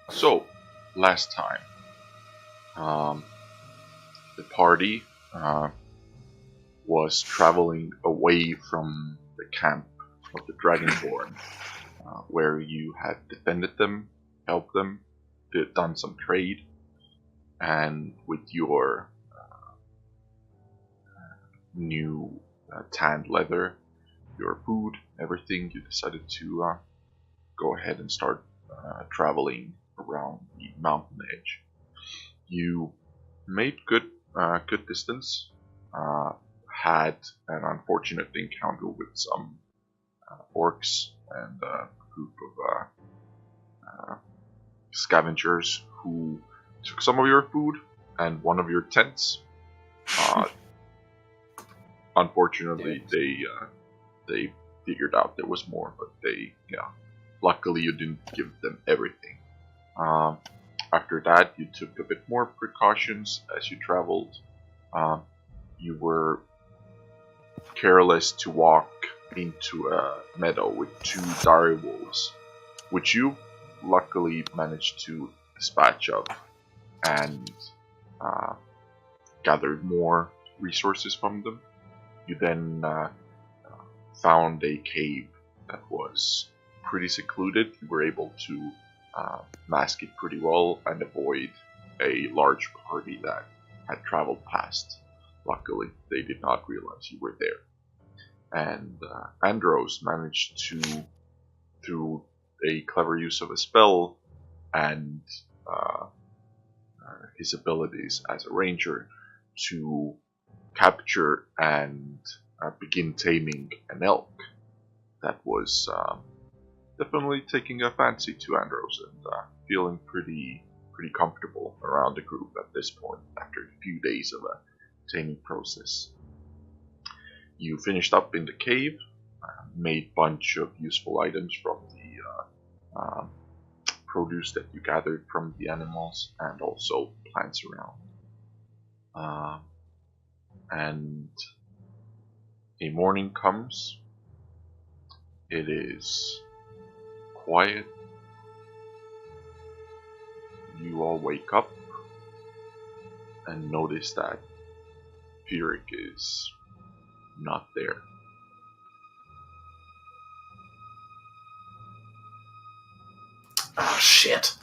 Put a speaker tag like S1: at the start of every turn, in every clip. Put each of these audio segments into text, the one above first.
S1: So, last time, the party was traveling away from the camp of the Dragonborn, where you had defended them, helped them, done some trade, and with your new tanned leather, your food, everything, you decided to go ahead and start traveling around the mountain edge. You made good distance. Had an unfortunate encounter with some orcs and a group of scavengers who took some of your food and one of your tents. Unfortunately, they figured out there was more, but luckily you didn't give them everything. After that, you took a bit more precautions as you traveled. You were careless to walk into a meadow with two dire wolves, which you luckily managed to dispatch of and gathered more resources from them. You then found a cave that was pretty secluded. You were able to mask it pretty well and avoid a large party that had traveled past. Luckily, they did not realize you were there. And Andros managed to, through a clever use of a spell and his abilities as a ranger, to capture and begin taming an elk that was definitely taking a fancy to Andros and feeling pretty comfortable around the group at this point after a few days of a taming process. You finished up in the cave, made a bunch of useful items from the produce that you gathered from the animals and also plants around. And a morning comes. It is quiet. You all wake up and notice that Furyk is not there.
S2: Oh, shit.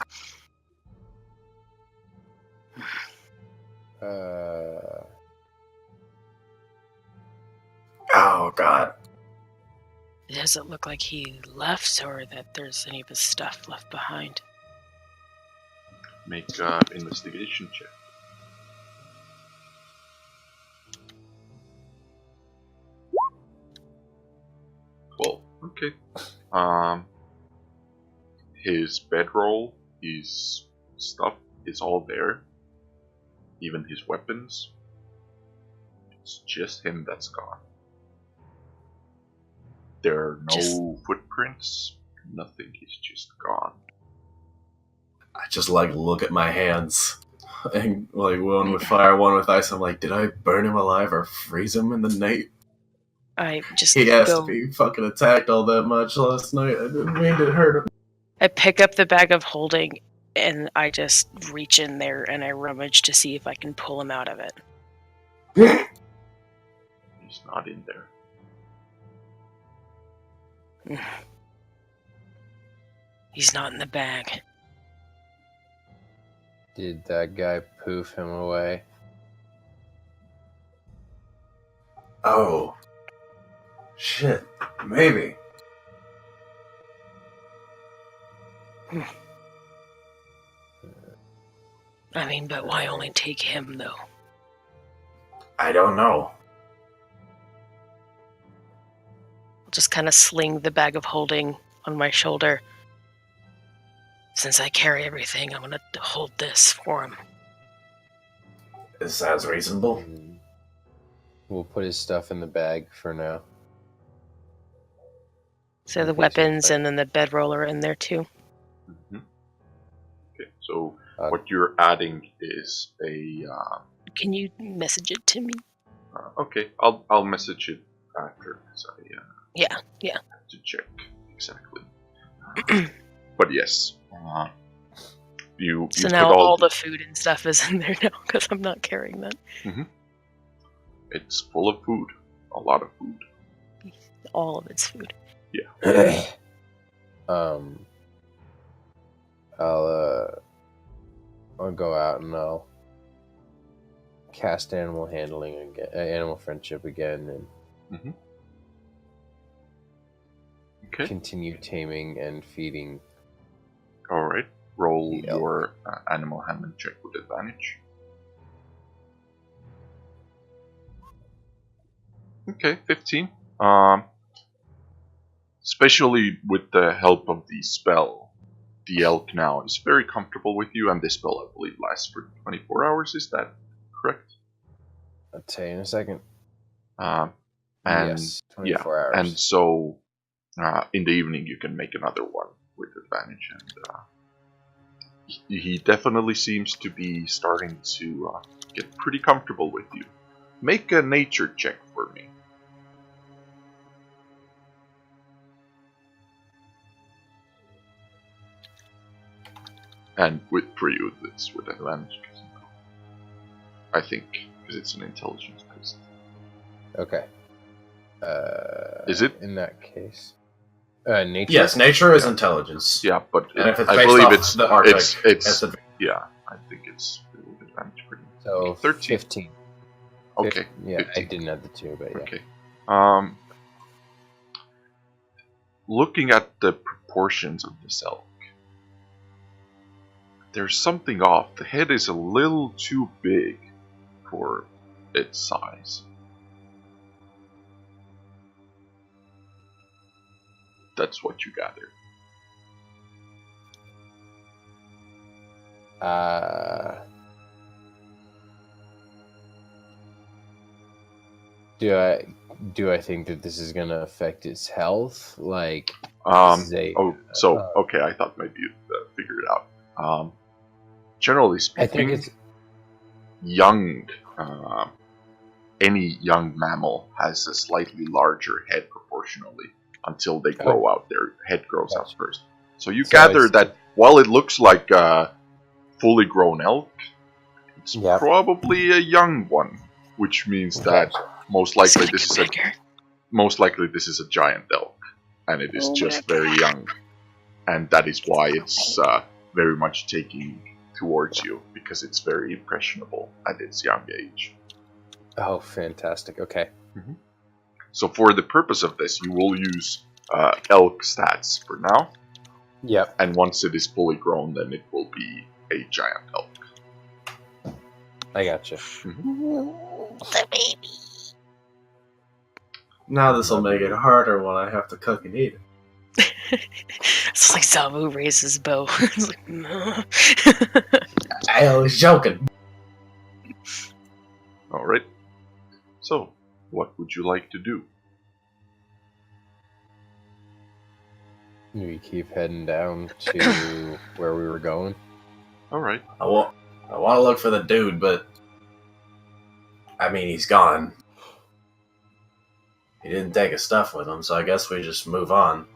S2: Oh, God.
S3: It doesn't look like he left or that there's any of his stuff left behind.
S1: Make an investigation check. Well, okay. His bedroll, his stuff is all there. Even his weapons. It's just him that's gone. There are no footprints, nothing, he's just gone.
S2: I just look at my hands. And one with fire, one with ice. I'm like, did I burn him alive or freeze him in the night? He has to be fucking attacked all that much last night. I didn't mean to hurt him.
S3: I pick up the bag of holding and I just reach in there and I rummage to see if I can pull him out of it.
S1: He's not in there.
S3: He's not in the bag.
S4: Did that guy poof him away?
S2: Oh. Shit. Maybe.
S3: I mean, but why only take him, though?
S2: I don't know.
S3: I'll just kind of sling the bag of holding on my shoulder. Since I carry everything, I'm going to hold this for him.
S2: It sounds reasonable.
S4: We'll put his stuff in the bag for now.
S3: So the weapons and then the bedroll are in there too?
S1: Mm-hmm. Okay, so what you're adding is a...
S3: Can you message it to me?
S1: Okay, I'll message it after. So
S3: yeah.
S1: Have to check exactly. But yes, You
S3: so
S1: put
S3: now all the food and stuff is in there now because I'm not carrying that.
S1: It's full of food. A lot of food.
S3: All of it's food.
S1: Yeah.
S4: I'll go out and I'll cast animal handling again, animal friendship again, and continue taming and feeding.
S1: All right. Roll your animal handling check with advantage. Okay, 15. Especially with the help of the spell, the elk now is very comfortable with you, and this spell, I believe, lasts for 24 hours. Is that correct?
S4: I'll tell you in a second.
S1: And
S4: yes, 24 hours.
S1: And so in the evening you can make another one with advantage, and he definitely seems to be starting to get pretty comfortable with you. Make a nature check for me. And for you, it's with advantage. I think, because it's an intelligence based.
S4: Okay.
S1: Is it?
S4: In that case? Nature?
S2: Yes, nature is intelligence.
S1: Yeah, but
S2: and if it's
S1: I believe it's
S2: the Arctic,
S1: it's yeah, I think it's with advantage pretty much.
S4: So
S1: 13.
S4: 15.
S1: Okay.
S4: Yeah,
S1: 15.
S4: I didn't have the 2, but yeah.
S1: Okay. Looking at the proportions of this elk, there's something off. The head is a little too big for its size. That's what you gather.
S4: Do I think that this is gonna affect its health? Like,
S1: okay, I thought maybe you'd figure it out. Generally speaking,
S4: I think it's
S1: young. Any young mammal has a slightly larger head proportionally until they grow out. Their head grows out first. So you gather that while it looks like a fully grown elk, it's probably a young one, which means that most likely this is a giant elk, and it is just very young, and that is why it's very much taking towards you, because it's very impressionable at its young age.
S4: Oh, fantastic! Okay.
S1: So for the purpose of this, you will use elk stats for now.
S4: Yep.
S1: And once it is fully grown, then it will be a giant elk.
S4: I gotcha.
S3: The baby.
S2: Now this will make it harder when I have to cook and eat it.
S3: It's like Zabu raised his bow. It's like, no.
S2: I was joking.
S1: Alright. So, what would you like to do?
S4: We keep heading down to where we were going.
S1: Alright.
S2: I want to look for the dude, but I mean, he's gone. He didn't take his stuff with him, so I guess we just move on.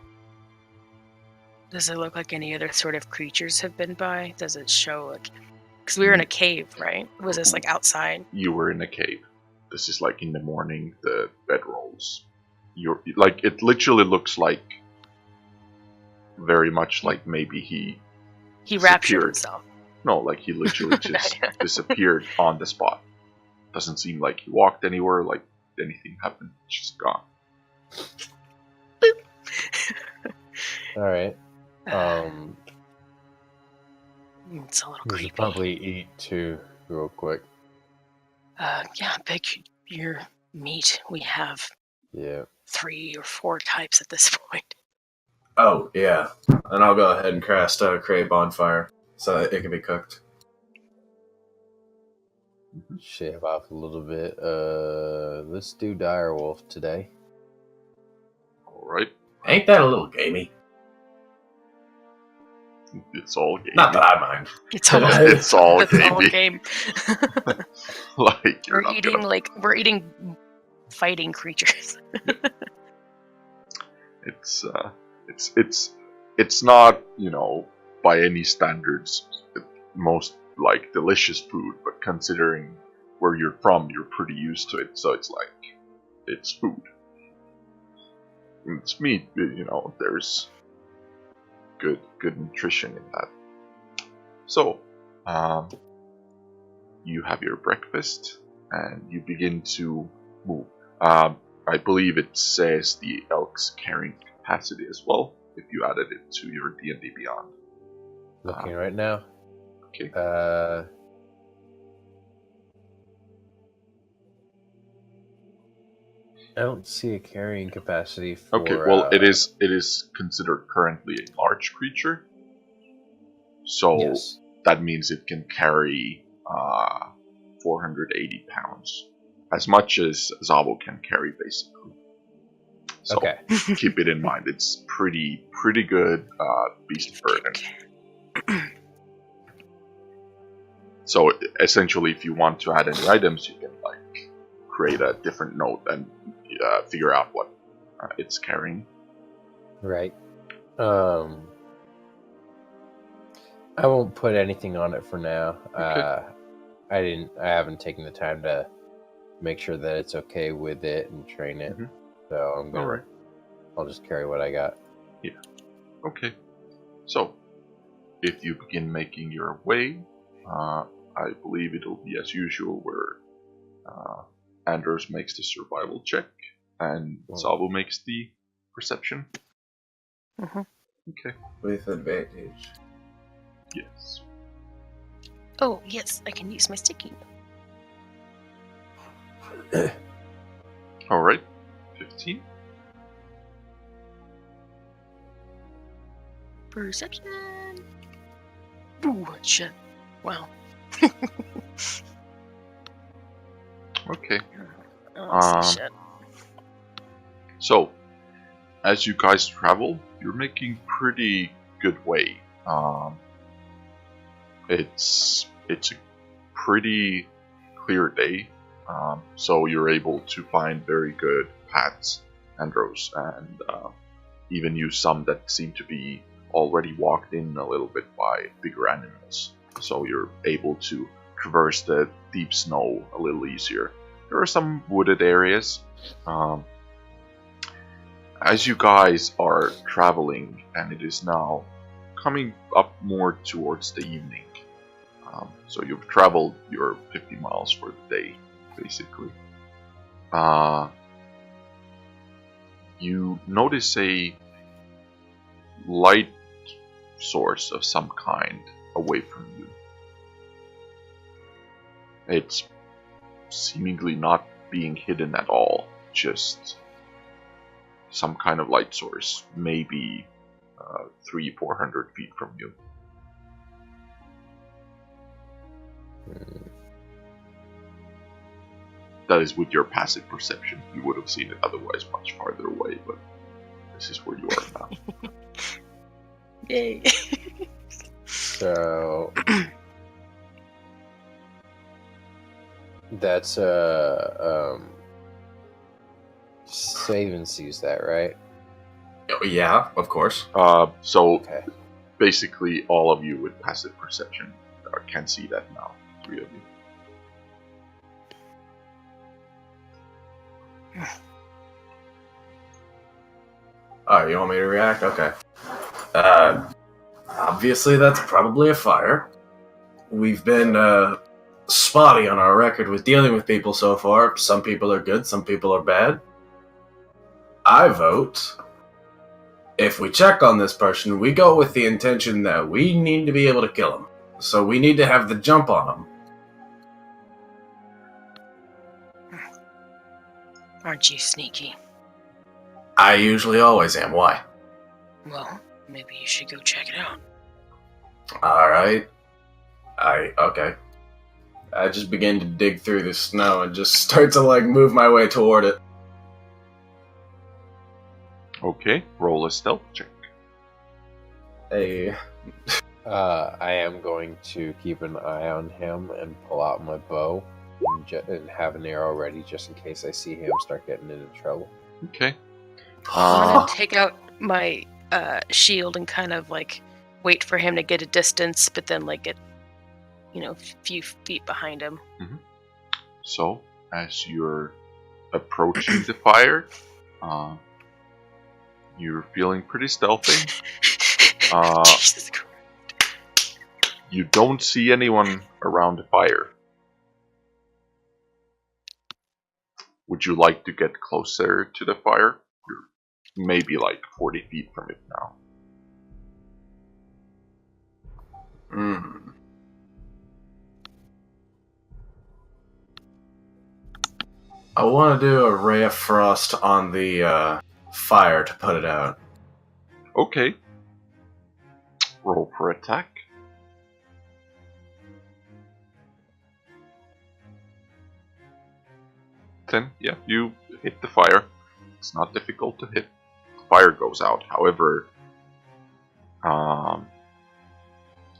S3: Does it look like any other sort of creatures have been by? Does it show like... Because we were in a cave, right? Was this like outside?
S1: You were in a cave. This is like in the morning, the bedrolls. You're like, it literally looks like very much like maybe he
S3: raptured himself.
S1: No, like he literally just disappeared on the spot. Doesn't seem like he walked anywhere, like anything happened. Just gone.
S4: Alright.
S3: It's a little
S4: we
S3: creepy.
S4: should probably eat too, real quick.
S3: Yeah, pick your meat. We have 3 or 4 types at this point.
S2: Oh, yeah. And I'll go ahead and create bonfire so that it can be cooked.
S4: Shave off a little bit. Let's do direwolf today.
S1: Alright.
S2: Ain't that a little gamey?
S1: It's all gamey.
S2: Not that I mind.
S3: It's all,
S1: it's all
S3: it's
S1: gamey.
S3: all game.
S1: Like
S3: we're eating fighting creatures.
S1: It's not, by any standards, most like delicious food, but considering where you're from, you're pretty used to it, so it's like it's food. It's meat, there's good nutrition in that. So, you have your breakfast and you begin to move. I believe it says the elk's carrying capacity as well, if you added it to your D&D Beyond.
S4: Looking right now.
S1: Okay.
S4: I don't see a carrying capacity for...
S1: Okay, well, it is considered currently a large creature. So
S4: yes.
S1: That means it can carry 480 pounds. As much as Zabo can carry, basically. So
S4: Okay.
S1: Keep it in mind. It's pretty good beast burden. So essentially, if you want to add any items, you can create a different note and figure out what it's carrying.
S4: Right. I won't put anything on it for now.
S1: Okay.
S4: I haven't taken the time to make sure that it's okay with it and train it.
S1: Mm-hmm.
S4: So
S1: Alright.
S4: I'll just carry what I got.
S1: Yeah. Okay. So if you begin making your way, I believe it'll be as usual where Anders makes the survival check and Zabo makes the perception.
S3: Mm-hmm.
S1: Okay.
S2: With advantage.
S1: Yes.
S3: Oh, yes, I can use my sticky.
S1: Alright. 15.
S3: Perception. Ooh, shit. Wow.
S1: Okay.
S3: Oh, shit.
S1: So, as you guys travel, you're making pretty good way. It's a pretty clear day, so you're able to find very good paths and roads, and even use some that seem to be already walked in a little bit by bigger animals. So you're able to traverse the deep snow a little easier. There are some wooded areas. As you guys are traveling, and it is now coming up more towards the evening, so you've traveled your 50 miles for the day, basically. You notice a light source of some kind away from you. It's seemingly not being hidden at all, just some kind of light source, maybe 300-400 feet from you. That is with your passive perception. You would have seen it otherwise much farther away, but this is where you are now.
S3: Yay.
S4: So that's Saven sees that, right?
S2: Yeah, of course.
S1: So
S4: Okay.
S1: basically, all of you with passive perception can see that now. 3 of you.
S2: Oh, you want me to react? Okay. Obviously that's probably a fire. We've been spotty on our record with dealing with people so far. Some people are good, some people are bad. I vote, if we check on this person, we go with the intention that we need to be able to kill him. So we need to have the jump on him.
S3: Aren't you sneaky?
S2: I usually always am. Why?
S3: Well, maybe you should go check it out.
S2: Alright. Okay. I just begin to dig through the snow and just start to move my way toward it.
S1: Okay, roll a stealth check.
S2: Hey.
S4: I am going to keep an eye on him and pull out my bow and have an arrow ready just in case I see him start getting into trouble.
S1: Okay.
S3: I'm gonna take out my shield and kind of wait for him to get a distance, but then get a few feet behind him.
S1: Mm-hmm. So, as you're approaching the fire, you're feeling pretty stealthy.
S3: Jesus Christ.
S1: You don't see anyone around the fire. Would you like to get closer to the fire? You're maybe like 40 feet from it now.
S2: I want to do a ray of frost on the fire to put it out.
S1: Okay. Roll for attack. Yeah, you hit the fire. It's not difficult to hit. The fire goes out. However,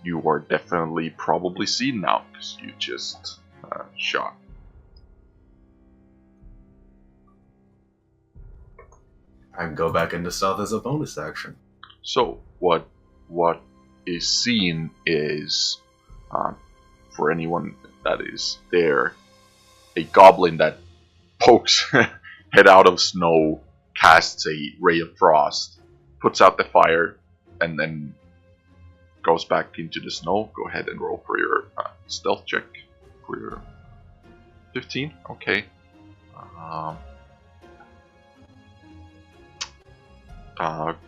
S1: you are definitely probably seen now because you just shot.
S2: I can go back into stealth as a bonus action.
S1: So what is seen is, for anyone that is there, a goblin that pokes head out of snow, casts a ray of frost, puts out the fire, and then goes back into the snow. Go ahead and roll for your stealth check for your 15. Okay.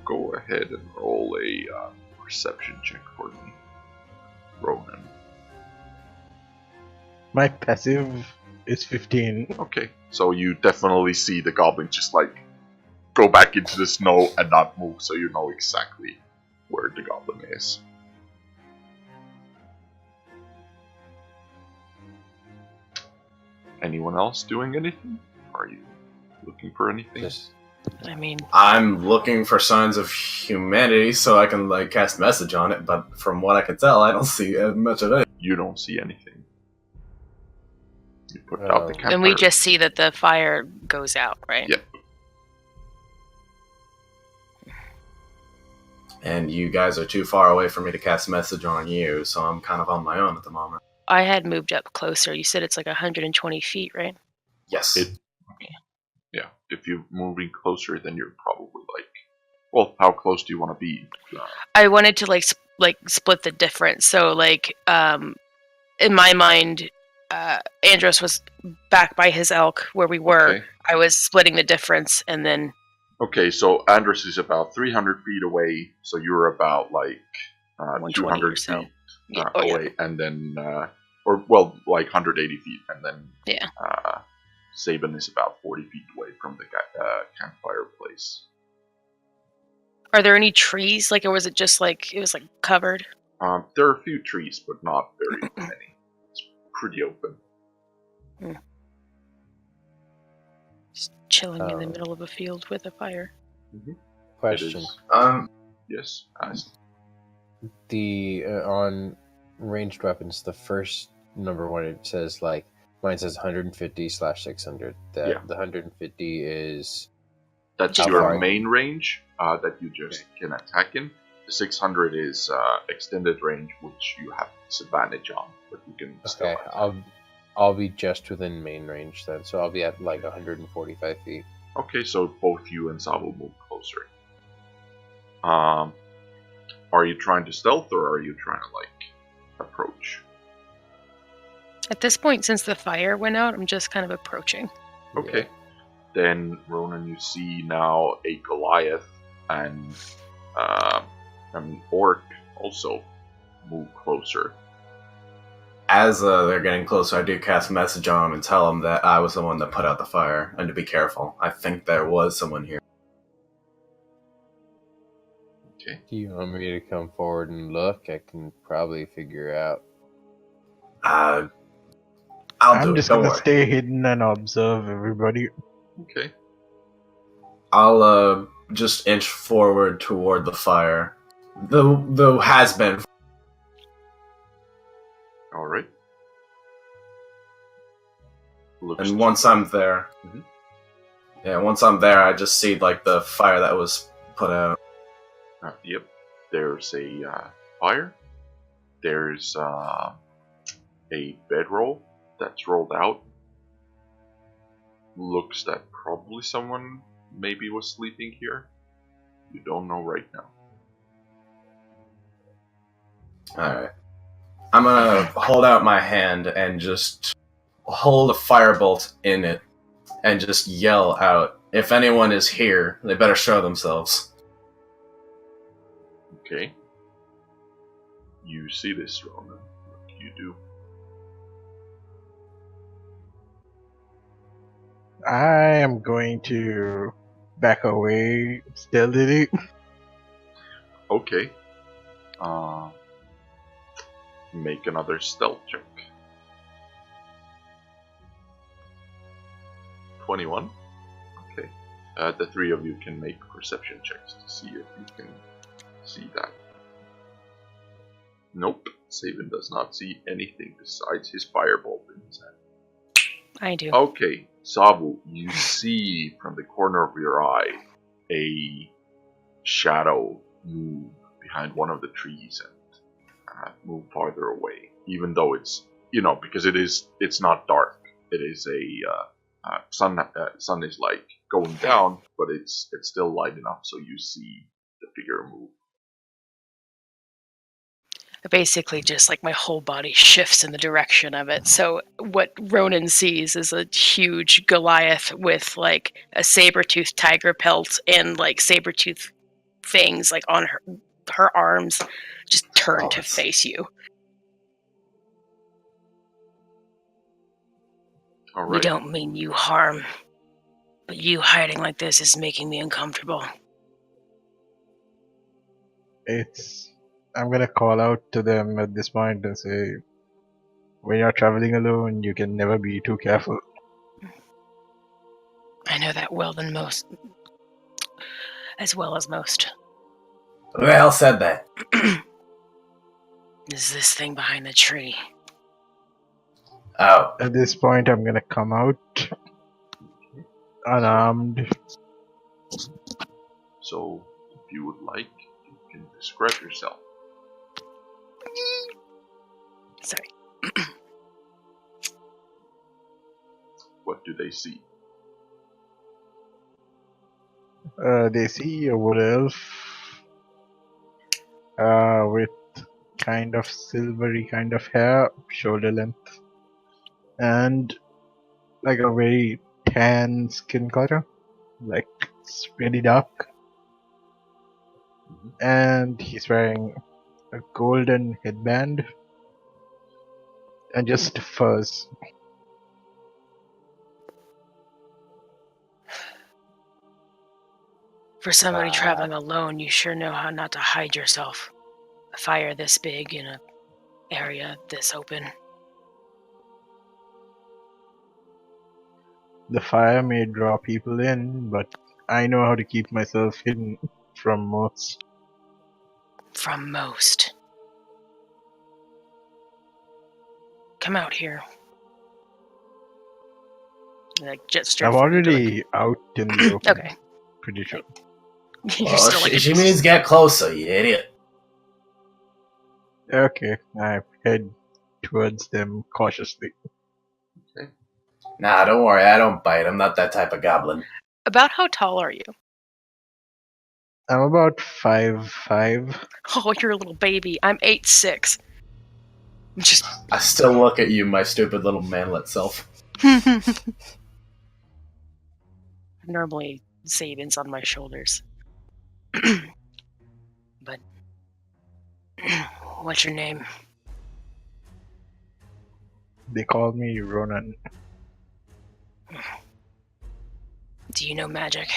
S1: Go ahead and roll a perception check for me, Ronan.
S5: My passive is 15.
S1: Okay, so you definitely see the goblin just like go back into the snow and not move, so you know exactly where the goblin is. Anyone else doing anything? Are you looking for anything?
S2: I'm looking for signs of humanity so I can like cast message on it, but from what I can tell, I don't see much of it.
S1: You don't see anything. You put out the campfire.
S3: And we just see that the fire goes out, right?
S1: Yep.
S2: And you guys are too far away for me to cast message on you, so I'm kind of on my own at the moment.
S3: I had moved up closer. You said it's like 120 feet, right?
S2: Yes.
S1: Yeah, if you're moving closer, then you're probably like, well, how close do you want to be?
S3: I wanted to like split the difference. So like, in my mind, Andros was back by his elk where we were. Okay. I was splitting the difference, and then.
S1: Okay, so Andros is about 300 feet away, so you're about like 200 feet away, and then, like 180 feet, and then Sabin is about 40 feet away from the campfire place.
S3: Are there any trees? Like, or was it just like it was like covered?
S1: There are a few trees, but not very many. It's pretty open.
S3: Just chilling in the middle of a field with a fire.
S4: Mm-hmm. Question.
S1: Yes.
S4: On ranged weapons, the first number one, it says like mine says 150/600. The 150 is
S1: that's your main range that you just can attack in. The 600 is extended range, which you have disadvantage on, but you can still attack.
S4: I'll be just within main range then, so I'll be at like 145 feet.
S1: Okay, so both you and Sa will move closer. Are you trying to stealth, or are you trying to like approach?
S3: At this point, since the fire went out, I'm just kind of approaching.
S1: Okay. Yeah. Then, Ronan, you see now a Goliath and an orc also move closer.
S2: As they're getting closer, I do cast a message on them and tell them that I was the one that put out the fire, and to be careful. I think there was someone here.
S1: Okay.
S4: Do you want me to come forward and look? I can probably figure out.
S5: I'm just gonna stay hidden and observe everybody.
S1: Okay.
S2: I'll just inch forward toward the fire. The has been.
S1: All right.
S2: And once I'm there, once I'm there, I just see like the fire that was put out.
S1: Yep. There's a fire. There's a bedroll that's rolled out. Looks that probably someone maybe was sleeping here. You don't know right now.
S2: Alright. I'm gonna hold out my hand and just hold a firebolt in it and just yell out, if anyone is here, they better show themselves.
S1: Okay. You see this, Ronan. What do you do?
S5: I am going to back away stealthily.
S1: Okay. Make another stealth check. 21. Okay. The three of you can make perception checks to see if you can see that. Nope. Sabin does not see anything besides his firebolt in his hand.
S3: I do.
S1: Okay, Sabu, you see from the corner of your eye a shadow move behind one of the trees and move farther away. Even though it's, because it's not dark. It is sun is like going down, but it's still light enough so you see the figure move.
S3: Basically, just like my whole body shifts in the direction of it. So what Ronan sees is a huge Goliath with like a saber-toothed tiger pelt and like saber-toothed fangs like on her arms, just turned to face you.
S1: All right.
S3: We don't mean you harm, but you hiding like this is making me uncomfortable.
S5: I'm gonna call out to them at this point and say, when you're traveling alone, you can never be too careful.
S3: I know that as well as most.
S2: Who the hell said that?
S3: Is this thing behind the tree?
S2: Oh.
S5: At this point, I'm gonna come out unarmed.
S1: So, if you would like, you can describe yourself.
S3: Sorry.
S1: What do they see?
S5: They see a wood elf with kind of silvery kind of hair, shoulder length, and like a very tan skin color, like it's really dark. And he's wearing a golden headband and just furs.
S3: For somebody traveling alone, you sure know how not to hide yourself. A fire this big in an area this open.
S5: The fire may draw people in, but I know how to keep myself hidden from most.
S3: From most. Come out here. Like
S5: I'm already out in the open.
S3: Okay.
S5: Pretty sure.
S2: Well, she means get closer, you idiot.
S5: Okay, I head towards them cautiously.
S1: Okay.
S2: Nah, don't worry, I don't bite. I'm not that type of goblin.
S3: About how tall are you?
S5: I'm about 5'5".
S3: Oh, you're a little baby. I'm 8'6".
S2: I still look at you, my stupid little manlet self.
S3: Normally, Sabin's on my shoulders. But what's your name?
S5: They call me Ronan.
S3: Do you know magic?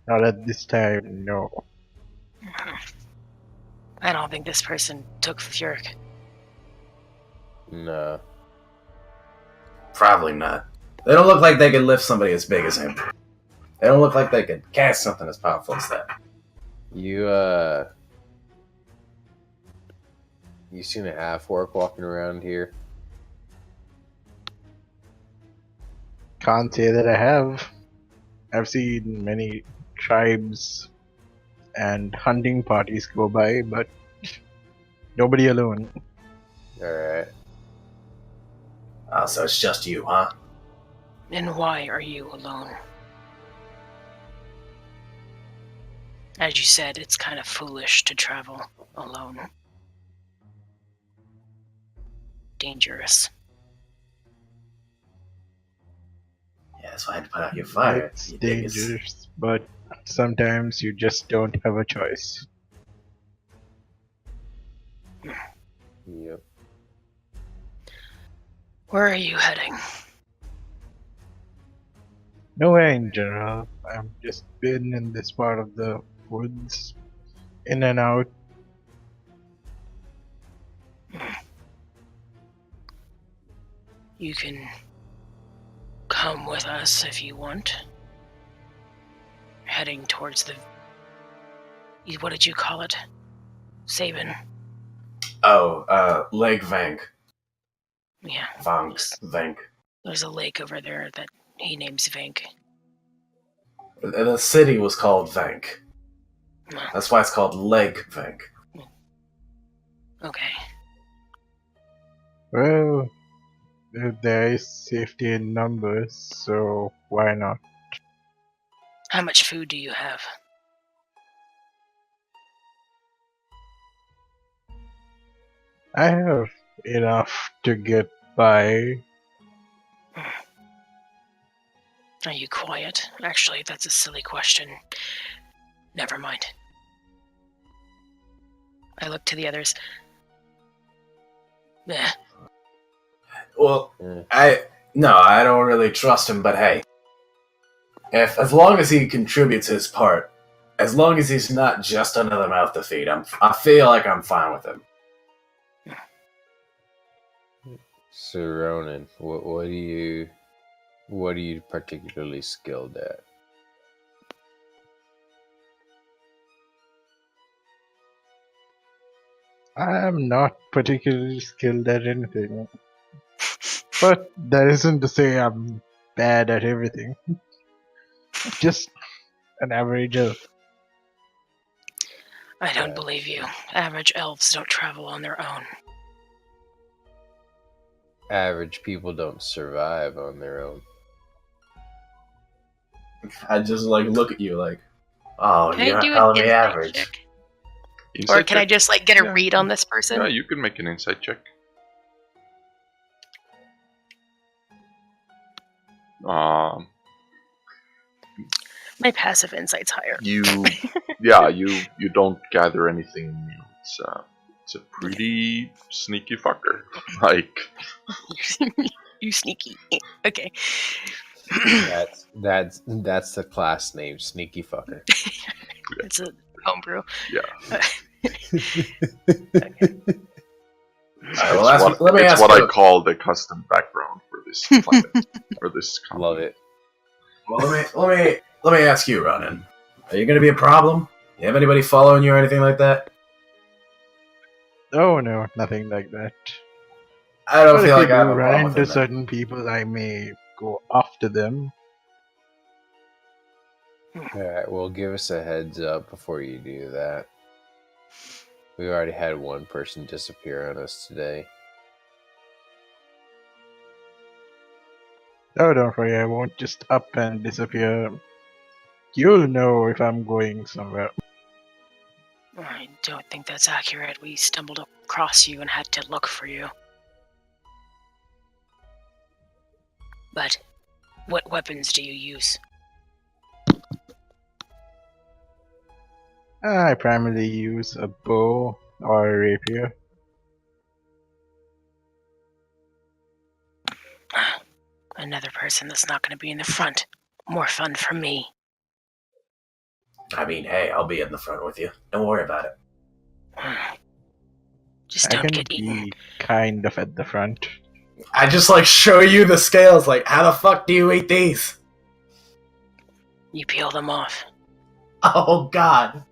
S5: Not at this time, no.
S3: I don't think this person took Furyk.
S4: No.
S2: Probably not. They don't look like they could lift somebody as big as him. They don't look like they could cast something as powerful as that.
S4: You seen a half-orc walking around here?
S5: Can't say that I have. I've seen many tribes and hunting parties go by, but Nobody alone.
S4: Alright.
S2: So it's just you, huh?
S3: And why are you alone? As you said, it's kind of foolish to travel alone. Dangerous.
S2: Yeah, that's why I had to put out your fire.
S5: It's
S2: You
S5: dangerous, but sometimes you just don't have a choice.
S4: Yep.
S3: Where are you heading?
S5: Nowhere in general. I've just been in this part of the woods, in and out.
S3: You can come with us if you want. Heading towards the... What did you call it? Sabin.
S2: Oh, Lake Vank.
S3: Yeah.
S2: Vank.
S3: There's a lake over there that he names Vank.
S2: The city was called Vank.
S3: No.
S2: That's why it's called Lake Vank.
S3: Okay.
S5: Well, there is safety in numbers, so why not?
S3: How much food do you have?
S5: I have enough to get by.
S3: Are you quiet? Actually, that's a silly question. Never mind. I look to the others. Meh.
S2: Well, I don't really trust him, but hey. As long as he contributes his part, as long as he's not just another mouth to feed, I feel like I'm fine with him.
S4: So Ronan, what are you particularly skilled at?
S5: I am not particularly skilled at anything. But that isn't to say I'm bad at everything. Just an average elf.
S3: I don't believe you. Average elves don't travel on their own.
S4: Average people don't survive on their own.
S2: I just look at you like, oh,
S3: Can
S2: you're
S3: I
S2: not
S3: do
S2: calling
S3: an
S2: me
S3: insight
S2: average.
S3: check?
S1: Insight
S3: Or can I
S1: check?
S3: just get a
S1: Yeah.
S3: read on this person?
S1: Yeah, you can make an insight check.
S3: My passive insight's higher.
S1: You don't gather anything new. It's a pretty sneaky fucker.
S3: You sneaky. Okay.
S4: That's the class name, Sneaky Fucker.
S3: It's a homebrew.
S1: Yeah.
S3: Okay.
S1: It's what I call the custom background for this planet, or this company.
S4: Love it.
S2: Well, let me ask you, Ronan. Are you going to be a problem? You have anybody following you or anything like that?
S5: Oh no, nothing like that.
S2: I don't
S5: But
S2: feel
S5: if
S2: like I have
S5: you
S2: a
S5: do
S2: problem
S5: run
S2: with
S5: into
S2: him, then.
S5: certain people, I may go after them.
S4: Alright, well, give us a heads up before you do that. We already had one person disappear on us today.
S5: Oh, don't worry, I won't just up and disappear. You'll know if I'm going somewhere.
S3: I don't think that's accurate. We stumbled across you and had to look for you. But what weapons do you use?
S5: I primarily use a bow or a rapier.
S3: Another person that's not going to be in the front. More fun for me.
S2: I mean, hey, I'll be in the front with you. Don't worry about it.
S3: Just
S5: I
S3: don't
S5: can
S3: get eaten.
S5: be kind of at the front.
S2: I just show you the scales. How the fuck do you eat these?
S3: You peel them off.
S2: Oh God.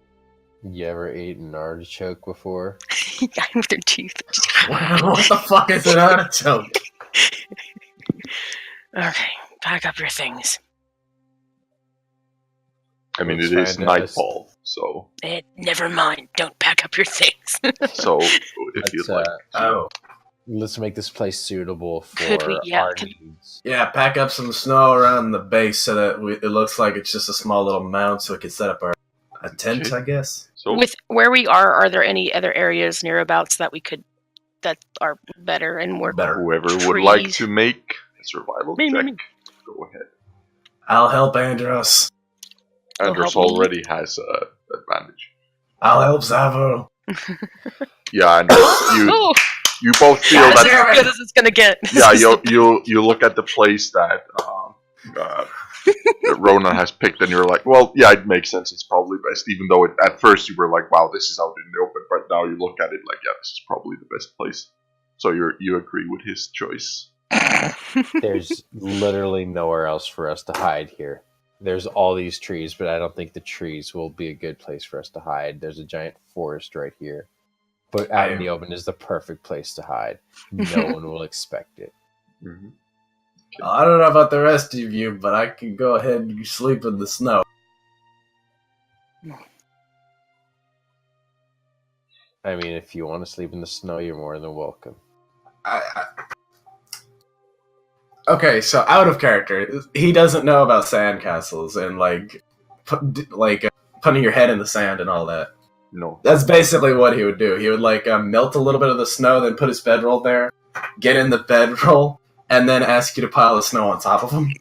S4: You ever ate an artichoke before?
S3: With their teeth.
S2: What the fuck is an artichoke?
S3: Okay, pack up your things.
S1: I mean,
S4: Let's
S1: it is
S4: find us.
S1: nightfall, so
S3: Never mind. Don't pack up your things.
S1: so if you'd like.
S4: Let's make this place suitable for our needs.
S2: Yeah, pack up some snow around the base so that it looks like it's just a small little mound, so we can set up a tent, I guess.
S3: So, with where we are there any other areas nearabouts that are better and more
S2: better?
S1: Whoever would like to make a survival check, go ahead.
S2: I'll help Andros.
S1: Andros already has advantage.
S2: I'll help Zavo.
S1: Yeah, Andros, you both feel that
S3: as good as it's gonna get.
S1: Yeah, you look at the place that Ronan has picked, and you're like, well, yeah, it makes sense. It's probably best. Even though at first you were like, wow, this is out in the open, but now you look at it like, yeah, this is probably the best place. So you agree with his choice.
S4: There's literally nowhere else for us to hide here. There's all these trees, but I don't think the trees will be a good place for us to hide. There's a giant forest right here. But out in the open is the perfect place to hide. No one will expect it.
S1: Mm-hmm. Okay.
S2: I don't know about the rest of you, but I can go ahead and sleep in the snow.
S4: I mean, if you want to sleep in the snow, you're more than welcome.
S2: Okay, so out of character, he doesn't know about sandcastles and putting your head in the sand and all that.
S1: No.
S2: That's basically what he would do. He would melt a little bit of the snow, then put his bedroll there, get in the bedroll, and then ask you to pile the snow on top of him.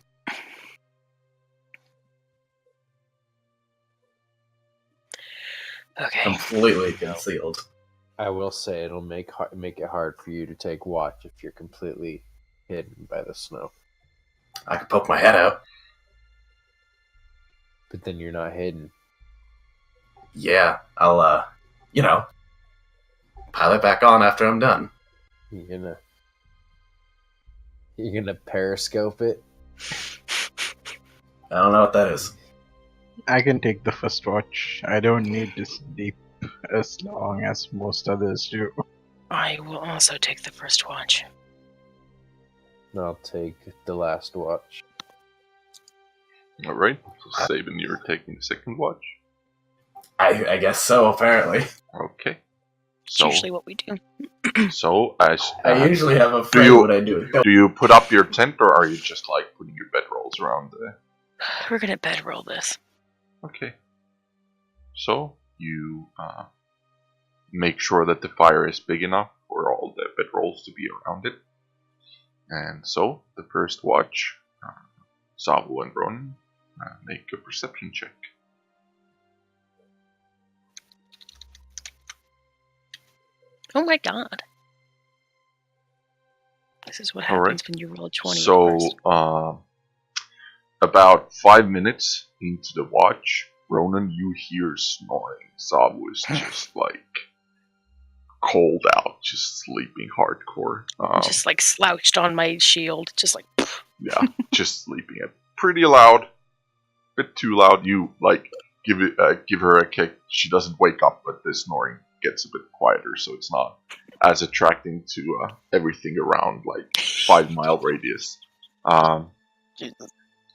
S3: Okay.
S2: Completely concealed.
S4: I will say it'll make it hard for you to take watch if you're completely hidden by the snow.
S2: I could poke my head out.
S4: But then you're not hidden.
S2: Yeah, I'll, pile it back on after I'm done.
S4: You're gonna periscope it?
S2: I don't know what that is.
S5: I can take the first watch. I don't need to sleep as long as most others do.
S3: I will also take the first watch.
S4: I'll take the last watch.
S1: Alright, so Sabin, you're taking the second watch?
S2: I guess so, apparently.
S1: Okay.
S3: So, it's usually what we do.
S1: So, as
S2: I usually have a friend what I do.
S1: Do you put up your tent, or are you just putting your bedrolls around there?
S3: We're gonna bedroll this.
S1: Okay. So, you make sure that the fire is big enough for all the bedrolls to be around it. And so, the first watch, Savo and Ronan, make a perception check.
S3: Oh my god. This is what happens when you roll 20.
S1: So, about 5 minutes into the watch, Ronan, you hear snoring. Savo is just cold out, just sleeping hardcore.
S3: Just slouched on my shield, just
S1: yeah, just sleeping. Pretty loud, bit too loud. You give her a kick. She doesn't wake up, but the snoring gets a bit quieter, so it's not as attracting to everything around 5 mile radius.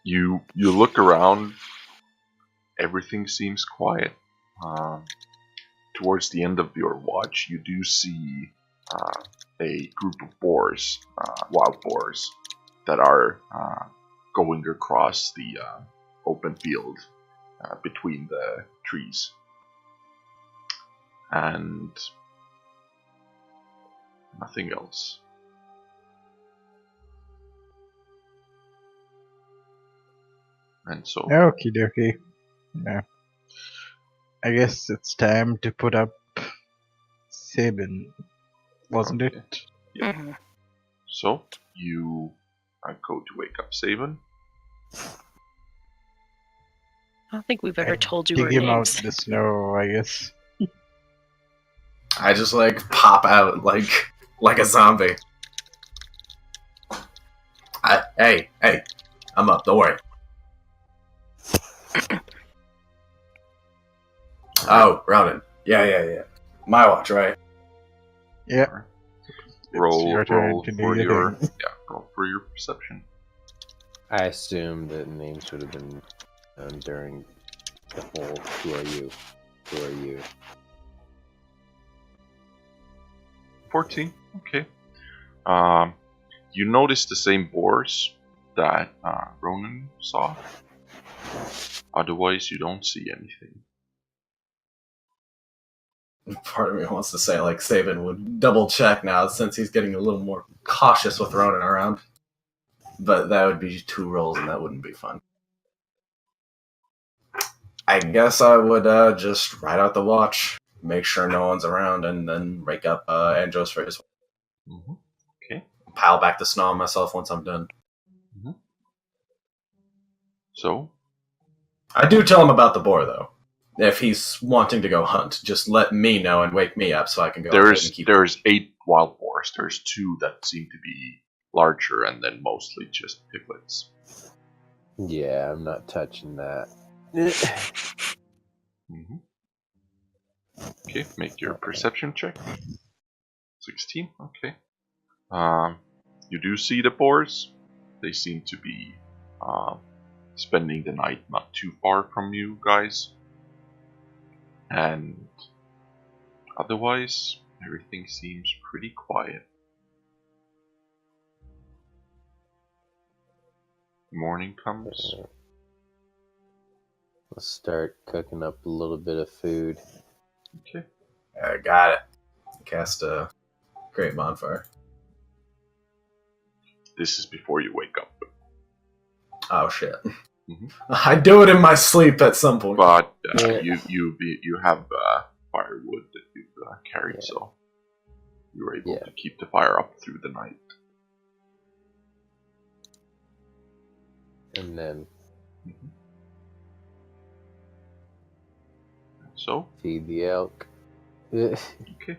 S1: You look around. Everything seems quiet. Towards the end of your watch, you do see a group of boars, wild boars, that are going across the open field between the trees. And nothing else. And so...
S5: Okie dokie. Yeah. I guess it's time to put up Sabin, wasn't it?
S1: Yeah.
S3: Mm-hmm.
S1: So, you go to wake up Sabin.
S3: I don't think we've ever told you
S5: Dig
S3: our
S5: him
S3: names.
S5: out the snow, I guess.
S2: I just pop out like a zombie. Hey, I'm up. Don't worry. Oh, Ronan. Yeah. My watch, right?
S5: Yeah.
S1: Roll
S5: your turn to do
S1: for
S5: your
S1: your
S5: thing.
S1: roll for your perception.
S4: I assume that names would have been done during the whole. Who are you? Who are you?
S1: 14. Okay. You notice the same boars that Ronan saw. Otherwise, you don't see anything.
S2: Part of me wants to say, like, Saban would double check now since he's getting a little more cautious with Ronan around. But that would be 2 rolls and that wouldn't be fun. I guess I would just ride out the watch, make sure no one's around, and then wake up Andros for his.
S1: Mm-hmm. Okay.
S2: Pile back the snow on myself once I'm done.
S1: Mm-hmm. So?
S2: I do tell him about the boar, though. If he's wanting to go hunt, just let me know and wake me up so I can go.
S1: There's 8 wild boars. There's 2 that seem to be larger, and then mostly just piglets.
S4: Yeah, I'm not touching that.
S1: Mm-hmm. Okay, make your perception check. 16. Okay. You do see the boars. They seem to be spending the night not too far from you guys. And otherwise, everything seems pretty quiet. Morning comes.
S4: Let's start cooking up a little bit of food.
S1: Okay.
S2: I got it. Cast a great bonfire.
S1: This is before you wake up.
S2: Oh shit! Mm-hmm. I do it in my sleep at some point.
S1: But you have firewood that you've carried, so you were able to keep the fire up through the night.
S4: And then
S1: so
S4: feed the elk.
S1: Okay.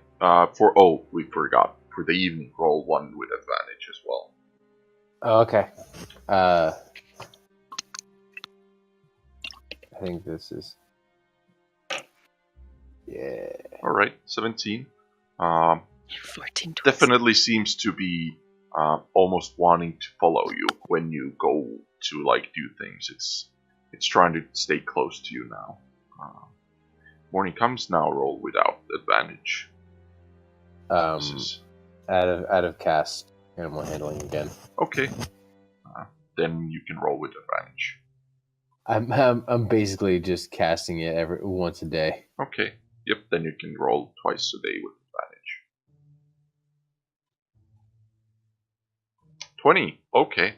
S1: We forgot. For the evening, roll 1 with advantage as well.
S4: Oh, okay. I think this is. Yeah.
S1: All right, 17.
S3: 14.
S1: Definitely seems to be almost wanting to follow you when you go to like do things. It's trying to stay close to you now. Morning comes now. Roll without advantage.
S4: Out of cast animal handling again.
S1: Okay. Then you can roll with advantage.
S4: I'm basically just casting it once a day.
S1: Okay. Yep. Then you can roll twice a day with advantage. 20. Okay.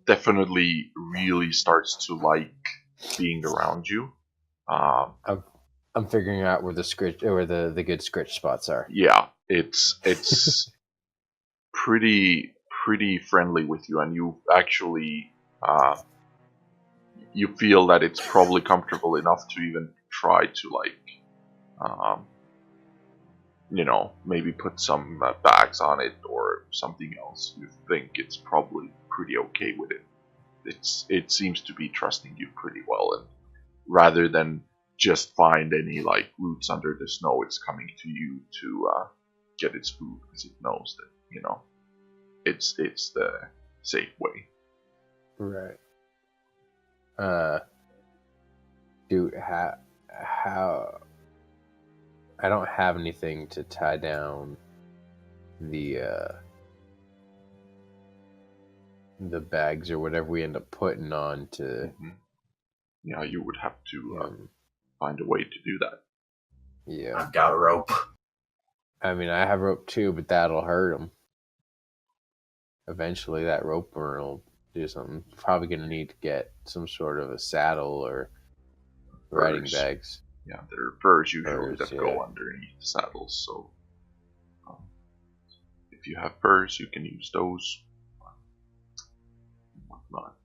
S1: Definitely really starts to like being around you.
S4: I'm figuring out where the scritch or the good scritch spots are.
S1: Yeah, it's pretty friendly with you, and you actually you feel that it's probably comfortable enough to even try to like maybe put some bags on it or something else. You think it's probably pretty okay with it. It seems to be trusting you pretty well, and rather than just find any like roots under the snow, it's coming to you to get its food because it knows that it's the safe way.
S4: Right. How I don't have anything to tie down the bags or whatever we end up putting on to.
S1: Mm-hmm. Yeah, you would have to find a way to do that.
S2: Yeah, I've got rope.
S4: I mean, I have rope too, but that'll hurt them. Eventually, that rope burn will do something. Probably going to need to get some sort of a saddle or riding bags.
S1: Yeah, there are furs usually that go underneath the saddles, so if you have furs, you can use those. Whatnot.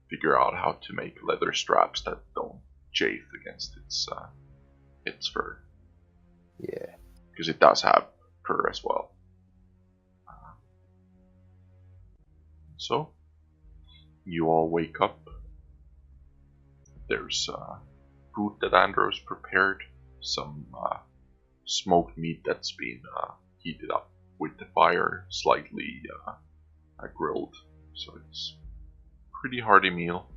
S1: Figure out how to make leather straps that don't chafe against its fur.
S4: Yeah,
S1: because it does have fur as well. So you all wake up. There's food that Andros prepared, some smoked meat that's been heated up with the fire, slightly grilled. So it's a pretty hearty meal.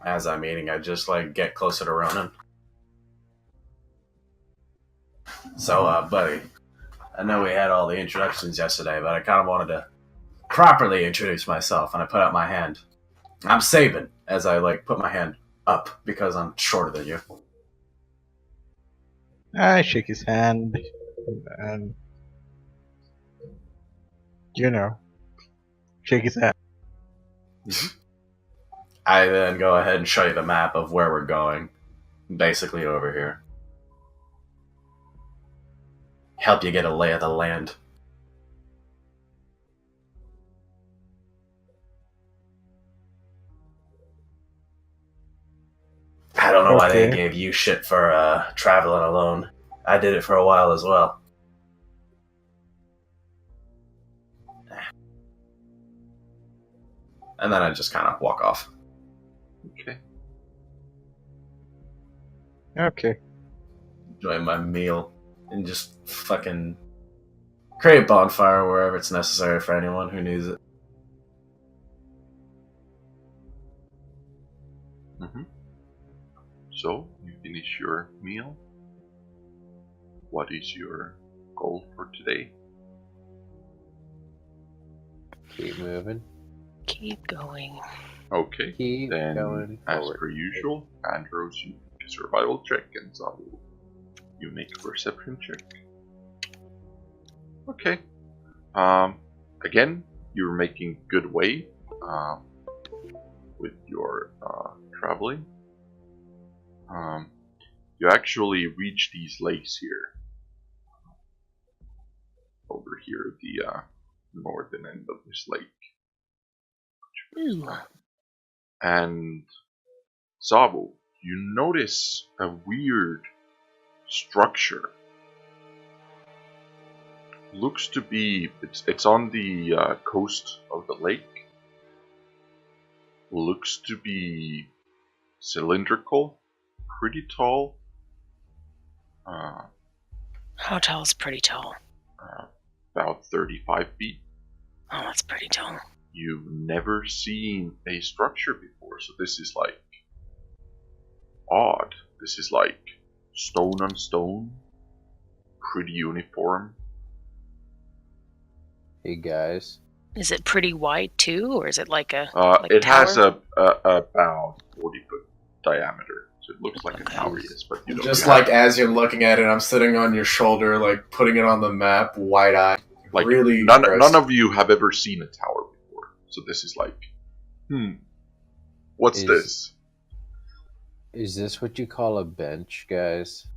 S2: As I'm eating, I just like get closer to Ronan. So, buddy, I know we had all the introductions yesterday, but I kind of wanted to properly introduce myself, and I put out my hand. I'm Sabin, as I like put my hand up because I'm shorter than you.
S5: I shake his hand and, shake his hand.
S2: I then go ahead and show you the map of where we're going. Basically over here. Help you get a lay of the land. I don't know why they gave you shit for traveling alone. I did it for a while as well. And then I just kind of walk off.
S5: Okay.
S2: Enjoy my meal and just fucking create a bonfire wherever it's necessary for anyone who needs it.
S1: So, you finish your meal. What is your goal for today?
S4: Keep moving.
S3: Keep going.
S1: Okay.
S4: Keep
S1: then,
S4: going
S1: as
S4: forward.
S1: per usual, Andros, you make a survival check, and Zabu, you make a perception check. Okay. Again, you're making good way with your traveling. You actually reach these lakes here. Over here, the northern end of this lake.
S3: Ooh.
S1: And Zabu, you notice a weird structure. Looks to be, it's on the coast of the lake. Looks to be cylindrical, pretty tall.
S3: How tall is pretty tall?
S1: About 35 feet.
S3: Oh, that's pretty tall.
S1: You've never seen a structure before, so this is like odd. This is like stone on stone, pretty uniform.
S4: Hey guys.
S3: Is it pretty wide too, or is it like a?
S1: It
S3: tower?
S1: has about 40-foot diameter, so it looks like a tower, yes. But you don't.
S2: Just like as you're looking at it, I'm sitting on your shoulder, like putting it on the map, wide-eyed.
S1: Like
S2: really
S1: none of you have ever seen a tower before, so this is like, what's this?
S4: Is this what you call a bench, guys?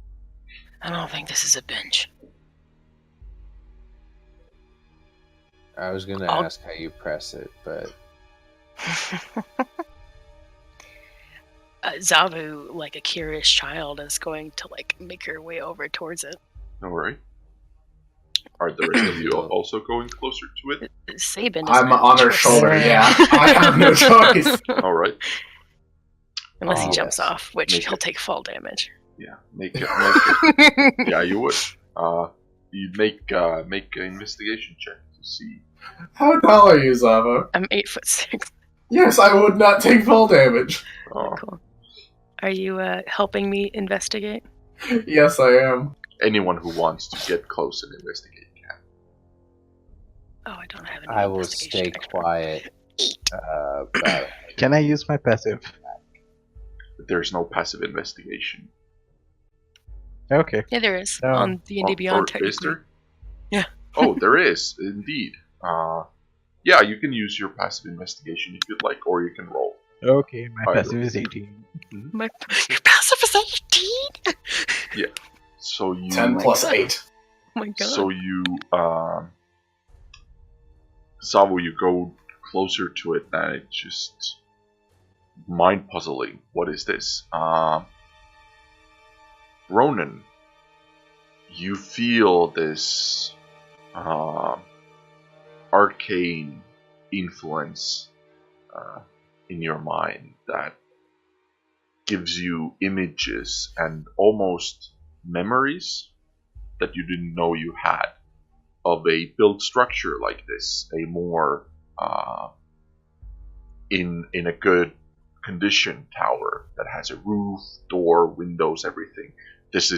S3: I don't think this is a bench.
S4: I was gonna ask how you press it, but
S3: Zavu, like a curious child, is going to like make her way over towards it.
S1: All right. Are the rest of you also going closer to it?
S3: Sabin.
S2: I'm on her shoulder. Yeah, I have no choice.
S1: All right.
S3: Unless he jumps off, which he'll take fall damage.
S1: Yeah, make it. Yeah, you would. You make an investigation check to see.
S2: How tall are you, Zava?
S3: I'm 8'6".
S2: Yes, I would not take fall damage.
S1: Oh.
S3: Cool. Are you helping me investigate?
S2: Yes, I am.
S1: Anyone who wants to get close and investigate can.
S3: Oh, I don't have any.
S4: I will stay quiet.
S5: Can I use my passive?
S1: There's no passive investigation.
S5: Okay.
S3: Yeah, there is
S5: No.
S3: on D&D Beyond.
S1: Is
S3: Technically.
S1: there?
S3: Yeah.
S1: Oh, there is indeed. Yeah, you can use your passive investigation if you'd like, or you can roll.
S5: Okay, my
S1: Either.
S5: passive is 18.
S3: Your passive is 18.
S1: Yeah. So you
S2: 10 plus 8.
S3: Oh my god.
S1: So you, Zavu, you go closer to it, and it's just mind-puzzling. What is this? Ronan, you feel this arcane influence in your mind that gives you images and almost memories that you didn't know you had of a built structure like this, a more in a good conditioned tower that has a roof, door, windows, everything. This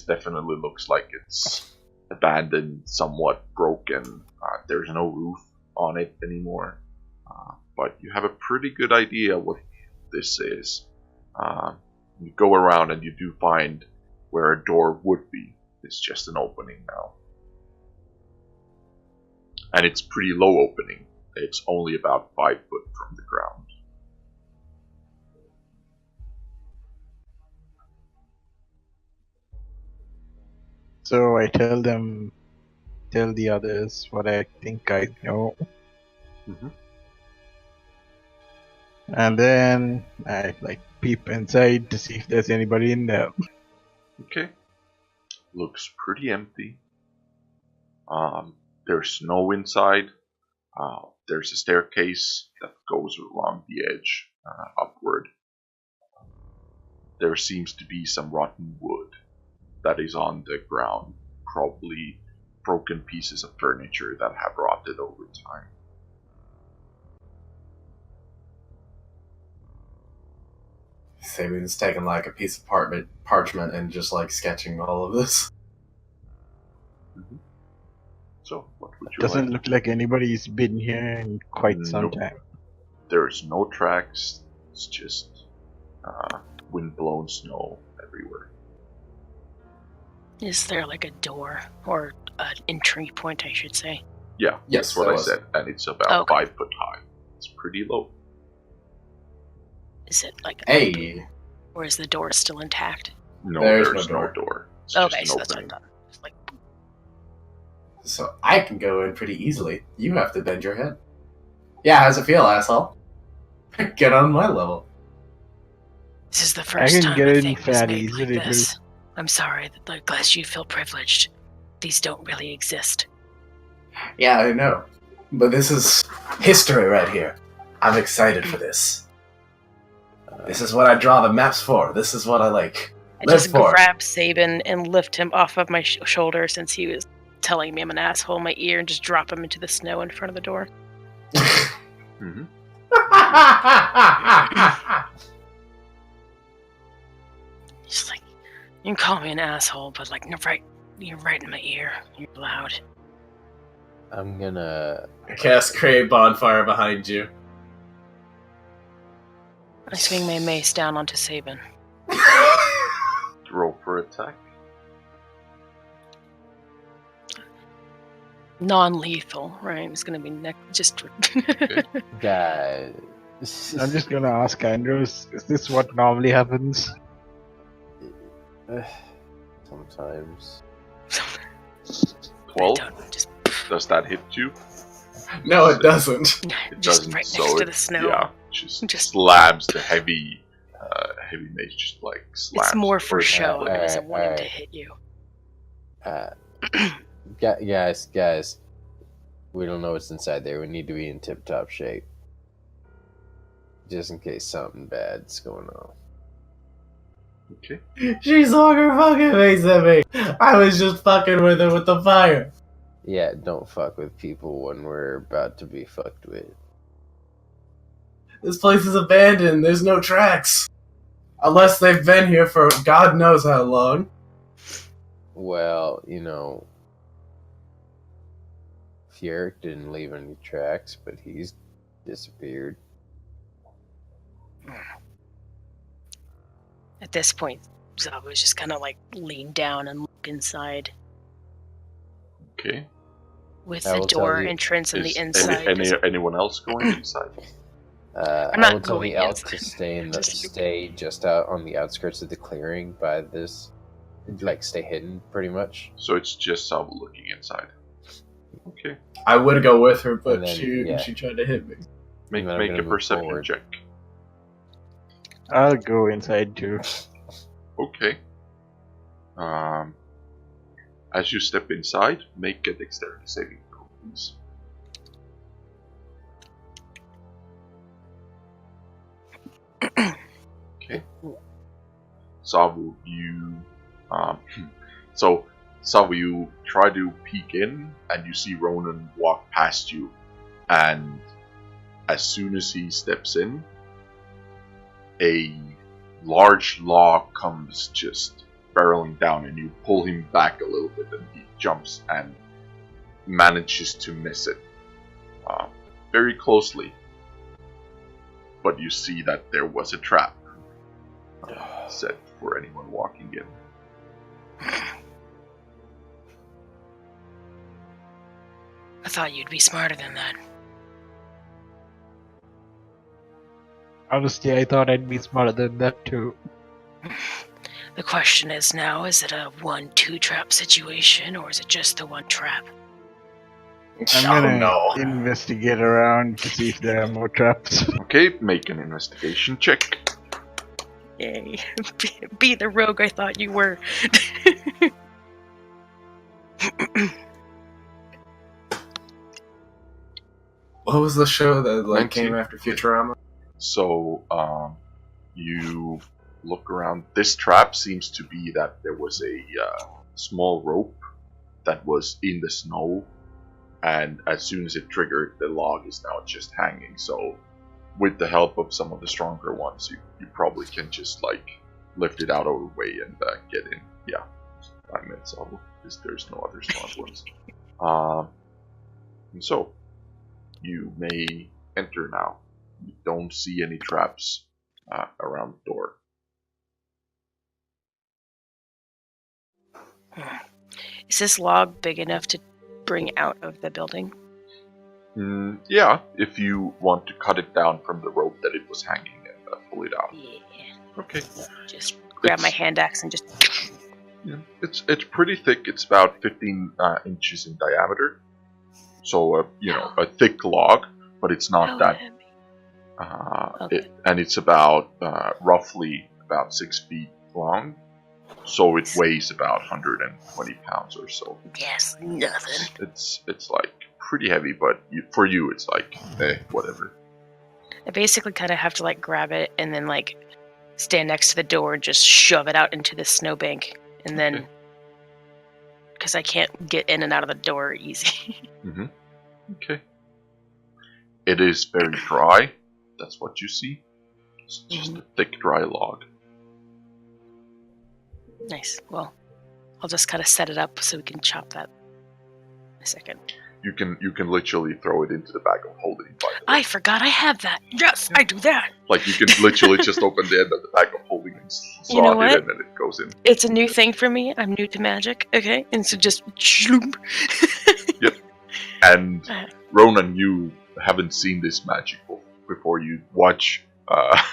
S1: definitely looks like it's abandoned, somewhat broken. There's no roof on it anymore, but you have a pretty good idea what this is. You go around and you do find where a door would be. It's just an opening now, and it's pretty low opening. It's only about 5 foot from the ground.
S5: So I tell the others what I think I know.
S1: Mm-hmm.
S5: And then I peep inside to see if there's anybody in there.
S1: Okay. Looks pretty empty. There's snow inside. There's a staircase that goes along the edge upward. There seems to be some rotten wood that is on the ground, probably broken pieces of furniture that have rotted over time.
S2: Sabin's taking like a piece of parchment and just like sketching all of this.
S1: Mm-hmm. So, what would you
S5: Doesn't
S1: like?
S5: look like anybody's been here in quite some time.
S1: There's no tracks. It's just wind-blown snow everywhere.
S3: Is there like a door or an entry point, I should say?
S1: Yeah,
S2: yes,
S1: that's what I said, and it's about 5 foot high. It's pretty low.
S3: Is it like
S2: hey,
S3: or is the door still intact?
S1: No, there's no door. It's
S3: okay,
S1: just
S3: so
S1: an
S3: that's what I
S1: opening.
S3: thought. Just like,
S2: so I can go in pretty easily. You have to bend your head. Yeah, how's it feel, asshole? Get on my level.
S3: this is the first
S5: can
S3: time
S5: get
S3: a
S5: in
S3: thing was
S5: fairly
S3: made like
S5: easily,
S3: this. I'm sorry, that glad you feel privileged. These don't really exist.
S2: Yeah, I know. But this is history right here. I'm excited for this. This is what I draw the maps for. This is what I like.
S3: I just grab Sabin and lift him off of my shoulder since he was telling me I'm an asshole in my ear and just drop him into the snow in front of the door.
S1: Mm-hmm.
S3: Just like, you can call me an asshole, but like, you're right in my ear. You're loud.
S4: I'm gonna
S2: cast Create Bonfire behind you.
S3: I swing my mace down onto Sabin.
S1: Roll for attack.
S3: Non-lethal, right? It's gonna be just.
S1: Okay.
S4: guys.
S5: I'm just gonna ask Andrews, is this what normally happens?
S4: Sometimes.
S1: 12.
S3: Just
S1: Does that hit you?
S2: No, it doesn't.
S1: It
S3: just
S1: doesn't.
S3: right
S1: So
S3: next to
S1: it-
S3: the snow.
S1: Yeah, just slams the heavy mace. Just like slams.
S3: It's more for
S1: towards
S3: show.
S1: the
S3: I
S1: blade.
S3: doesn't want him to
S4: alright.
S3: hit you.
S4: Guys, we don't know what's inside there. We need to be in tip-top shape, just in case something bad's going on.
S1: Okay.
S2: She swung her fucking face at me. I was just fucking with her with the fire.
S4: Yeah, don't fuck with people when we're about to be fucked with.
S2: This place is abandoned. There's no tracks. Unless they've been here for God knows how long.
S4: Well, you know, Furic didn't leave any tracks, but he's disappeared.
S3: At this point, Zabu was just kind of like lean down and look inside.
S1: Okay.
S3: With
S4: I
S3: the
S4: will tell
S3: door
S4: you-
S3: entrance and
S1: Is
S3: the inside.
S1: anyone else going inside?
S3: I'm
S4: I
S3: not
S4: will tell
S3: going
S4: the elk
S3: inside.
S4: to stay
S3: Just-
S4: stay just out on the outskirts of the clearing by this, like stay hidden pretty much.
S1: So it's just Sabu looking inside. Okay.
S2: I would go with her, but
S4: And then,
S2: she tried to hit me.
S1: Make
S4: then I'm
S1: make
S4: gonna
S1: a
S4: move
S1: perception
S4: forward.
S1: check.
S5: I'll go inside too.
S1: Okay. As you step inside, make a dexterity saving throw, please. Okay. Savu, Savu, you try to peek in, and you see Ronan walk past you, and as soon as he steps in, a large log comes just barreling down, and you pull him back a little bit, and he jumps and manages to miss it very closely. But you see that there was a trap set for anyone walking in.
S3: I thought you'd be smarter than that.
S5: Honestly, I thought I'd be smarter than that too.
S3: The question is now, is it a 1-2 trap situation, or is it just the one trap?
S5: I'm gonna investigate around to see if there are more traps.
S1: Okay, make an investigation check.
S3: Yay. Be the rogue I thought you were.
S2: What was the show that came after Futurama?
S1: So, you look around. This trap seems to be that there was a small rope that was in the snow, and as soon as it triggered, the log is now just hanging. So, with the help of some of the stronger ones, you probably can just lift it out of the way and get in. Yeah, I meant so, because there's no other smart ones. And so, you may enter now. You don't see any traps around the door.
S3: Is this log big enough to bring out of the building?
S1: Yeah, if you want to cut it down from the rope that it was hanging and pull it out.
S3: Yeah.
S1: Okay.
S3: Just grab my hand axe and just...
S1: Yeah, it's pretty thick. It's about 15 inches in diameter. So, a thick log, but it's not that. Okay. And it's about roughly about 6 feet long. So it weighs about 120 pounds or so.
S3: Yes, nothing.
S1: It's pretty heavy, but for you it's whatever.
S3: I basically kind of have to grab it and then stand next to the door and just shove it out into the snowbank, and then because I can't get in and out of the door easy.
S1: Mm-hmm. Okay. It is very dry. That's what you see. It's just a thick, dry log.
S3: Nice. Well, I'll just kind of set it up so we can chop that in a second.
S1: You can literally throw it into the bag of holding.
S3: I forgot I have that. Yes, I do that.
S1: You can literally just open the end of the bag of holding and slot it in, and it goes in.
S3: It's a new thing for me. I'm new to magic. Okay, and so just shloom.
S1: Yep. And Ronan, you haven't seen this magic before. You watch. What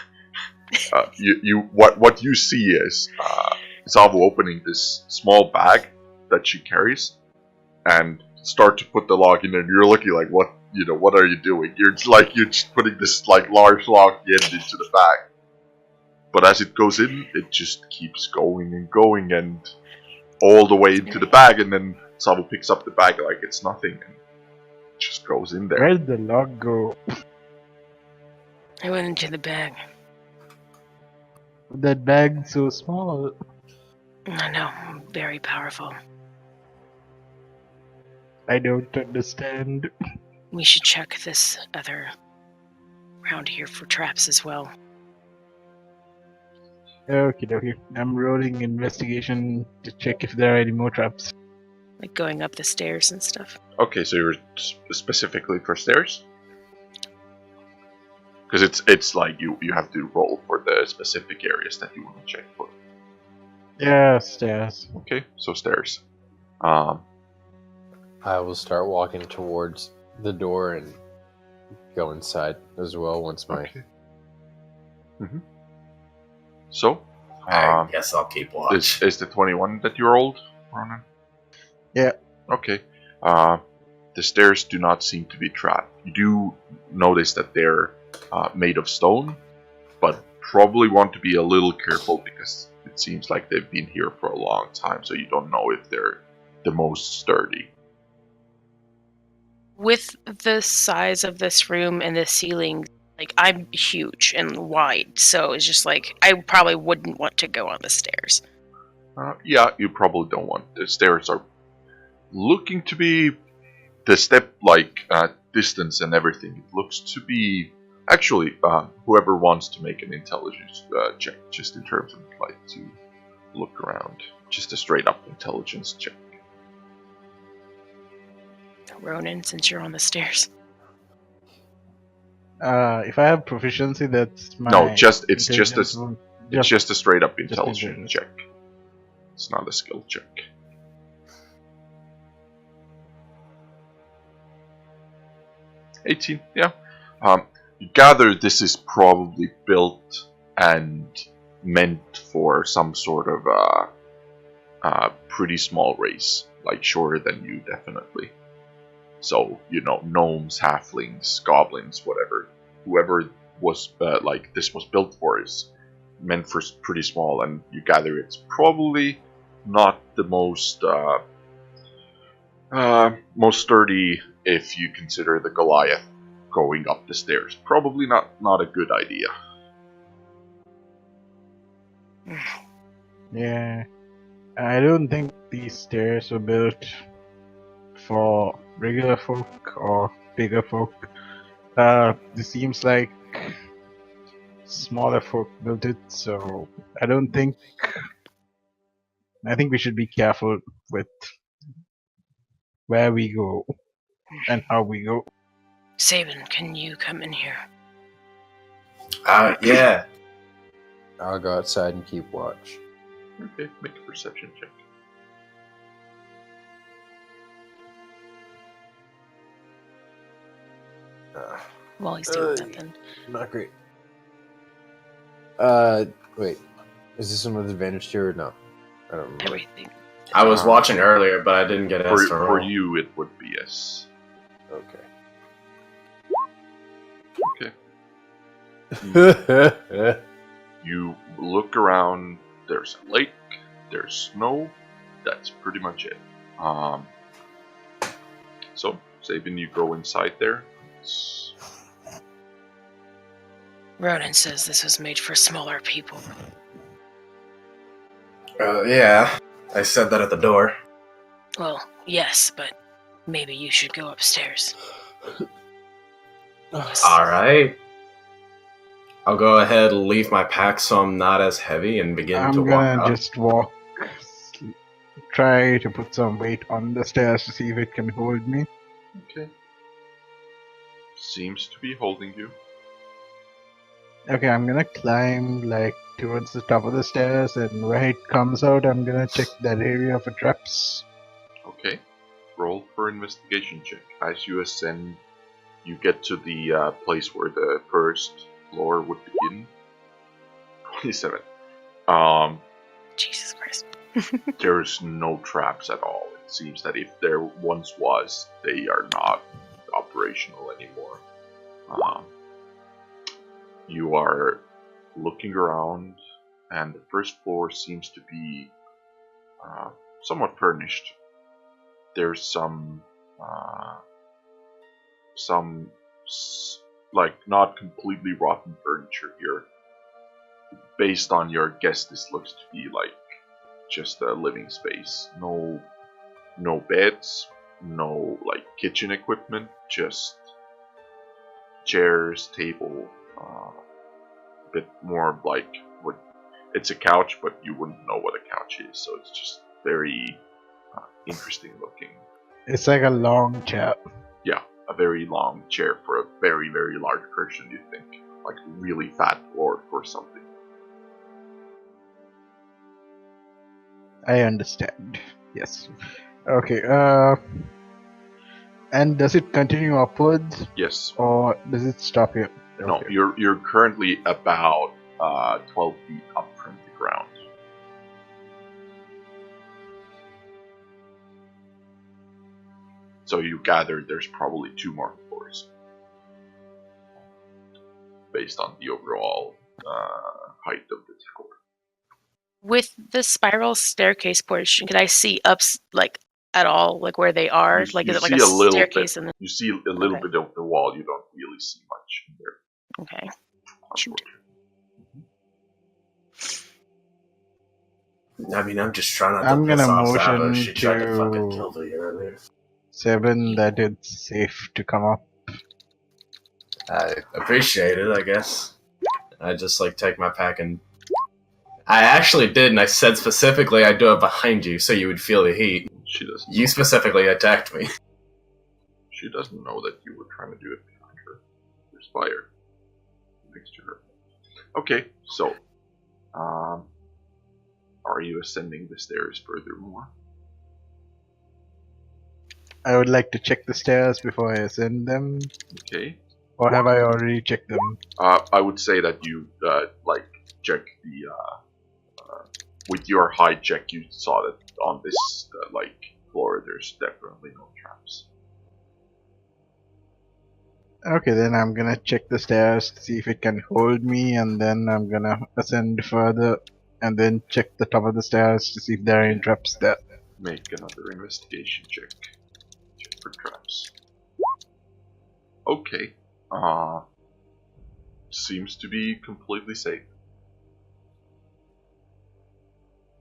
S1: you see is Zavu opening this small bag that she carries, and start to put the log in, and you're looking like, what are you doing? You're just putting this large log end into the bag. But as it goes in, it just keeps going and going, and all the way into the bag, and then Zavu picks up the bag like it's nothing, and just goes in there.
S5: Where'd the log go?
S3: I went into the bag.
S5: That bag's so small.
S3: I know, very powerful.
S5: I don't understand.
S3: We should check this other round here for traps as well.
S5: Okay. I'm rolling investigation to check if there are any more traps.
S3: Going up the stairs and stuff.
S1: Okay, so you're specifically for stairs? Because it's you have to roll for the specific areas that you want to check for.
S5: Yeah, stairs.
S1: Okay, so stairs.
S4: I will start walking towards the door and go inside as well once my...
S1: Okay. Mm-hmm. So,
S2: I guess I'll keep watch.
S1: Is the 21 that you rolled, Ronan?
S5: Yeah.
S1: Okay. The stairs do not seem to be trapped. You do notice that they're made of stone, but probably want to be a little careful because it seems like they've been here for a long time, so you don't know if they're the most sturdy.
S3: With the size of this room and the ceiling, I'm huge and wide, so it's just I probably wouldn't want to go on the stairs.
S1: Yeah, you probably don't want. The stairs are looking to be the step distance and everything. It looks to be Actually, whoever wants to make an intelligence check, just in terms of like to look around, just a straight up intelligence check.
S3: Ronan, since you're on the stairs.
S5: If I have proficiency, that's my.
S1: No, it's
S5: intelligence
S1: just a straight up intelligence check. It's not a skill check. $18, yeah. You gather this is probably built and meant for some sort of pretty small race, like shorter than you, definitely. So, gnomes, halflings, goblins, whatever. Whoever was, this was built for is meant for pretty small, and you gather it's probably not the most sturdy if you consider the Goliath going up the stairs. Probably not a good idea.
S5: Yeah. I don't think these stairs were built for regular folk or bigger folk. This seems like smaller folk built it, so I think we should be careful with where we go and how we go.
S3: Sabin, can you come in here?
S2: Yeah.
S4: I'll go outside and keep watch.
S1: Okay, make a perception check.
S3: While he's doing that, then.
S4: Not great. Wait. Is this one with advantage to or no? I don't remember.
S3: Everything.
S2: I was watching earlier, but I didn't get asked to roll.
S1: For you, it would be yes.
S4: Okay.
S1: You look around, there's a lake, there's snow, that's pretty much it. So, Sabin, you go inside there.
S3: Ronan says this was made for smaller people.
S2: Yeah. I said that at the door.
S3: Well, yes, but maybe you should go upstairs.
S2: Alright. I'll go ahead and leave my pack so I'm not as heavy and begin to walk up.
S5: I'm gonna just walk, try to put some weight on the stairs to see if it can hold me.
S1: Okay. Seems to be holding you.
S5: Okay, I'm gonna climb towards the top of the stairs, and where it comes out, I'm gonna check that area for traps.
S1: Okay. Roll for investigation check. As you ascend, you get to the place where the first floor would begin. 27.
S3: Jesus Christ.
S1: There's no traps at all. It seems that if there once was, they are not operational anymore. You are looking around, and the first floor seems to be somewhat furnished. There's some not completely rotten furniture here. Based on your guess, this looks to be like just a living space. No beds, no kitchen equipment, just chairs, table, a bit more it's a couch, but you wouldn't know what a couch is, so it's just very interesting looking.
S5: It's like a long chair.
S1: Yeah, a very long chair for a very, very large person, you think. Like a really fat lord or something.
S5: I understand. Yes. Okay, and does it continue upwards?
S1: Yes.
S5: Or does it stop here?
S1: No,
S5: Okay.
S1: you're currently about 12 feet up from the ground. So you gather there's probably 2 more floors. Based on the overall height of the tower.
S3: With the spiral staircase portion, could I see up at all, where they are? Is it like a staircase?
S1: You see a little bit of the wall. You don't really see much in there.
S3: Okay.
S1: Shoot.
S2: I mean, I'm just trying not to
S5: I'm
S2: piss
S5: gonna
S2: off
S5: motion
S2: Saba. She tried to fucking
S5: to
S2: kill me earlier.
S5: Sabin that it's safe to come up.
S2: I appreciate it, I guess. I just, like, take my pack and... I actually did, and I said specifically I'd do it behind you so you would feel the heat.
S1: She doesn't.
S2: You specifically attacked me.
S1: She doesn't know that you were trying to do it behind her. There's fire next to her. Okay, so, are you ascending the stairs furthermore?
S5: I would like to check the stairs before I ascend them.
S1: Okay.
S5: Or have I already checked them?
S1: I would say that you, check the, with your height check, you saw that on this, floor, there's definitely no traps.
S5: Okay, then I'm gonna check the stairs to see if it can hold me, and then I'm gonna ascend further, and then check the top of the stairs to see if there are any traps there.
S1: Make another investigation check. Check for traps. Okay. Seems to be completely safe.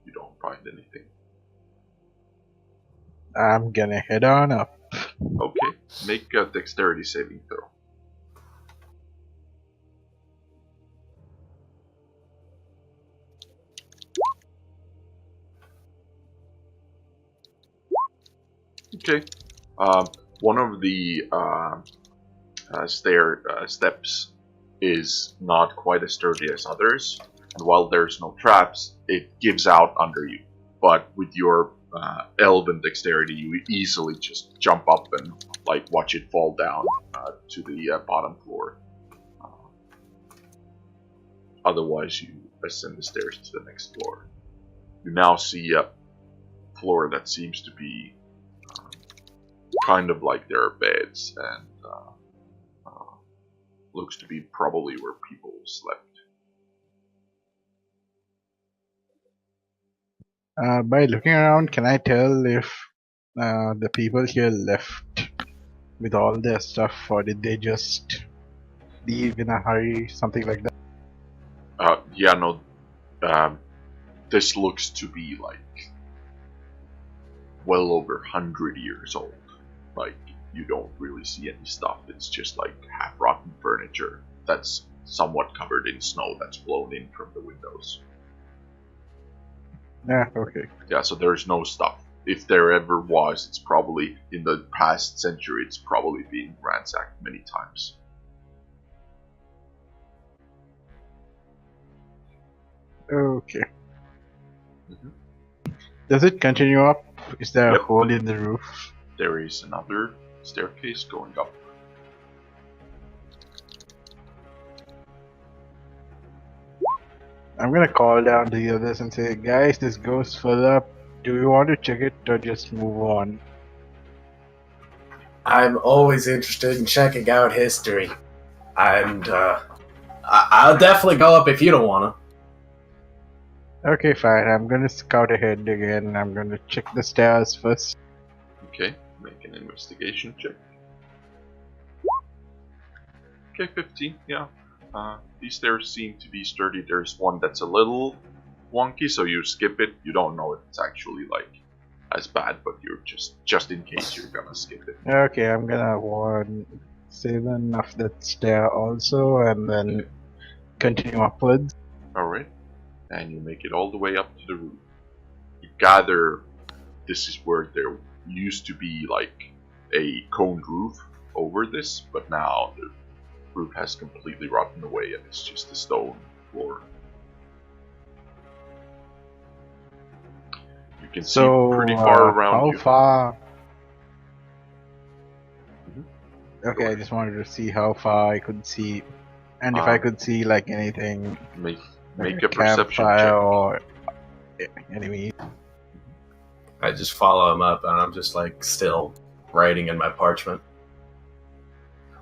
S1: You don't find anything.
S5: I'm gonna head on up.
S1: Okay. Make a dexterity saving throw. Okay. One of the steps is not quite as sturdy as others, and while there's no traps, it gives out under you. But with your elven dexterity, you easily just jump up and watch it fall down to the bottom floor. Otherwise, you ascend the stairs to the next floor. You now see a floor that seems to be kind of like there are beds, and looks to be probably where people slept.
S5: By looking around, can I tell if the people here left with all their stuff, or did they just leave in a hurry, something like that?
S1: Yeah, no. This looks to be well over 100 years old. You don't really see any stuff. It's just half-rotten furniture that's somewhat covered in snow that's blown in from the windows.
S5: Yeah, okay.
S1: Yeah, so there's no stuff. If there ever was, it's probably in the past century. It's probably been ransacked many times.
S5: Okay. Does it continue up? Is there a hole in the roof?
S1: There is another staircase going up.
S5: I'm gonna call down to the others and say, guys, this goes further up. Do you want to check it or just move on?
S2: I'm always interested in checking out history. And I'll definitely go up if you don't want to.
S5: Okay, fine. I'm gonna scout ahead again. I'm gonna check the stairs first.
S1: Okay, make an investigation check. Okay, 15, yeah. These stairs seem to be sturdy. There's one that's a little wonky, so you skip it. You don't know if it's actually as bad, but you're just in case you're gonna skip it.
S5: Okay, I'm gonna save enough that stair also, and then continue upwards.
S1: Alright, and you make it all the way up to the roof. You gather this is where there used to be a coned roof over this, but now the roof has completely rotten away and it's just a stone floor. You can see pretty far around you.
S5: How far? Okay, I just wanted to see how far I could see, and if I could see anything.
S1: Make a perception check.
S5: Or enemy.
S2: I just follow him up, and I'm just still writing in my parchment.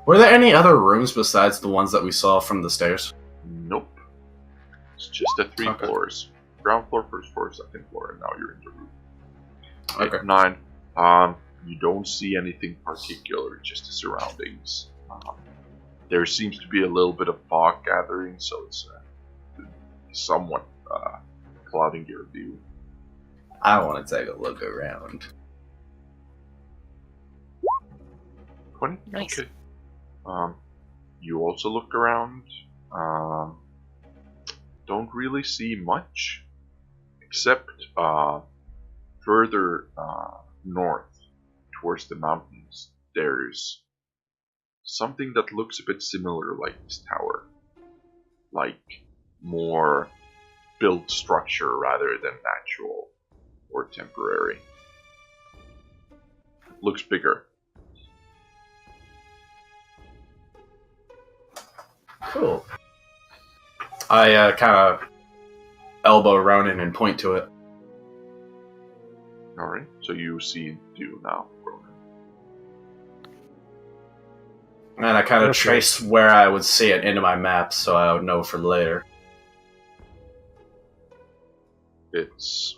S2: Were there any other rooms besides the ones that we saw from the stairs?
S1: Nope. It's just the three floors. Ground floor, first floor, second floor, and now you're in the room.
S2: Okay.
S1: 9. You don't see anything particular, just the surroundings. There seems to be a little bit of fog gathering, so it's somewhat clouding your view.
S2: I want to take a look around.
S1: 20?
S3: Nice.
S1: Okay. You also look around. Don't really see much, except further north towards the mountains. There's something that looks a bit similar like this tower, like more built structure rather than natural or temporary. Looks bigger.
S2: Cool. I kind of elbow Ronan and point to it.
S1: Alright, so you see you now, Ronan.
S2: And I kind of trace where I would see it into my map so I would know for later.
S1: It's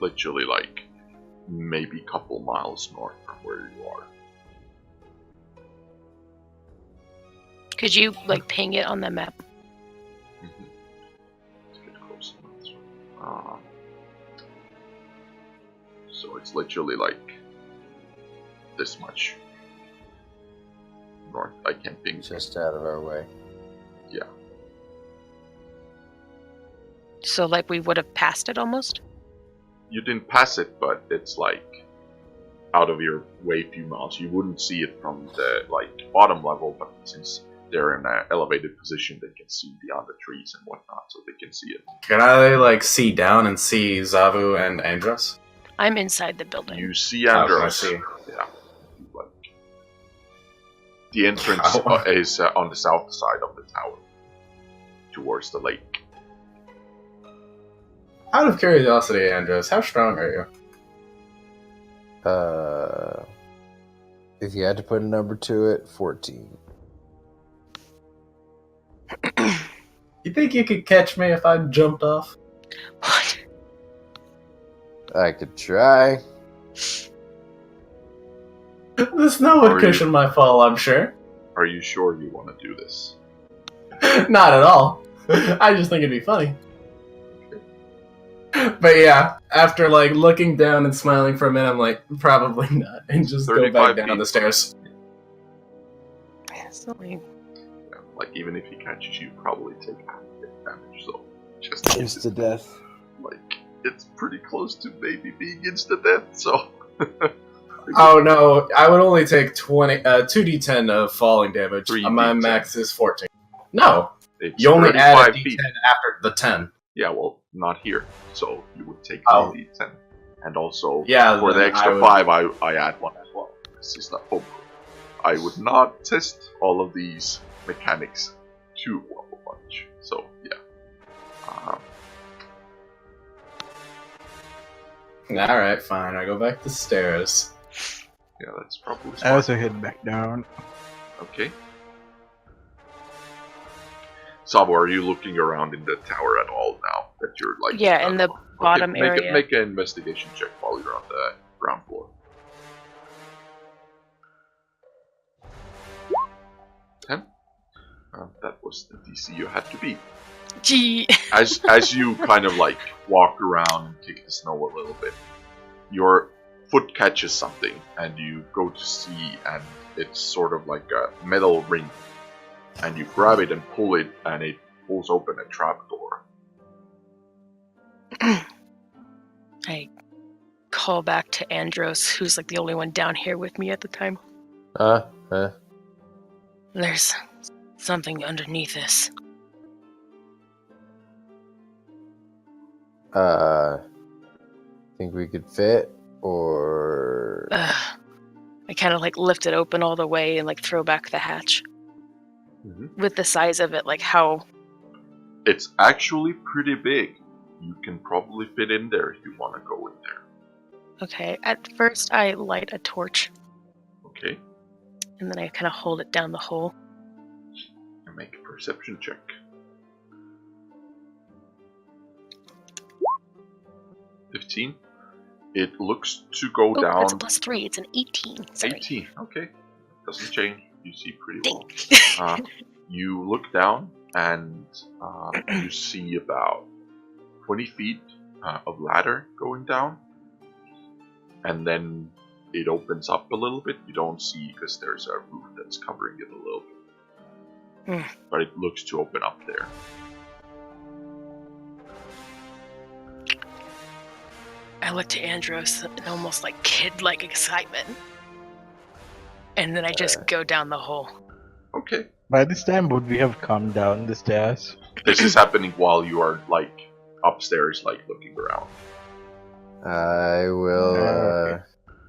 S1: literally like maybe a couple miles north from where you are.
S3: Could you like ping it on the map?
S1: Mm-hmm. Let's get close enough. So it's literally like this much north. I can't ping.
S4: Just out of our way.
S1: Yeah.
S3: So like we would have passed it almost?
S1: You didn't pass it, but it's like out of your way a few miles. You wouldn't see it from the like bottom level, but since they're in an elevated position, they can see beyond the trees and whatnot, so they can see it.
S2: Can I like see down and see Zavu and Andros?
S3: I'm inside the building.
S1: You see Andros.
S2: I see.
S1: Yeah. Like, the entrance is on the south side of the tower, towards the lake.
S2: Out of curiosity, Andros, how strong are you?
S4: If you had to put a number to it, 14.
S2: You think you could catch me if I jumped off?
S3: What?
S4: I could try.
S2: The snow would cushion my fall, I'm sure.
S1: Are you sure you want to do this?
S2: Not at all. I just think it'd be funny. But yeah, after like looking down and smiling for a minute, I'm like, probably not, and just go back down the stairs.
S3: Sorry.
S1: Yeah, like even if he catches you, probably take damage. So just
S4: Insta death.
S1: Like it's pretty close to maybe being insta death. So.
S2: Oh no, I would only take 2d10 of falling damage.
S1: 3d10.
S2: My max is 14. No,
S1: it's
S2: you only add a d10
S1: feet.
S2: after the 10.
S1: Yeah, well, not here. So you would take 3d10. And also,
S2: yeah,
S1: for the extra 5, I add 1 as well. This is not homework. I would not test all of these mechanics too much. So, yeah.
S2: Alright, fine. I go back to the stairs.
S1: Yeah, that's probably smart.
S5: I also head back down.
S1: Okay. Sabo, are you looking around in the tower at all now? That you're like
S3: in the bottom area.
S1: Make an investigation check while you're on the ground floor. 10. That was the DC you had to beat.
S3: Gee.
S1: As you kind of like walk around and kick the snow a little bit, your foot catches something, and you go to see, and it's sort of like a metal ring. And you grab it and pull it, and it pulls open a trapdoor.
S3: I call back to Andros, who's like the only one down here with me at the time. There's something underneath this.
S4: Think we could fit, or...
S3: I kind of like lift it open all the way and like throw back the hatch. Mm-hmm. With the size of it, like how...
S1: It's actually pretty big. You can probably fit in there if you want to go in there.
S3: Okay, at first I light a torch.
S1: Okay.
S3: And then I kind of hold it down the hole.
S1: And make a perception check. 15. It looks to go down...
S3: It's a +3, it's an 18. Sorry.
S1: 18, okay. Doesn't change. You see pretty well. You look down and you see about 20 feet of ladder going down, and then it opens up a little bit. You don't see because there's a roof that's covering it a little bit. But it looks to open up there.
S3: I look to Andros in almost like kid-like excitement. And then I just go down the hole.
S1: Okay.
S5: By this time, would we have come down the stairs?
S1: This is happening while you are, like, upstairs, like, looking around.
S4: I will,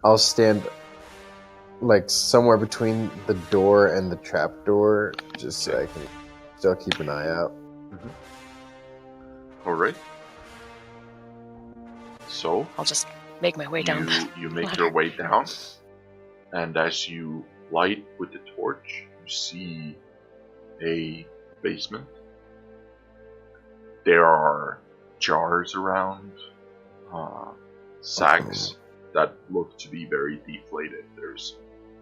S4: I'll stand, like, somewhere between the door and the trapdoor, just so I can still keep an eye out.
S1: Alright. So,
S3: I'll just make my way down.
S1: You make your way down, and as you light with the torch, you see a basement. There are jars around, sacks that look to be very deflated. There's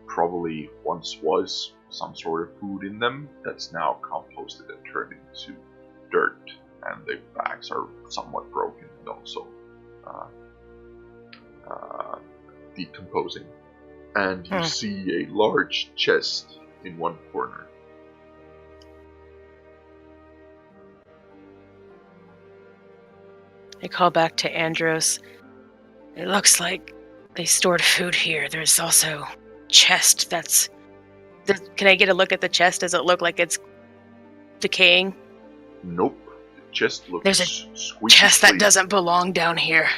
S1: probably once was some sort of food in them that's now composted and turned into dirt, and the bags are somewhat broken and also decomposing. And you see a large chest in one corner.
S3: I call back to Andros. It looks like they stored food here. There's also chest that's... Can I get a look at the chest? Does it look like it's decaying?
S1: Nope. The chest looks
S3: There's a
S1: squeaky
S3: chest
S1: clean.
S3: that doesn't belong down here.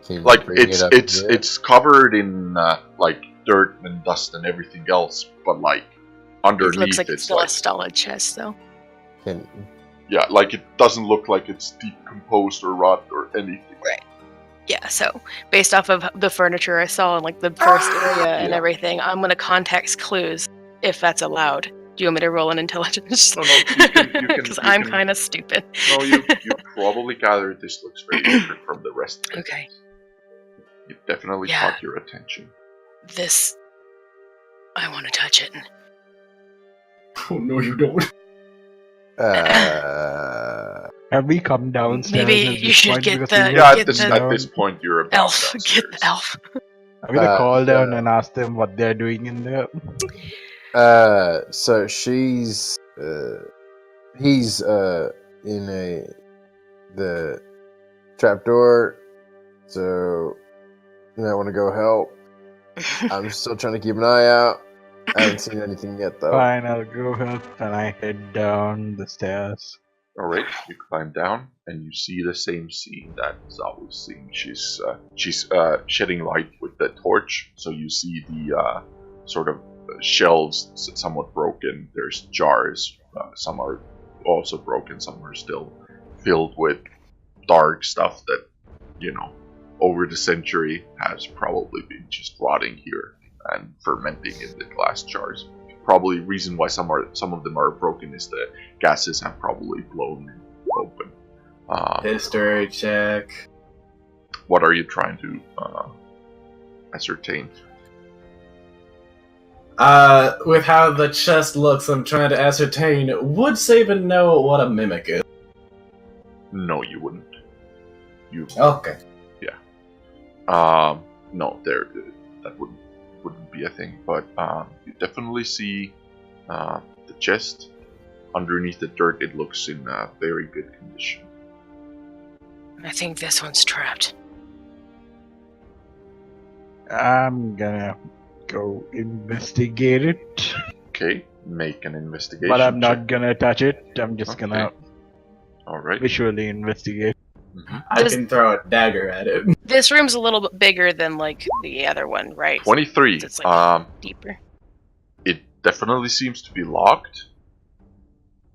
S1: Like it's covered in like dirt and dust and everything else, but like underneath
S3: it looks like it's still
S1: like,
S3: a solid chest, though.
S1: Yeah, like it doesn't look like it's decomposed or rot or anything.
S3: Right. Yeah, so based off of the furniture I saw in like the first area and everything, I'm gonna context clues if that's allowed. Do you want me to roll an intelligence?
S1: No, you can.
S3: Because I'm kind of stupid.
S1: No, you probably gathered this looks very different from the rest of it.
S3: Okay.
S1: It definitely caught your attention.
S3: This... I want to touch it.
S2: Oh, no, you don't.
S5: Have we come downstairs?
S3: Maybe you should get the...
S1: at this point, you're about
S3: elf.
S1: downstairs.
S3: Get the elf.
S5: I'm gonna call down and ask them what they're doing in there.
S4: So he's in the trapdoor, so you might want to go help. I'm still trying to keep an eye out. I haven't seen anything yet, though.
S5: Fine, I'll go help, and I head down the stairs.
S1: Alright, you climb down, and you see the same scene that Zal was seeing. She's shedding light with the torch, so you see the sort of shelves somewhat broken. There's jars, some are also broken, some are still filled with dark stuff that, you know, over the century has probably been just rotting here and fermenting in the glass jars. Probably reason why some of them are broken is the gases have probably blown open.
S2: History check.
S1: What are you trying to ascertain?
S2: With how the chest looks, I'm trying to ascertain, would Saban know what a mimic is?
S1: No, you wouldn't.
S2: Okay.
S1: Yeah. No, that wouldn't be a thing, but you definitely see the chest. Underneath the dirt, it looks in very good condition.
S3: I think this one's trapped.
S5: I'm gonna go investigate it.
S1: Okay, make an investigation.
S5: But I'm not
S1: check.
S5: gonna touch it. I'm just gonna
S1: Alright.
S5: visually investigate.
S1: Mm-hmm.
S2: I can throw a dagger at it.
S3: This room's a little bit bigger than like the other one, right?
S1: 23.
S3: It's like deeper.
S1: It definitely seems to be locked.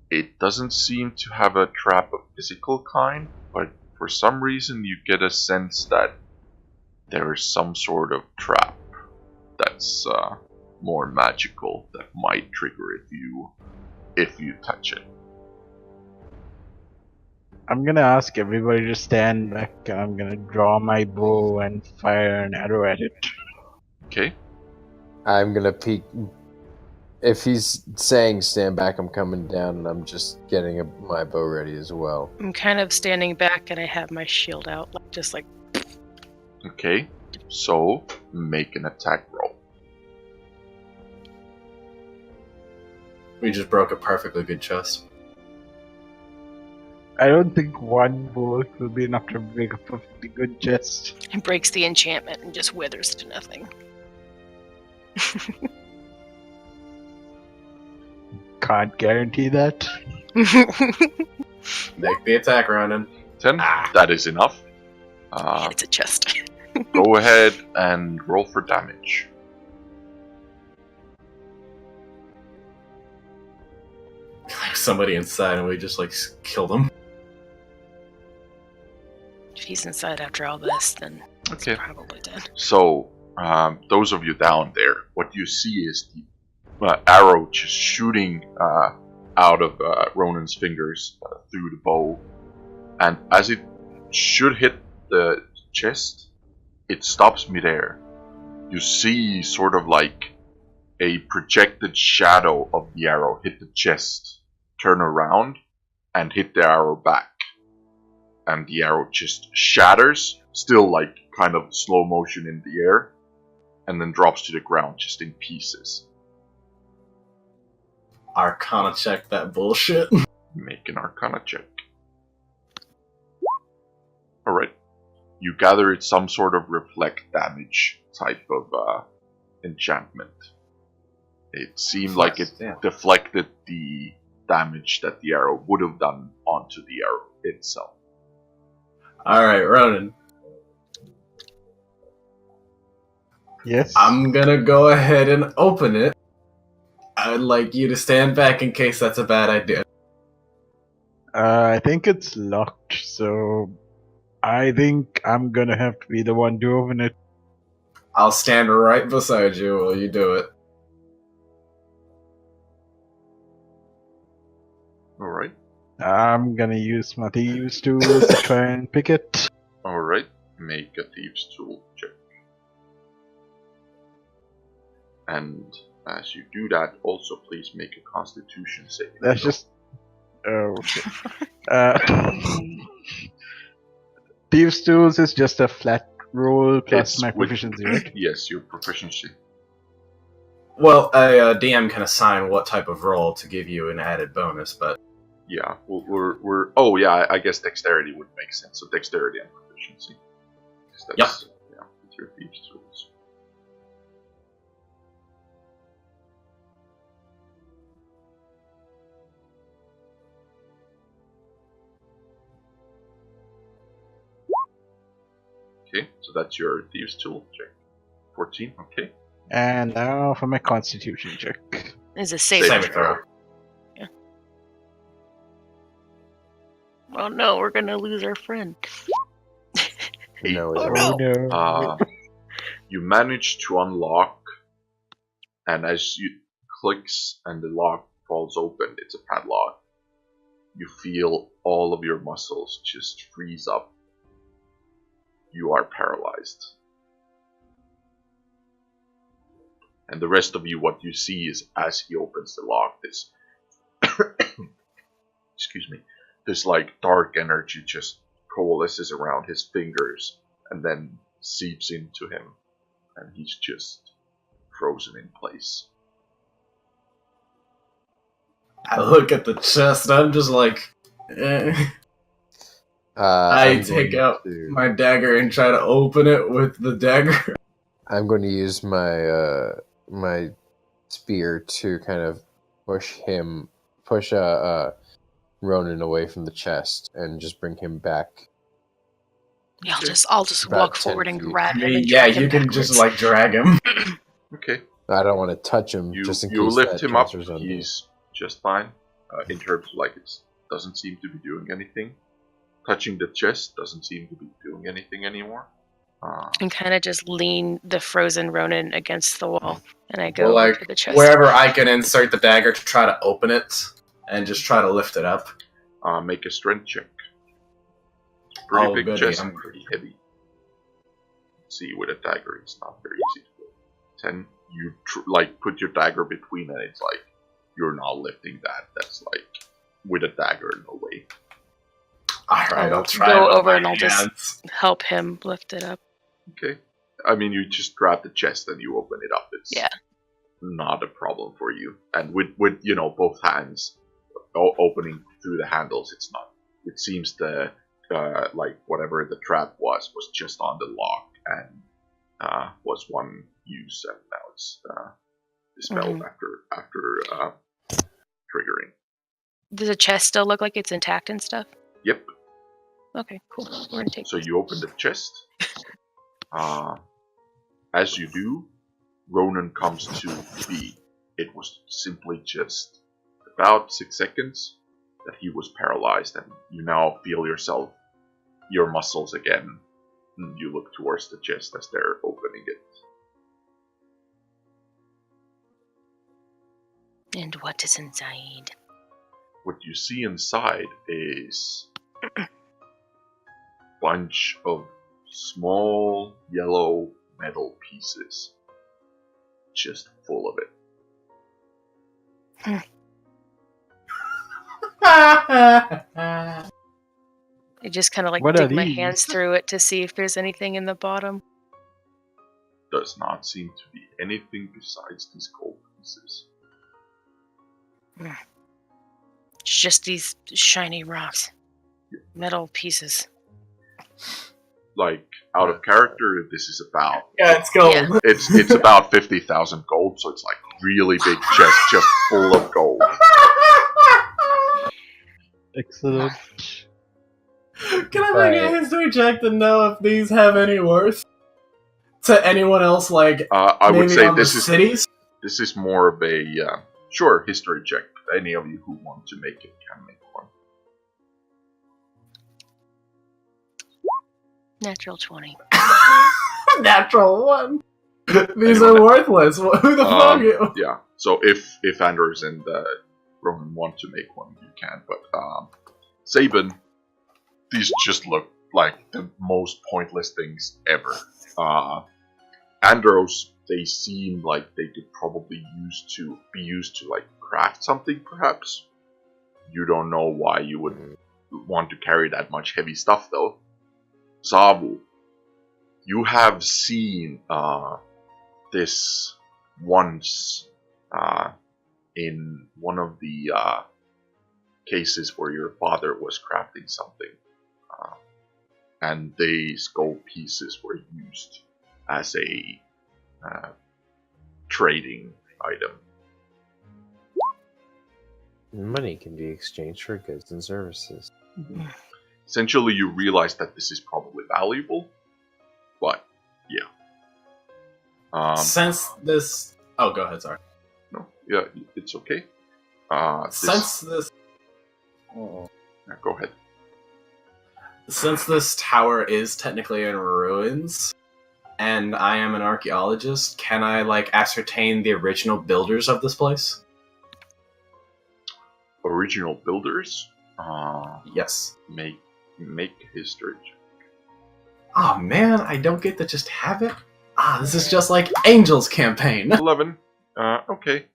S1: It doesn't seem to have a trap of physical kind, but for some reason you get a sense that there is some sort of trap that's more magical that might trigger if you touch it.
S5: I'm gonna ask everybody to stand back, and I'm gonna draw my bow and fire an arrow at it.
S1: Okay.
S4: I'm gonna peek. If he's saying stand back, I'm coming down, and I'm just getting my bow ready as well.
S3: I'm kind of standing back, and I have my shield out, just like.
S1: Okay. So make an attack roll.
S2: We just broke a perfectly good chest.
S5: I don't think one bolt will be enough to break a perfectly good chest.
S3: It breaks the enchantment and just withers to nothing.
S5: Can't guarantee that.
S2: Make the attack, Ronan.
S1: 10. That is enough.
S3: It's a chest.
S1: Go ahead and roll for damage.
S2: Somebody inside and we just killed him.
S3: If he's inside after all this, then
S1: Okay.
S3: he's probably dead.
S1: So, those of you down there, what you see is the arrow just shooting out of Ronan's fingers through the bow. And as it should hit the chest, it stops midair. You see sort of like a projected shadow of the arrow hit the chest, turn around, and hit the arrow back. And the arrow just shatters, still like kind of slow motion in the air, and then drops to the ground just in pieces.
S2: Arcana check that bullshit.
S1: Make an Arcana check. Alright. You gather it's some sort of reflect damage type of enchantment. It seemed like it deflected the damage that the arrow would have done onto the arrow itself.
S2: Alright, Ronan.
S5: Yes.
S2: I'm gonna go ahead and open it. I would like you to stand back in case that's a bad idea.
S5: I think it's locked, so I think I'm gonna have to be the one to open it.
S2: I'll stand right beside you while you do it.
S1: Alright.
S5: I'm gonna use my thieves' tools to try and pick it.
S1: Alright. Make a thieves' tool check. And as you do that, also please make a constitution saving.
S5: That's
S1: throw.
S5: just... Oh, okay. Thieves' tools is just a flat roll plus
S1: It's
S5: my
S1: with-
S5: proficiency, right?
S1: Yes, your proficiency.
S2: Well, a DM can assign what type of roll to give you an added bonus, but
S1: Yeah, we're oh yeah, I guess dexterity would make sense. So dexterity and proficiency. 'Cause that's, yeah, it's your thieves' tools. Okay, so that's your thieves' tool check. 14, okay.
S5: And now for my constitution check.
S3: It's a saving
S2: saving
S3: throw.
S2: throw.
S3: Oh no, we're gonna lose our friend.
S4: No,
S3: Oh,
S4: it's
S3: no.
S1: You manage to unlock, and as you clicks and the lock falls open, it's a padlock. You feel all of your muscles just freeze up. You are paralyzed. And the rest of you, what you see is as he opens the lock, this excuse me, this like dark energy just coalesces around his fingers and then seeps into him, and he's just frozen in place.
S2: I look at the chest, I'm just like, I take out my dagger and try to open it with the dagger.
S4: I'm going to use my my spear to kind of push Ronan away from the chest and just bring him back.
S3: Yeah, I'll just
S4: About
S3: walk
S4: 10
S3: forward and
S4: feet.
S3: grab him. And
S2: Yeah,
S3: drag him
S2: you can
S3: backwards.
S2: just drag him.
S1: Okay.
S4: I don't want to touch him
S1: You
S4: just in
S1: you
S4: case
S1: lift
S4: that
S1: him up.
S4: transfers on me.
S1: He's just fine. In terms of it doesn't seem to be doing anything. Touching the chest doesn't seem to be doing anything anymore.
S3: And kind of just lean the frozen Ronan against the wall, and I go
S2: Well,
S3: to the chest.
S2: wherever I can insert the dagger to try to open it, and just try to lift it up.
S1: Make a strength check. It's a pretty big
S2: goody,
S1: chest,
S2: I'm-
S1: pretty heavy. See, with a dagger, it's not very easy to do. 10. You put your dagger between, and it's like you're not lifting that. That's with a dagger, no way.
S2: Alright, I'll try
S3: go
S2: it with
S3: over
S2: my
S3: and I'll just
S2: hands.
S3: help him lift it up.
S1: Okay. I mean, you just grab the chest and you open it up. It's
S3: Yeah.
S1: not a problem for you. And with both hands opening through the handles, it's not. It seems the whatever the trap was just on the lock and was one use, and now it's dispelled after triggering.
S3: Does the chest still look like it's intact and stuff?
S1: Yep.
S3: Okay, cool. We're gonna take.
S1: So you open the chest. As you do, Ronan comes to be. It was simply just about 6 seconds that he was paralyzed, and you now feel your muscles again. And you look towards the chest as they're opening it.
S3: And what is inside?
S1: What you see inside is a bunch of small yellow metal pieces, just full of it.
S3: I just kind of like
S5: What
S3: dig
S5: are
S3: my
S5: these?
S3: hands through it to see if there's anything in the bottom.
S1: Does not seem to be anything besides these gold pieces.
S3: It's just these shiny rocks. Metal pieces.
S1: Like, out of character, this is about...
S2: Yeah, it's gold.
S3: Yeah.
S1: It's about 50,000 gold, so it's like really big chest just full of gold.
S5: Excellent.
S2: Can I make a history check to know if these have any worth to anyone else? Like,
S1: I would say
S2: cities.
S1: This is more of a sure history check. Any of you who want to make it can make one.
S3: Natural 20.
S2: Natural 1. These are worthless. Who the fuck?
S1: Yeah. So if Anders and Ronan want to make one, you can. But Sabin, these just look like the most pointless things ever. Andros, they seem like they could probably be used to like craft something, perhaps. You don't know why you would want to carry that much heavy stuff, though. Zavu, you have seen this once in one of the cases where your father was crafting something, and these gold pieces were used as a trading item.
S4: Money can be exchanged for goods and services.
S1: Essentially, you realize that this is probably valuable, but yeah.
S2: Since this... Oh, go ahead, sorry.
S1: No, yeah, it's okay.
S2: Since this...
S1: Yeah, go ahead.
S2: Since this tower is technically in ruins, and I am an archaeologist, can I, like, ascertain the original builders of this place?
S1: Original builders?
S2: Yes.
S1: Make history.
S2: Oh man, I don't get to just have it? This is just like Angel's campaign.
S1: 11. Okay.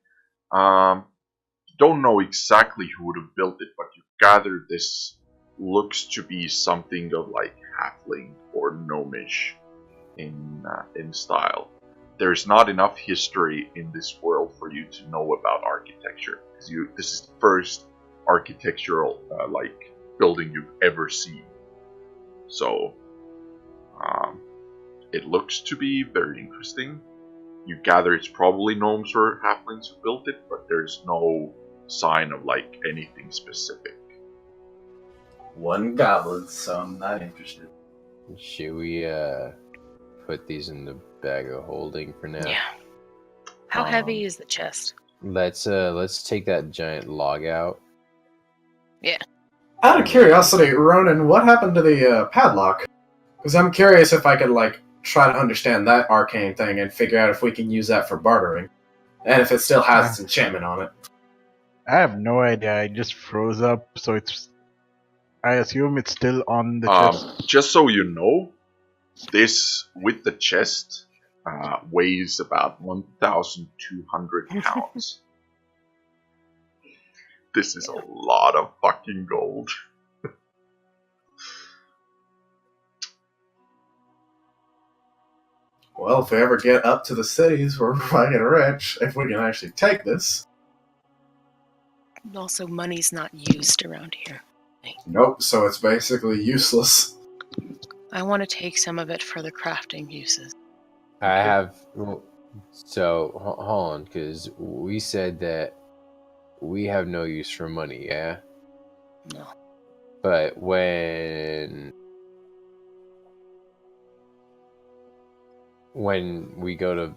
S1: Don't know exactly who would have built it, but you gather this looks to be something of like halfling or gnomish in style. There's not enough history in this world for you to know about architecture, because this is the first architectural building you've ever seen. So it looks to be very interesting. You gather it's probably gnomes or halflings who built it, but there's no sign of like anything specific.
S2: One goblin, so I'm not interested.
S4: Should we put these in the bag of holding for now?
S3: Yeah. How heavy is the chest?
S4: Let's take that giant log out.
S3: Yeah.
S2: Out of curiosity, Ronan, what happened to the padlock? Because I'm curious if I could like try to understand that arcane thing and figure out if we can use that for bartering, and if it still has its enchantment on it.
S5: I have no idea. I just froze up, so I assume it's still on the chest.
S1: Just so you know, this with the chest weighs about 1,200 pounds. This is a lot of fucking gold.
S2: Well, if we ever get up to the cities, we're fucking rich. If we can actually take this.
S3: Also, money's not used around here.
S2: Nope, so it's basically useless.
S3: I want to take some of it for the crafting uses.
S4: I have... So, hold on, because we said that we have no use for money, yeah?
S3: No.
S4: But when we go to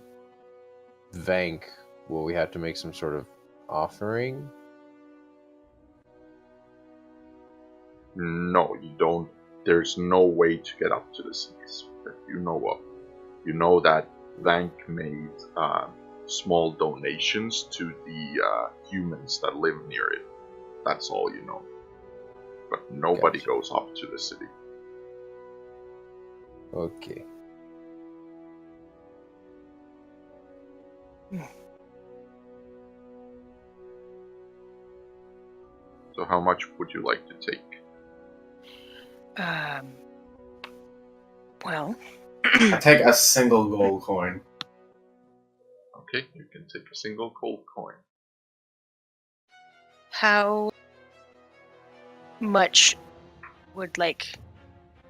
S4: Vank, will we have to make some sort of offering?
S1: No, you don't. There's no way to get up to the cities that you know of. You know that Vank made small donations to the humans that live near it. That's all you know. But nobody goes up to the city.
S4: Okay.
S1: So how much would you like to take?
S3: Well...
S2: I take a single gold coin.
S1: Okay, you can take a single gold coin.
S3: How much would,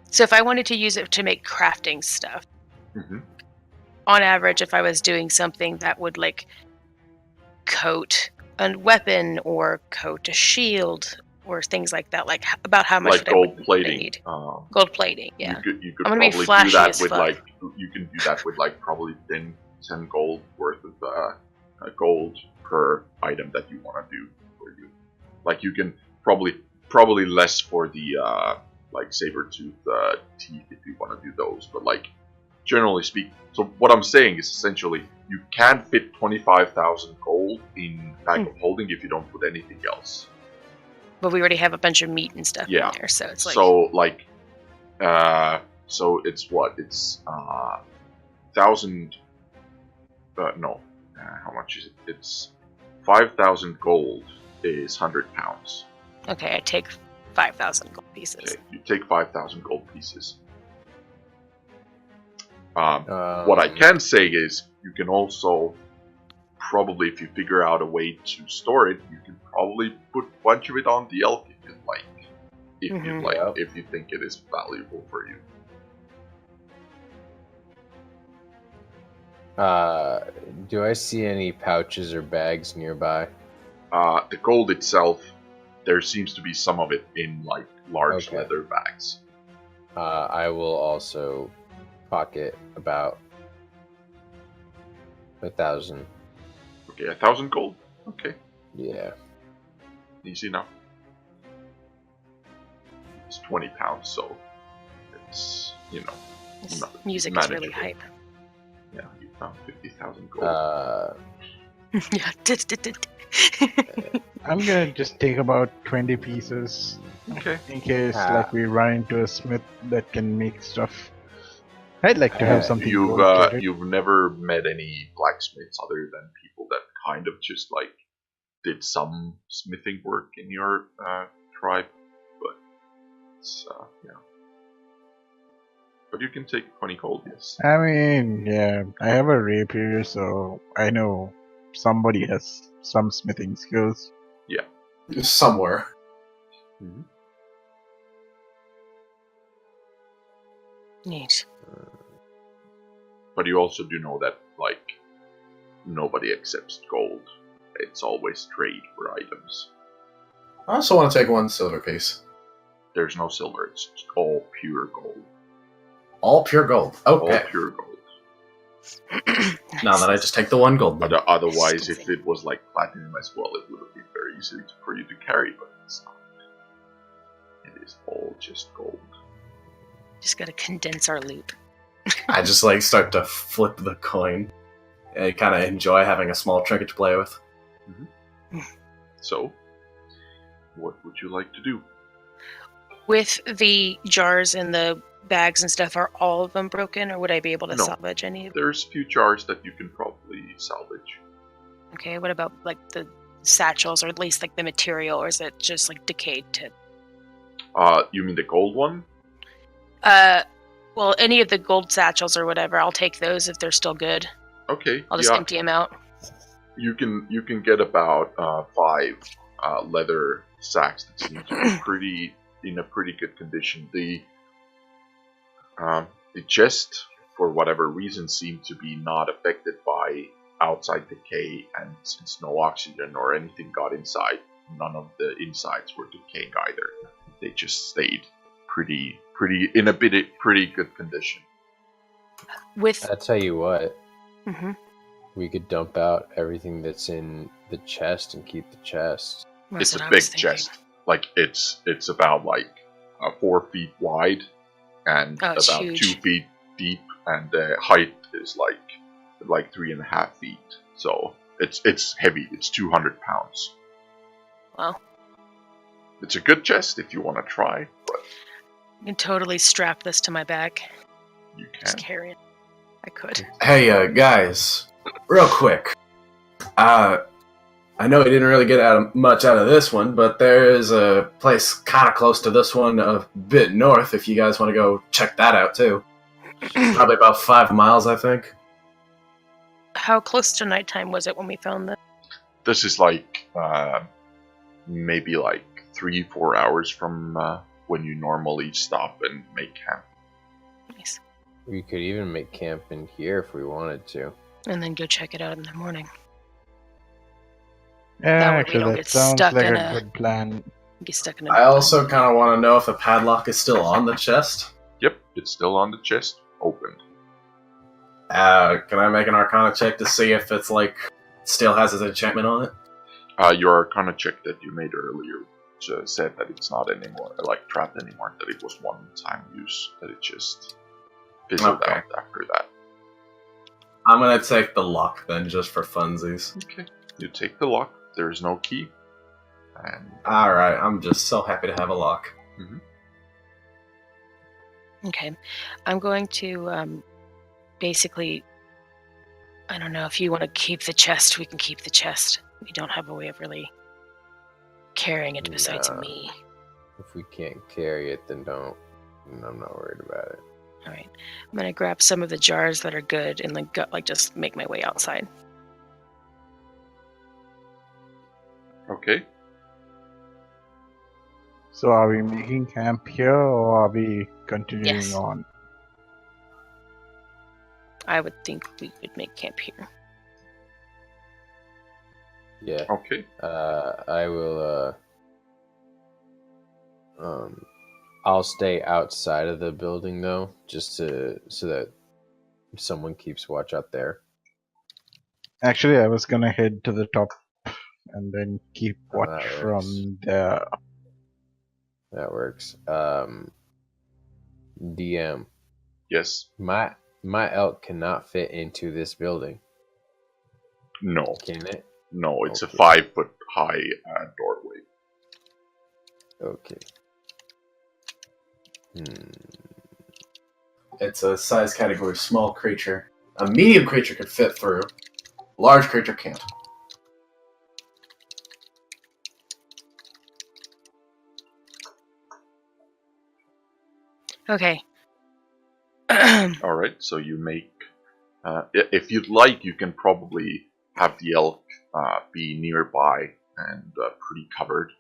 S3: So if I wanted to use it to make crafting stuff, on average, if I was doing something that would, coat a weapon or coat a shield or things like that, about how much
S1: like gold plating.
S3: Need? Gold plating, yeah.
S1: You could
S3: I'm
S1: probably
S3: gonna be flashy
S1: do that
S3: as
S1: with
S3: fuck.
S1: you can do that with probably 10 gold worth of gold per item that you want to do for you. You can probably less for the saber-tooth teeth if you want to do those, but generally speaking. So what I'm saying is essentially you can fit 25,000 gold in bag of holding if you don't put anything else.
S3: But we already have a bunch of meat and stuff in there, so it's
S1: so it's what? It's 1,000. No, how much is it? It's 5,000 gold is 100 pounds.
S3: Okay, I take 5,000 gold pieces.
S1: Okay, you take 5,000 gold pieces. What I can say is you can also probably, if you figure out a way to store it, you can probably put a bunch of it on the elk if you'd like. If you think it is valuable for you.
S4: Do I see any pouches or bags nearby?
S1: The gold itself, there seems to be some of it in large leather bags.
S4: I will also pocket about 1,000.
S1: Okay, 1,000 gold? Okay.
S4: Yeah.
S1: Easy enough. It's 20 pounds, so it's,
S3: Music is really hype.
S1: Yeah, you found 50,000 gold.
S3: Yeah.
S5: I'm gonna just take about 20 pieces.
S1: Okay.
S5: In case we run into a smith that can make stuff. I'd like to have something.
S1: You've never met any blacksmiths other than people that kind of just did some smithing work in your tribe, but it's But you can take 20 gold, yes.
S5: I mean, yeah, I have a rapier, so I know somebody has some smithing skills.
S1: Yeah.
S2: Somewhere.
S1: Mm-hmm.
S3: Neat.
S1: But you also do know that, nobody accepts gold. It's always trade for items.
S2: I also want to take one silver piece.
S1: There's no silver, it's all pure gold.
S2: All pure gold. Okay.
S1: All pure gold.
S2: Now that I just take the one gold.
S1: Otherwise, if it was platinum as well, it would have been very easy for you to carry, but it's not. It is all just gold.
S3: Just gotta condense our loot.
S2: I just start to flip the coin and kind of enjoy having a small trinket to play with.
S1: Mm-hmm. So, what would you like to do?
S3: With the jars and the bags and stuff, are all of them broken, or would I be able to salvage any of them?
S1: There's a few jars that you can probably salvage.
S3: Okay, what about the satchels, or at least the material, or is it just decayed to...
S1: You mean the gold one?
S3: Well, any of the gold satchels or whatever, I'll take those if they're still good.
S1: Okay.
S3: I'll just empty them out.
S1: You can get about 5 leather sacks that seem to be in a pretty good condition. The chest, for whatever reason, seemed to be not affected by outside decay, and since no oxygen or anything got inside, none of the insides were decaying either. They just stayed pretty good condition.
S4: I'll tell you what.
S3: Mm-hmm.
S4: We could dump out everything that's in the chest and keep the chest.
S1: It's a big chest. Like it's about 4 feet wide and about
S3: huge.
S1: 2 feet deep, and the height is like 3.5 feet. So it's heavy. It's 200 pounds.
S3: Wow.
S1: It's a good chest if you want to try. But
S3: I can totally strap this to my back.
S1: You can.
S3: Just carry it. I could.
S2: Hey, guys, real quick. I know we didn't really get much out of this one, but there is a place kind of close to this one, a bit north, if you guys want to go check that out, too. Probably about 5 miles, I think.
S3: How close to nighttime was it when we found this?
S1: This is maybe 3-4 hours from when you normally stop and make camp.
S3: Nice.
S4: We could even make camp in here if we wanted to.
S3: And then go check it out in the morning.
S5: Yeah,
S3: That way we
S5: actually,
S3: don't
S5: that
S3: get
S5: sounds
S3: stuck
S5: like
S3: in
S5: a good plan.
S3: Get stuck in
S2: I also kind of want to know if the padlock is still on the chest.
S1: Yep, it's still on the chest, opened.
S2: Can I make an Arcana check to see if it's still has its enchantment on it?
S1: Your Arcana check that you made earlier said that it's not anymore, trapped anymore. That it was one-time use. That it just fizzled out after that.
S2: I'm gonna take the lock then, just for funsies.
S1: Okay, you take the lock. There's no key. And
S2: alright, I'm just so happy to have a lock.
S1: Mm-hmm.
S3: Okay. I'm going to basically, I don't know, if you want to keep the chest, we can keep the chest. We don't have a way of really carrying it besides me.
S4: If we can't carry it, then don't. I'm not worried about it.
S3: Alright. I'm going to grab some of the jars that are good and just make my way outside.
S1: Okay.
S5: So are we making camp here, or are we continuing on?
S3: I would think we would make camp here.
S4: Yeah.
S1: Okay.
S4: I will. I'll stay outside of the building though, just so that someone keeps watch out there.
S5: Actually, I was gonna head to the top and then keep watch
S4: That
S5: from there.
S4: That works. DM.
S1: Yes.
S4: My elk cannot fit into this building.
S1: No.
S4: Can it?
S1: No, it's
S4: Okay.
S1: a 5-foot high doorway.
S4: Okay.
S2: It's a size category small creature. A medium creature could fit through. Large creature can't.
S3: Okay.
S1: Alright, so you make... if you'd like, you can probably have the elk be nearby and pretty covered.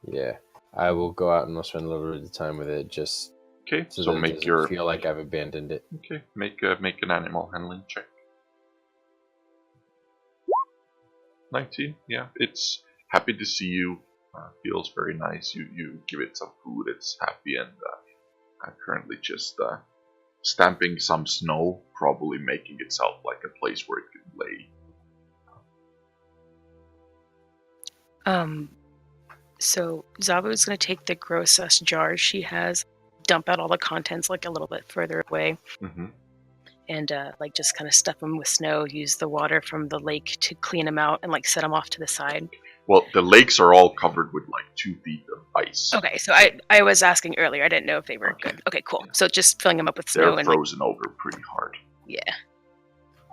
S4: Yeah. I will go out and I'll spend a little bit of time with it, just
S1: Okay,
S4: so
S1: so
S4: that it
S1: make
S4: doesn't
S1: your...
S4: feel like I've abandoned it.
S1: Okay, make an animal handling check. 19, yeah. It's happy to see you. Feels very nice. You give it some food, it's happy, and currently just stamping some snow, probably making itself like a place where it can lay.
S3: So Zabu is going to take the gross jars she has, dump out all the contents a little bit further away, and just kind of stuff them with snow. Use the water from the lake to clean them out and set them off to the side.
S1: Well, the lakes are all covered with 2 feet of ice.
S3: Okay, so I was asking earlier. I didn't know if they were good. Okay, cool. Yeah. So just filling them up with snow.
S1: They're frozen over pretty hard.
S3: Yeah.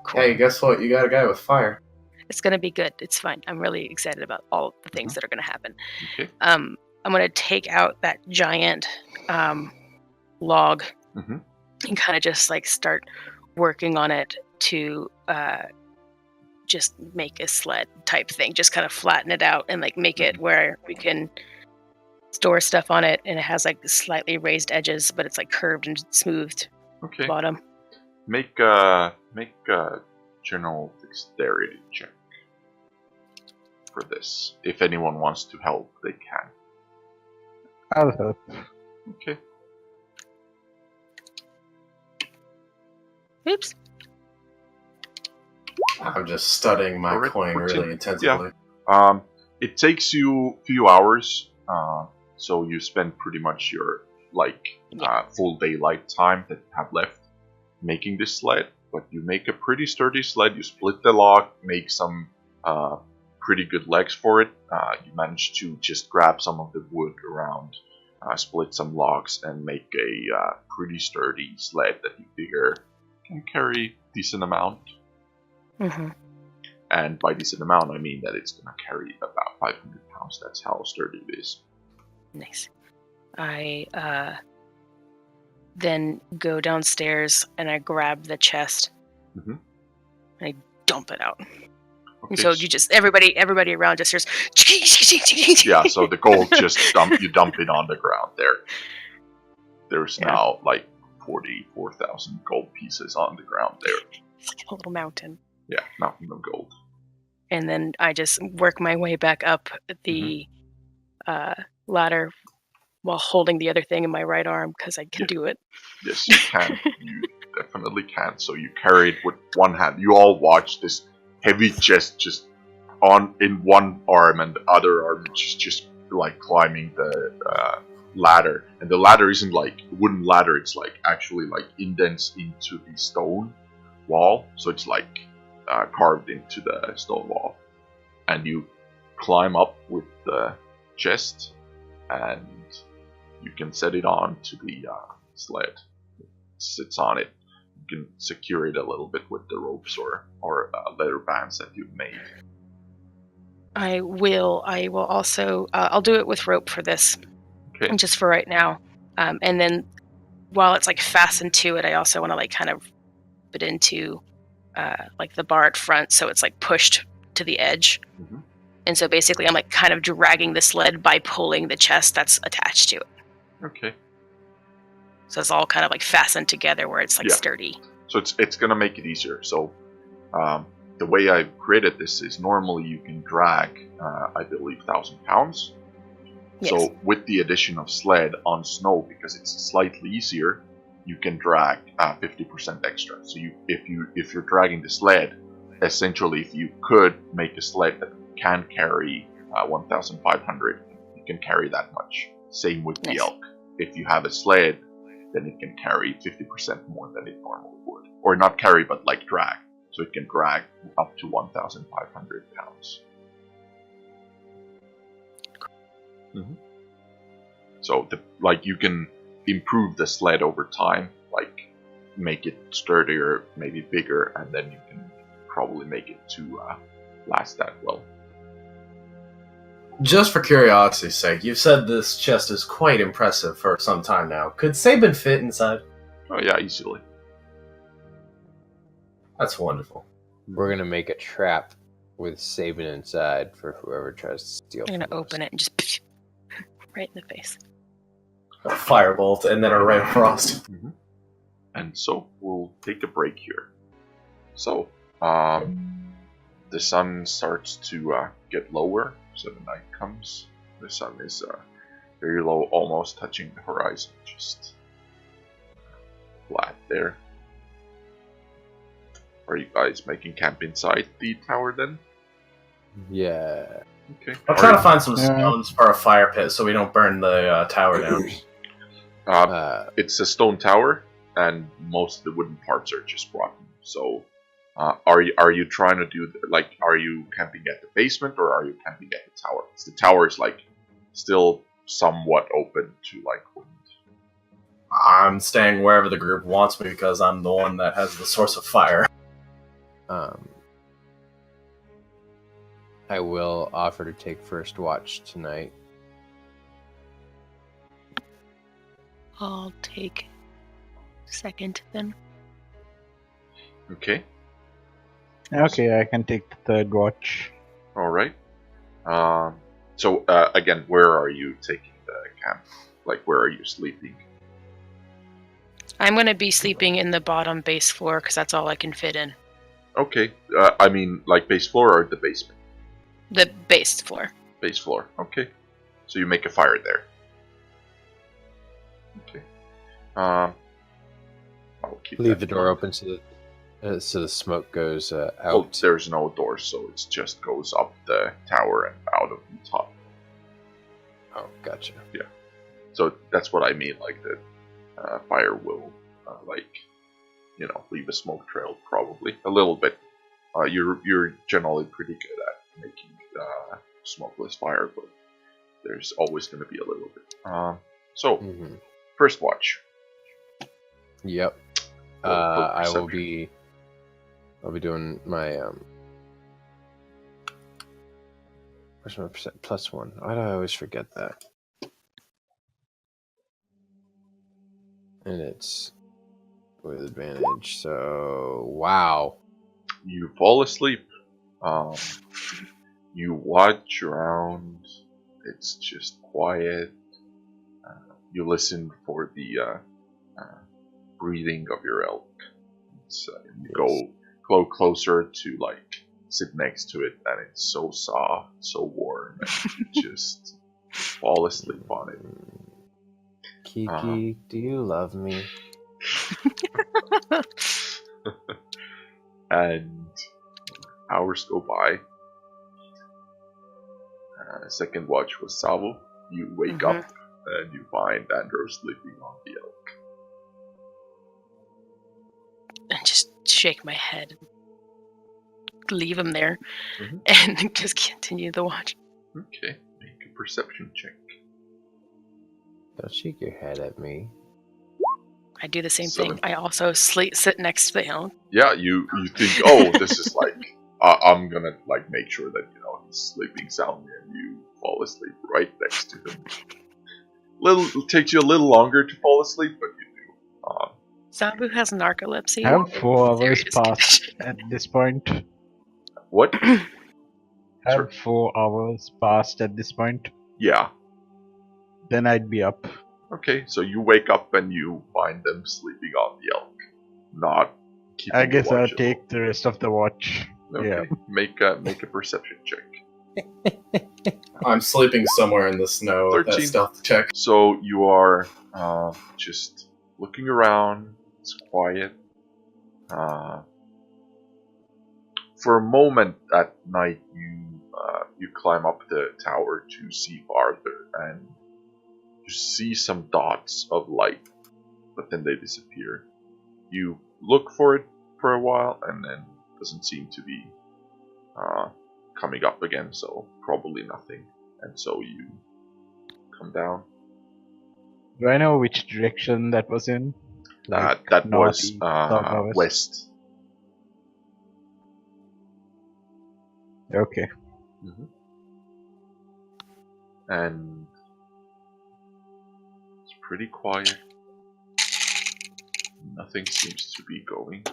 S3: Cool.
S2: Hey, guess what? You got a guy with fire.
S3: It's gonna be good. It's fine. I'm really excited about all the things that are gonna happen.
S1: Okay.
S3: I'm gonna take out that giant log and kind of just like start working on it to just make a sled type thing. Just kind of flatten it out and like make it where we can store stuff on it, and it has like slightly raised edges, but it's like curved and smoothed bottom.
S1: Make a general dexterity check for this. If anyone wants to help, they can.
S5: I'll help.
S1: Okay.
S3: Oops.
S2: I'm just studying my coin really intensively.
S1: Yeah. It takes you a few hours, so you spend pretty much your full daylight time that you have left making this sled. But you make a pretty sturdy sled. You split the log, make some pretty good legs for it. You manage to just grab some of the wood around, split some logs, and make a pretty sturdy sled that you figure can carry a decent amount. And by decent amount, I mean that it's going to carry about 500 pounds. That's how sturdy it is.
S3: Nice. I then go downstairs and I grab the chest and I dump it out. Okay. So you just everybody around just hears.
S1: Yeah. So the gold just dump it on the ground there. There's now like 44,000 gold pieces on the ground there.
S3: It's like a little mountain.
S1: Yeah, mountain of gold.
S3: And then I just work my way back up the ladder while holding the other thing in my right arm because I can do it.
S1: Yes, you can. You definitely can. So you carry it with one hand. You all watch this heavy chest just in one arm, and the other arm just like climbing the ladder. And the ladder isn't like a wooden ladder. It's like actually like indents into the stone wall. So it's like carved into the stone wall. And you climb up with the chest, and you can set it on to the sled. It sits on it. You can secure it a little bit with the ropes or leather bands that you've made.
S3: I will also. I'll do it with rope for this, just for right now. And then, while it's like fastened to it, I also want to like kind of put it into like the barred front, so it's like pushed to the edge. And so basically, I'm like kind of dragging the sled by pulling the chest that's attached to it.
S1: Okay.
S3: So it's all kind of like fastened together where it's like sturdy.
S1: So it's gonna make it easier. So the way I've created this is normally you can drag, I believe, 1,000 pounds. Yes. So with the addition of sled on snow, because it's slightly easier, you can drag 50% extra. So if you're dragging the sled, essentially, if you could make a sled that can carry 1,500, you can carry that much. Same with the elk. If you have a sled, then it can carry 50% more than it normally would. Or not carry, but like drag. So it can drag up to 1,500 pounds. So you can improve the sled over time, like make it sturdier, maybe bigger, and then you can probably make it to last that well.
S2: Just for curiosity's sake, you've said this chest is quite impressive for some time now. Could Sabin fit inside?
S1: Oh yeah, easily.
S2: That's wonderful.
S4: We're gonna make a trap with Sabin inside for whoever tries to steal.
S3: I'm gonna open it and just right in the face.
S2: A firebolt and then a red frost.
S1: And so we'll take a break here. So the sun starts to get lower. So the night comes. The sun is very low, almost touching the horizon, just flat there. Are you guys making camp inside the tower then?
S4: Yeah.
S1: Okay.
S2: I'm trying to find some stones for a fire pit so we don't burn the tower down.
S1: It's a stone tower, and most of the wooden parts are just rotten. So, are you trying to do are you camping at the basement or are you camping at the tower? The tower is like still somewhat open to like wind.
S2: I'm staying wherever the group wants me because I'm the one that has the source of fire.
S4: I will offer to take first watch tonight.
S3: I'll take second then.
S1: Okay.
S5: Okay, I can take the third watch.
S1: All right. So again, where are you taking the camp? Like, where are you sleeping?
S3: I'm going to be sleeping in the bottom base floor because that's all I can fit in.
S1: Okay. I mean, like base floor or the basement?
S3: The base floor.
S1: Base floor. Okay. So you make a fire there. Okay. I'll keep
S4: Leave the door open so the smoke goes out.
S1: Well, there's no door, so it just goes up the tower and out of the top.
S4: Oh, gotcha.
S1: Yeah. So that's what I mean. Like the fire will, leave a smoke trail probably a little bit. You're generally pretty good at making smokeless fire, but there's always going to be a little bit. First watch.
S4: Yep. I'll be doing my where's my percent +1? Why do I always forget that? And it's with advantage. So wow.
S1: You fall asleep. You watch around. It's just quiet. You listen for the breathing of your elk. You go closer to sit next to it, and it's so soft, so warm, and you just fall asleep on it.
S4: Kiki, do you love me?
S1: And hours go by. Second watch was Savo. You wake up and you find Andros sleeping on the elk.
S3: And just shake my head. Leave him there. And just continue the watch.
S1: Okay, make a perception check.
S4: Don't shake your head at me.
S3: I do the same thing. I also sit next to the elk.
S1: Yeah, you think, oh, this is I'm gonna make sure that he's sleeping soundly, and you fall asleep right next to him. It takes you a little longer to fall asleep, but you do.
S3: Sabu has narcolepsy.
S5: Have 4 hours passed at this point?
S1: What?
S5: Have 4 hours passed at this point?
S1: Yeah.
S5: Then I'd be up.
S1: Okay, so you wake up and you find them sleeping on the elk. Not keeping
S5: I guess
S1: the watch
S5: I'll take the rest of the watch.
S1: Okay.
S5: Yeah.
S1: Make a perception check.
S2: I'm sleeping somewhere in the snow.
S1: 13.
S2: That stealth check.
S1: So you are just looking around. It's quiet. For a moment at night, you climb up the tower to see farther, and you see some dots of light, but then they disappear. You look for it for a while, and then it doesn't seem to be coming up again, so probably nothing. And so you come down.
S5: Do I know which direction that was in?
S1: That was
S5: northeast, southwest?
S1: west.
S5: Okay.
S1: And it's pretty quiet. Nothing seems to be going.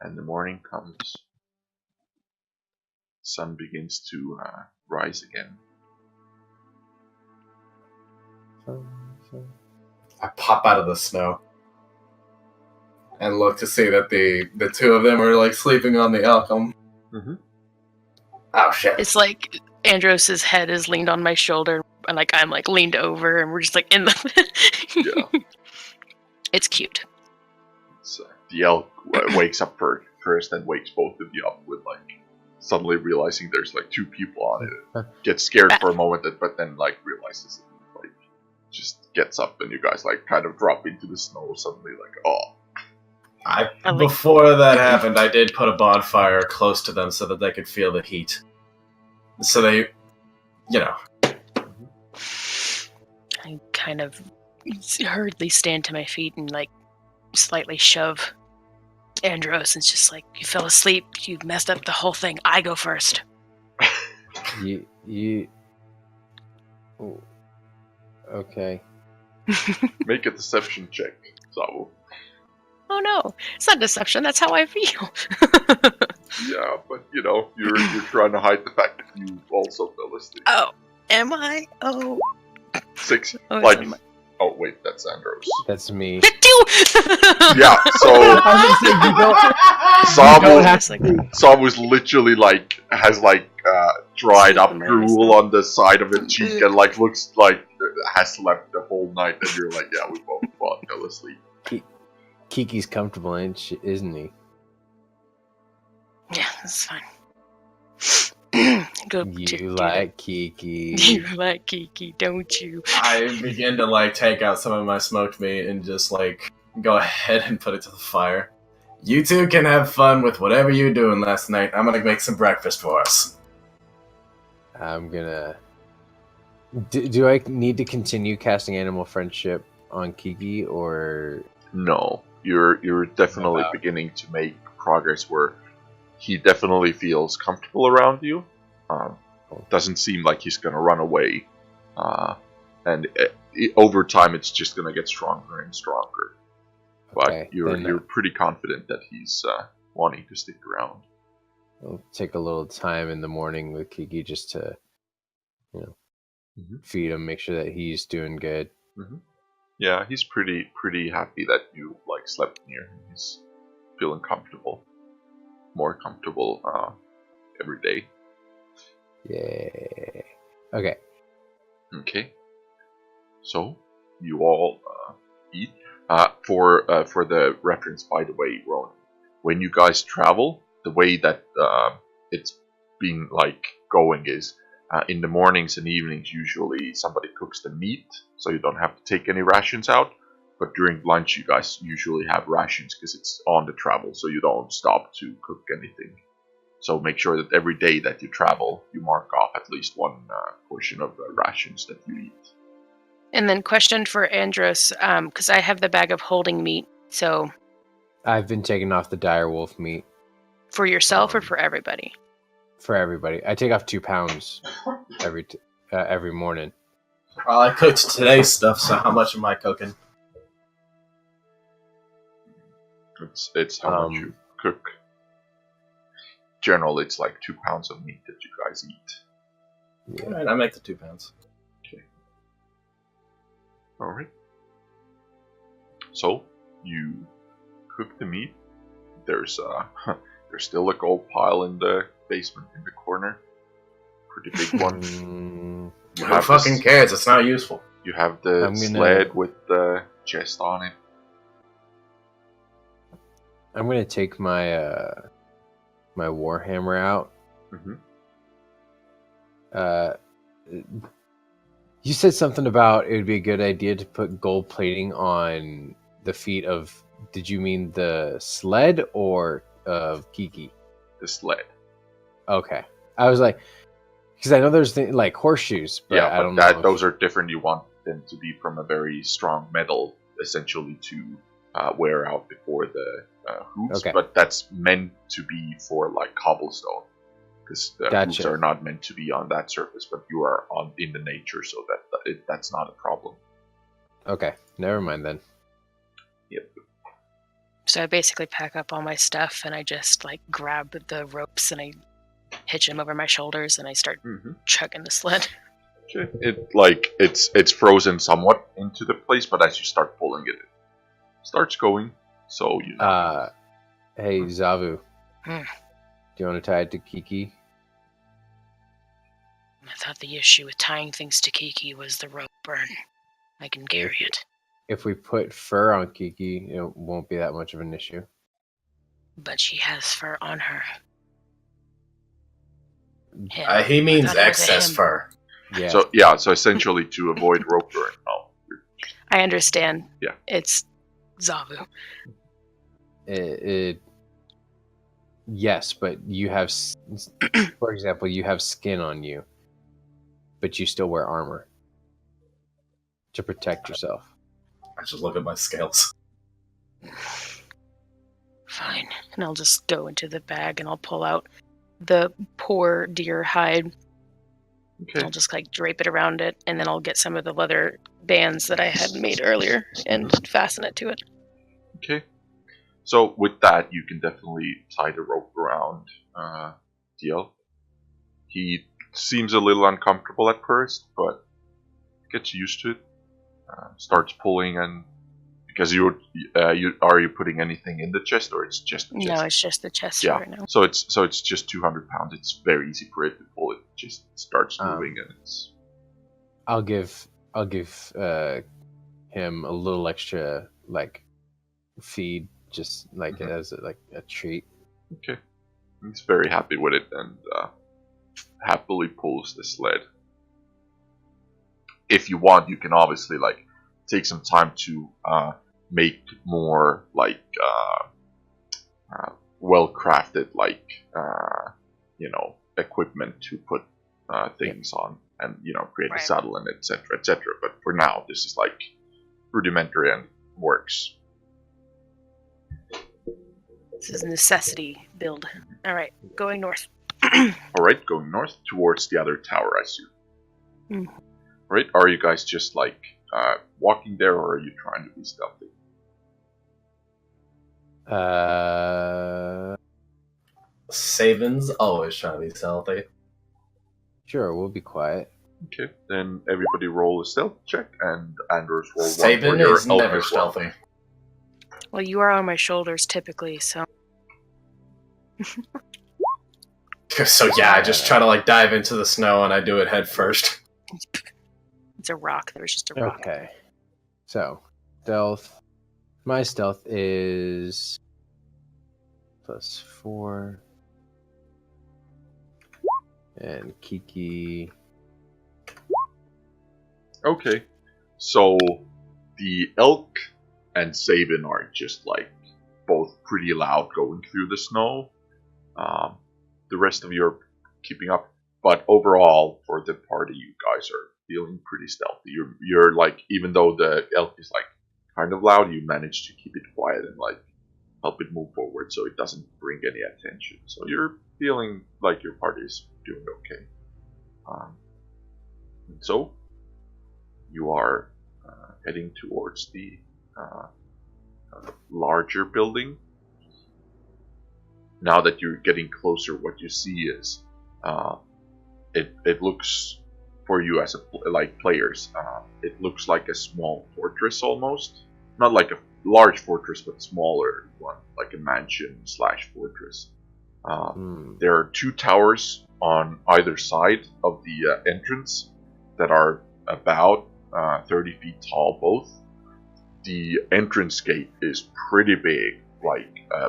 S1: And the morning comes. Sun begins to rise again.
S2: I pop out of the snow and look to see that the two of them are sleeping on the elk. Oh shit!
S3: It's like Andros's head is leaned on my shoulder, and I'm leaned over, and we're just in the.
S1: Yeah.
S3: It's cute.
S1: The elk wakes up first, and wakes both of you up with suddenly realizing there's 2 people on it. Gets scared for a moment, but then realizes it. Just gets up, and you guys kind of drop into the snow suddenly.
S2: Before that happened, I did put a bonfire close to them so that they could feel the heat. So they,
S3: I kind of hurriedly stand to my feet and slightly shove Andros. It's just you fell asleep. You messed up the whole thing. I go first.
S4: You. Oh. Okay.
S1: Make a deception check, Sabu.
S3: Oh no, it's not deception. That's how I feel.
S1: Yeah, but you're trying to hide the fact that you also fell asleep.
S3: Oh, am I? Oh.
S1: 6.
S3: Oh,
S1: oh wait, that's Andros.
S4: That's me.
S1: Yeah, so Sam was literally has dried up drool on the side of the cheek and looks like has slept the whole night, and you're like, yeah, we both fell asleep.
S4: Kiki's comfortable, isn't he?
S3: Yeah, that's fine.
S4: You like Kiki.
S3: You like Kiki, don't you?
S2: I begin to take out some of my smoked meat and just go ahead and put it to the fire. You two can have fun with whatever you're doing last night. I'm gonna make some breakfast for us.
S4: I'm gonna... Do I need to continue casting Animal Friendship on Kiki, or...
S1: No. You're definitely beginning to make progress where he definitely feels comfortable around you. Doesn't seem like he's gonna run away. And over time it's just gonna get stronger and stronger. But
S4: Okay,
S1: you're pretty confident that he's wanting to stick around.
S4: I'll take a little time in the morning with Kiki just to, feed him, make sure that he's doing good.
S1: Mm-hmm. Yeah, he's pretty happy that you slept near him. He's feeling comfortable, more comfortable every day.
S4: Yay! Okay.
S1: Okay. So you all eat. For the reference, by the way, Ron, when you guys travel, the way that it's been going is in the mornings and evenings. Usually, somebody cooks the meat, so you don't have to take any rations out. But during lunch, you guys usually have rations because it's on the travel, so you don't stop to cook anything. So make sure that every day that you travel, you mark off at least one portion of the rations that you eat.
S3: And then question for Andros, because I have the bag of holding meat, so...
S4: I've been taking off the dire wolf meat.
S3: For yourself or for everybody?
S4: For everybody. I take off 2 pounds every morning.
S2: Well, I cooked today's stuff, so how much am I cooking?
S1: It's how much you cook. Generally, it's 2 pounds of meat that you guys eat.
S2: Yeah. Alright, I make the 2 pounds.
S1: Okay. Alright. So, you cook the meat. There's still a gold pile in the basement in the corner. Pretty big one.
S2: Who fucking cares? It's not useful.
S1: You have the sled with the chest on it.
S4: I'm gonna take my my warhammer out. You said something about it would be a good idea to put gold plating on the feet of. Did you mean the sled or of Kiki?
S1: The sled.
S4: Okay, I was because I know there's horseshoes, but I don't know.
S1: Those are different. You want them to be from a very strong metal, essentially to wear out before the hooves.
S4: Okay.
S1: But that's meant to be for cobblestone, because the hooves are not meant to be on that surface. But you are in the nature, so that's not a problem.
S4: Okay, never mind then.
S1: Yep.
S3: So I basically pack up all my stuff and I just grab the ropes and I hitch them over my shoulders and I start chugging the sled.
S1: Okay. It's frozen somewhat into the place, but as you start pulling it starts going. So you know.
S4: Hey Zavu. Do you want to tie it to Kiki?
S3: I thought the issue with tying things to Kiki was the rope burn. I can carry it.
S4: If we put fur on Kiki, it won't be that much of an issue.
S3: But she has fur on her.
S2: He means excess fur.
S4: Yeah.
S1: So essentially to avoid rope burn. Oh.
S3: I understand.
S1: Yeah.
S3: It's Zavu.
S4: Yes, but you have, for example, you have skin on you, but you still wear armor to protect yourself.
S2: I just look at my scales.
S3: Fine. And I'll just go into the bag and I'll pull out the poor deer hide. Okay. I'll just drape it around it, and then I'll get some of the leather bands that I had made earlier and fasten it to it.
S1: Okay. So with that, you can definitely tie the rope around the elk. He seems a little uncomfortable at first, but gets used to it. Starts pulling, and because are you putting anything in the chest, or it's just the chest?
S3: No, it's just the chest right now.
S1: So it's just 200 pounds. It's very easy for it to pull. It just starts moving, and it's.
S4: I'll give him a little extra feed, just as a treat.
S1: Okay, he's very happy with it, and happily pulls the sled. If you want, you can obviously take some time to make more well-crafted equipment to put things on, and create a saddle and etc. etc. But for now, this is rudimentary and works.
S3: This is a necessity build. All right, going north.
S1: All right, going north towards the other tower, I assume. Right? Are you guys just walking there, or are you trying to be stealthy?
S2: Saban's always trying to be stealthy.
S4: Sure, we'll be quiet.
S1: Okay, then everybody roll a stealth check, and Anders roll
S2: Saban
S1: one for your
S2: is never stealthy.
S3: Well, you are on my shoulders typically, so.
S2: So yeah, I just try to dive into the snow, and I do it head first.
S3: It's a rock. There's just a rock.
S4: Okay. So, stealth. My stealth is +4. And Kiki.
S1: Okay. So, the elk and Saban are just both pretty loud going through the snow. The rest of you are keeping up. But overall, for the party, you guys are feeling pretty stealthy. You're even though the elk is kind of loud, you manage to keep it quiet and help it move forward so it doesn't bring any attention. So you're feeling like your party is doing okay. And so you are heading towards the larger building. Now that you're getting closer, what you see is it looks, for you as players, it looks like a small fortress almost. Not like a large fortress, but smaller one, like a mansion / fortress. There are 2 towers on either side of the entrance that are about 30 feet tall both. The entrance gate is pretty big,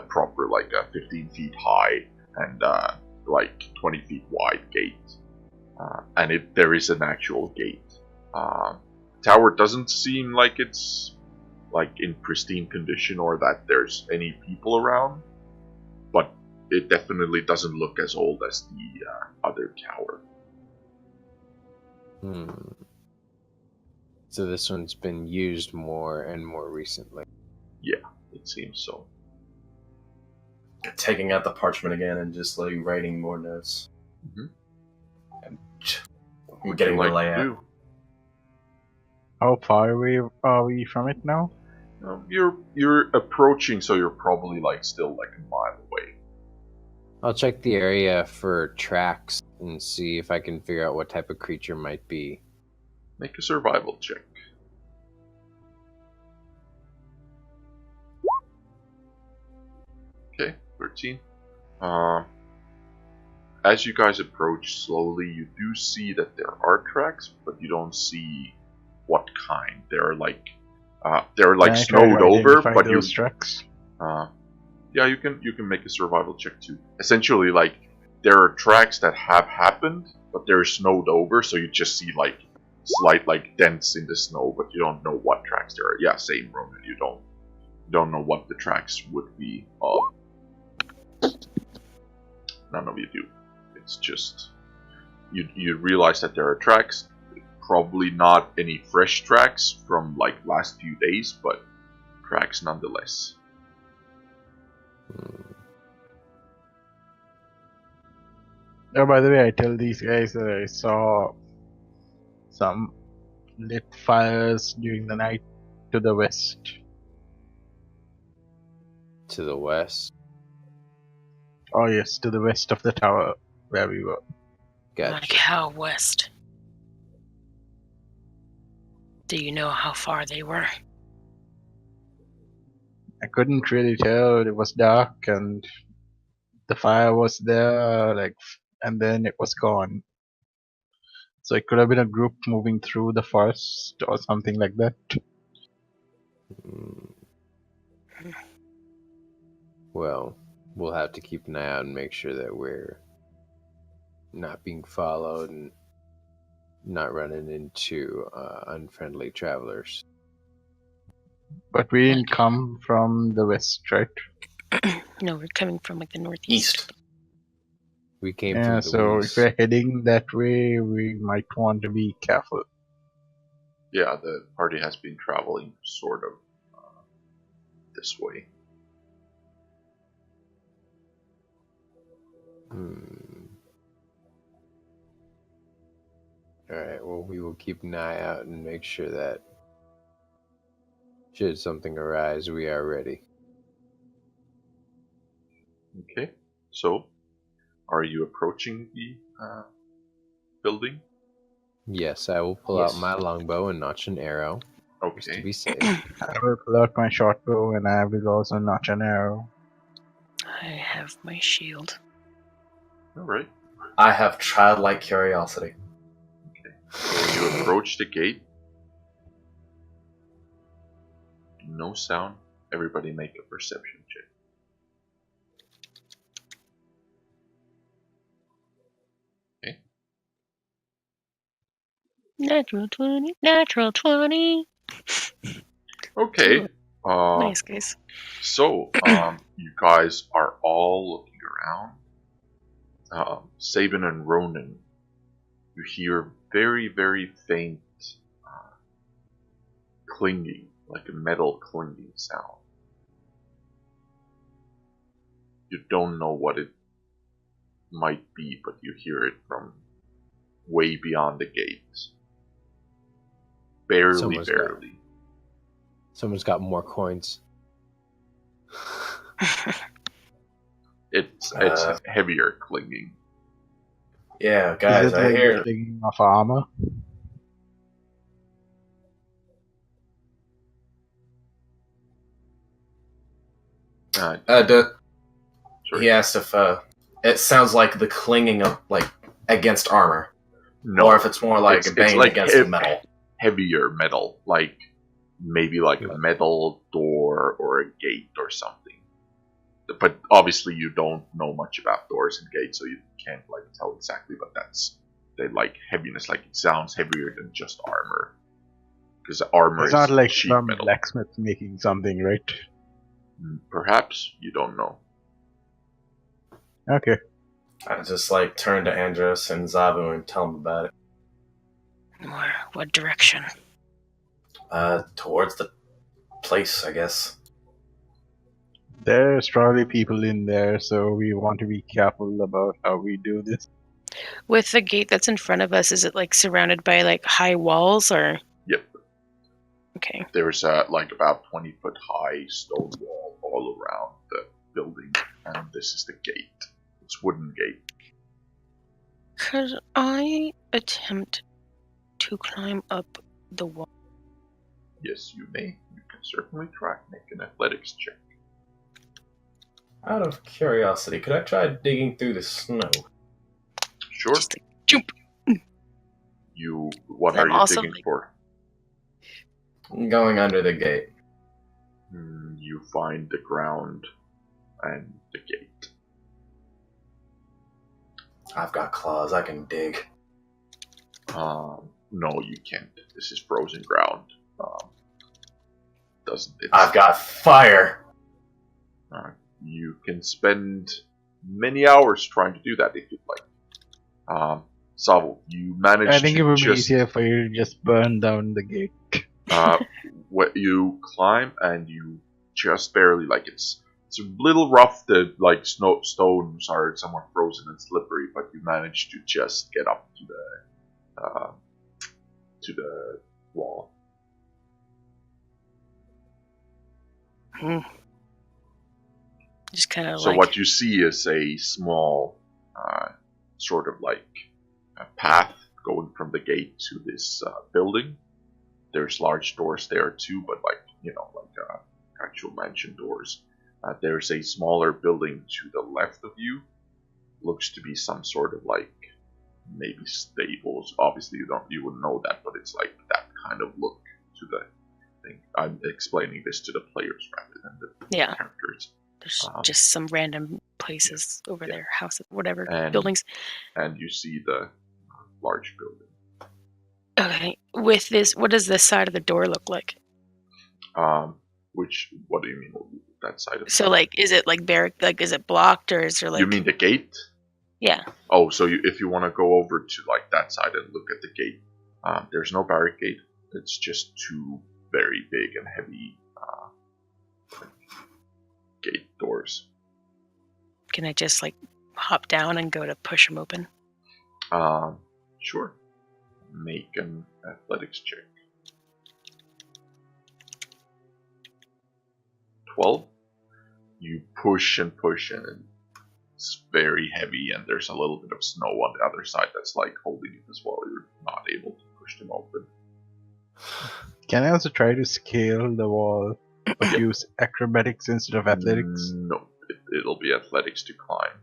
S1: proper, a 15 feet high and 20 feet wide gate. And there is an actual gate. Tower doesn't seem like it's in pristine condition or that there's any people around, but it definitely doesn't look as old as the other tower.
S4: So this one's been used more and more recently.
S1: Yeah, it seems so.
S2: Taking out the parchment again and just writing more notes. And we're getting the layout.
S5: How far away are we from it now?
S1: You're approaching, so you're probably still a mile away.
S4: I'll check the area for tracks and see if I can figure out what type of creature might be.
S1: Make a survival check. Okay, 13. As you guys approach slowly, you do see that there are tracks, but you don't see what kind. They're snowed over, but
S5: those tracks.
S1: Yeah, you can make a survival check too. Essentially, there are tracks that have happened, but they're snowed over, so you just see slight dents in the snow, but you don't know what tracks there are. Yeah, same, Ronan. You don't know what the tracks would be of. None of you do. It's just you realize that there are tracks. Probably not any fresh tracks from last few days, but tracks nonetheless.
S5: Oh, by the way, I tell these guys that I saw some lit fires during the night to the west.
S4: To the west.
S5: Oh yes, to the west of the tower where we were.
S3: Like
S4: Gotcha.
S3: how west? Do you know how far they were?
S5: I couldn't really tell. It was dark and the fire was there, and then it was gone. So it could have been a group moving through the forest or something like that.
S4: Mm. Well, we'll have to keep an eye out and make sure that we're not being followed and not running into unfriendly travelers.
S5: But we didn't come from the west, right?
S3: No, we're coming from like the northeast.
S2: East.
S4: We came
S5: Yeah,
S4: through the
S5: so
S4: west.
S5: if we're heading that way, we might want to be careful.
S1: Yeah, the party has been traveling sort of this way.
S4: Alright, well, we will keep an eye out and make sure that should something arise, we are ready.
S1: Okay, so are you approaching the building?
S4: Yes, I will pull out my longbow and notch an arrow. Just to
S1: Okay.
S4: be safe.
S5: I will pull out my short bow and I will also notch an arrow.
S3: I have my shield.
S1: Alright.
S2: I have childlike curiosity.
S1: So you approach the gate. No sound. Everybody make a perception check. Okay.
S3: Natural 20. Natural 20.
S1: Okay.
S3: Nice, guys.
S1: So, you guys are all looking around. Sabin and Ronan, you hear very, very faint clinging, like a metal clinging sound. You don't know what it might be, but you hear it from way beyond the gate. Barely.
S4: Someone's got more coins.
S1: It's heavier clinging.
S2: Yeah, guys,
S5: Is it
S2: I
S5: like
S2: hear.
S5: clinging of armor?
S2: He asked if it sounds like the clinging of like against armor,
S1: No,
S2: or if it's more like banging
S1: like
S2: against the metal.
S1: Heavier metal, like maybe like a metal door or a gate or something. But obviously, you don't know much about doors and gates, so you can't like tell exactly. But that's they like heaviness. Like it sounds heavier than just armor, because armor
S5: It's
S1: is
S5: not like
S1: sheet
S5: some
S1: metal.
S5: blacksmith making something, right?
S1: Perhaps you don't know.
S5: Okay.
S2: I just like turn to Andros and Zavu and tell them about it.
S3: What direction?
S2: Towards the place, I guess.
S5: There's probably people in there, so we want to be careful about how we do this.
S3: With the gate that's in front of us, is it like surrounded by like high walls or?
S1: Yep.
S3: Okay.
S1: There's like about 20-foot high stone wall all around the building, and this is the gate. It's wooden gate.
S3: Could I attempt to climb up the wall?
S1: Yes, you may. You can certainly try. Make an athletics check.
S2: Out of curiosity, could I try digging through the snow?
S1: Sure.
S3: Just like, jump.
S1: What are you digging for?
S2: Going under the gate.
S1: You find the ground and the gate.
S2: I've got claws, I can dig.
S1: No, you can't. This is frozen ground.
S2: I've got fire!
S1: You can spend many hours trying to do that if you'd like. Savel, you managed to
S5: I think it would be easier for you to just burn down the gate.
S1: You climb and you just barely, like it's a little rough. The like stones are somewhat frozen and slippery, but you manage to just get up to the wall.
S3: Just kind of
S1: So what you see is a small, sort of like a path going from the gate to this building. There's large doors there too, but like actual mansion doors. There's a smaller building to the left of you. Looks to be some sort of like maybe stables. Obviously you wouldn't know that, but it's like that kind of look to the thing. I'm explaining this to the players rather than the characters.
S3: There's just some random places over there, houses, whatever, buildings.
S1: And you see the large building.
S3: Okay. With this, what does this side of the door look like?
S1: What do you mean that side of the
S3: So
S1: door?
S3: like, is it like is it blocked or is there like?
S1: You mean the gate?
S3: Yeah.
S1: Oh, so if you want to go over to like that side and look at the gate, there's no barricade. It's just two very big and heavy gate doors.
S3: Can I just like hop down and go to push them open?
S1: Sure. Make an athletics check. 12. You push and it's very heavy, and there's a little bit of snow on the other side that's like holding it as well. You're not able to push them open.
S5: Can I also try to scale the wall, but use acrobatics instead of athletics?
S1: No, it'll be athletics to climb.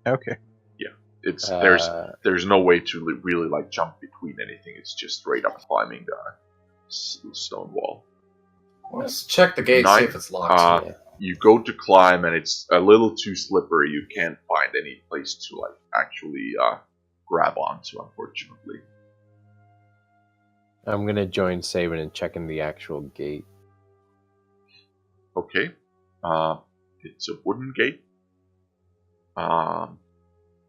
S5: Okay.
S1: Yeah, it's there's no way to really like jump between anything. It's just straight up climbing the stone wall.
S2: Let's check the gate, see if it's locked.
S1: You go to climb, and it's a little too slippery. You can't find any place to like actually grab onto, unfortunately.
S4: I'm gonna join Sabin in checking the actual gate.
S1: Okay. It's a wooden gate.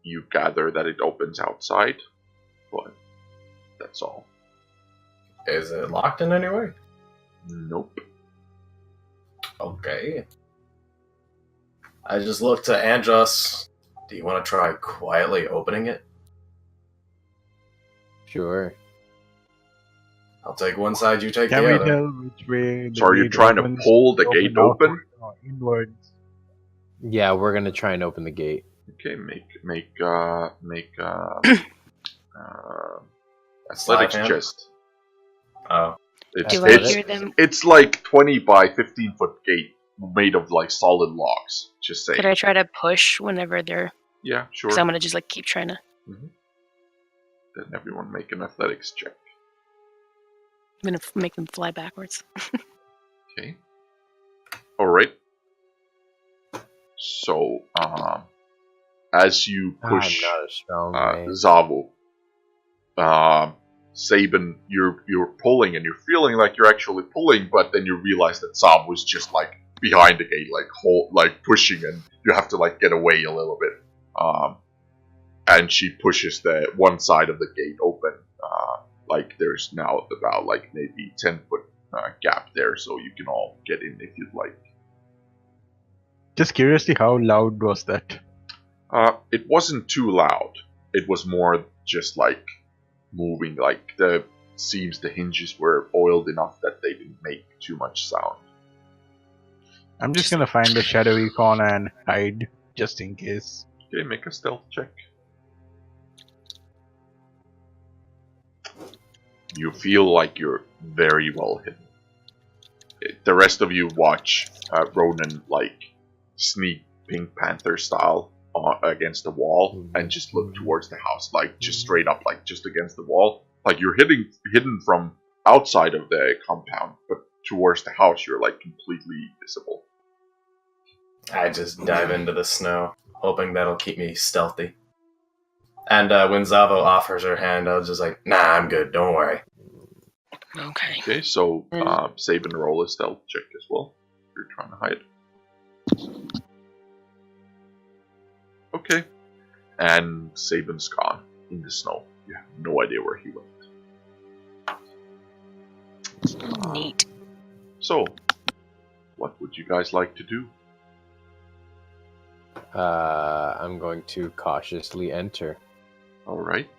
S1: You gather that it opens outside, but that's all.
S2: Is it locked in any way?
S1: Nope.
S2: Okay. I just look to Andros. Do you want to try quietly opening it?
S4: Sure.
S2: I'll take one side, you take
S5: Can
S2: the
S5: we
S2: other.
S5: tell which way?
S1: So are you trying to pull the gate open?
S5: Or inwards.
S4: Yeah, we're gonna try and open the gate.
S1: Okay, make athletics chest.
S2: Oh.
S1: It's like 20 by 15 foot gate made of like solid logs. Just saying.
S3: Could I try to push whenever they're?
S1: Yeah, sure.
S3: Because I'm gonna just like keep trying to.
S1: Mm-hmm. Then everyone make an athletics check.
S3: I'm gonna make them fly backwards.
S1: Okay. All right. So, as you push Zavu, Sabin, you're pulling and you're feeling like you're actually pulling, but then you realize that Zav was just like behind the gate, like pushing, and you have to like get away a little bit. And she pushes the one side of the gate open. Like there's now about like maybe 10-foot gap there, so you can all get in if you'd like.
S5: Just curiously, how loud was that?
S1: It wasn't too loud. It was more just like moving, like the hinges were oiled enough that they didn't make too much sound.
S5: I'm just gonna find a shadowy corner and hide, just in case.
S1: Okay, make a stealth check. You feel like you're very well hidden. The rest of you watch Ronan like sneak Pink Panther style against the wall and just look towards the house, like just straight up, like just against the wall. Like you're hidden from outside of the compound, but towards the house you're like completely visible.
S2: I just dive into the snow, hoping that'll keep me stealthy. And when Zavo offers her hand, I was just like, nah, I'm good, don't worry.
S3: Okay.
S1: Okay, so Sabin, roll a stealth check as well. You're trying to hide. Okay. And Sabin's gone in the snow. You have no idea where he went.
S3: Neat.
S1: So, what would you guys like to do?
S4: I'm going to cautiously enter.
S1: Alright.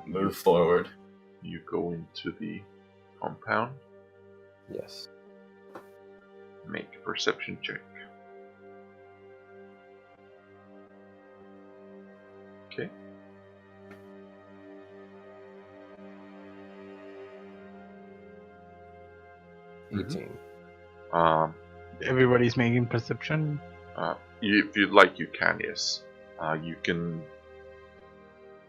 S2: Move forward.
S1: You go into the compound.
S4: Yes.
S1: Make a perception check. Okay.
S5: Everybody's making perception.
S1: If you'd like, you can. Yes. You can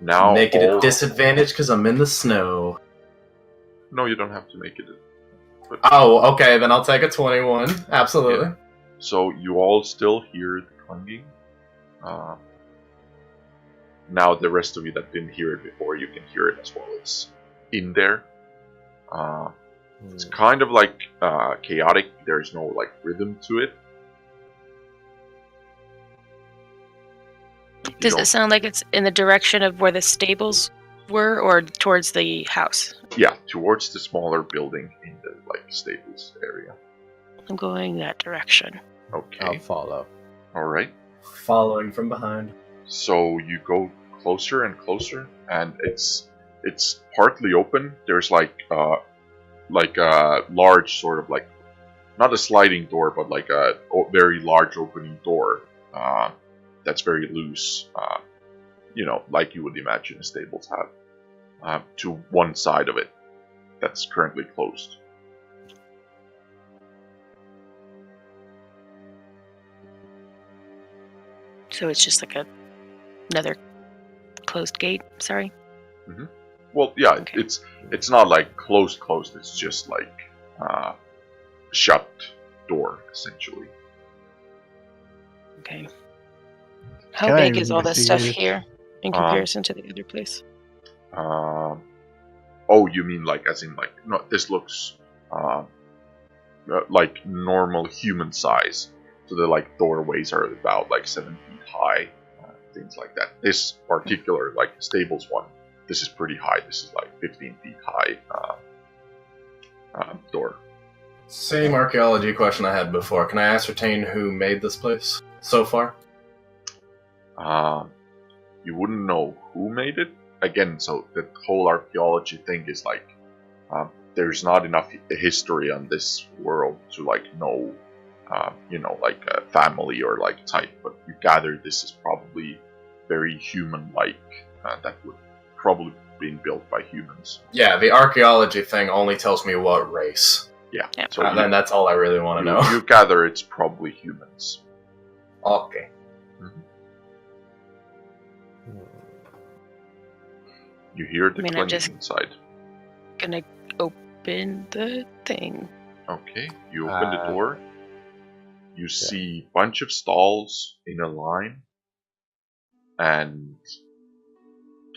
S1: now
S2: make it a disadvantage because I'm in the snow.
S1: No, you don't have to make it.
S2: Oh, okay. Then I'll take a 21. Absolutely. Yeah.
S1: So you all still hear the clanging. Now the rest of you that didn't hear it before, you can hear it as well. It's in there. It's kind of like chaotic. There's no like rhythm to it.
S3: Does it sound like it's in the direction of where the stables were, or towards the house?
S1: Yeah, towards the smaller building in the like stables area.
S3: I'm going that direction.
S1: Okay.
S4: I'll follow.
S1: All right.
S2: Following from behind.
S1: So you go closer and closer, and it's partly open. There's like a large sort of like, not a sliding door, but like a very large opening door that's very loose. Like you would imagine stables have. To one side of it that's currently closed.
S3: So it's just like another closed gate. Sorry.
S1: Mm-hmm. Well, yeah,
S3: okay.
S1: it's not like closed. It's just like shut door essentially.
S3: Okay. How big is all this stuff here in comparison to the other place?
S1: Oh, you mean like as in like no? This looks like normal human size. So the like doorways are about like 7 feet high, things like that. This particular like stables one, this is pretty high. This is like 15 feet high door.
S2: Same archaeology question I had before. Can I ascertain who made this place so far?
S1: You wouldn't know who made it. Again, so the whole archaeology thing is like, there's not enough history on this world to like know, like a family or like type. But you gather this is probably very human-like. That would probably be built by humans.
S2: Yeah, the archaeology thing only tells me what race.
S1: Yeah.
S2: So then that's all I really want to know.
S1: You gather it's probably humans.
S2: Okay.
S1: Mm-hmm. You hear the clanging inside.
S3: Gonna open the thing.
S1: Okay, you open the door. You see a bunch of stalls in a line, and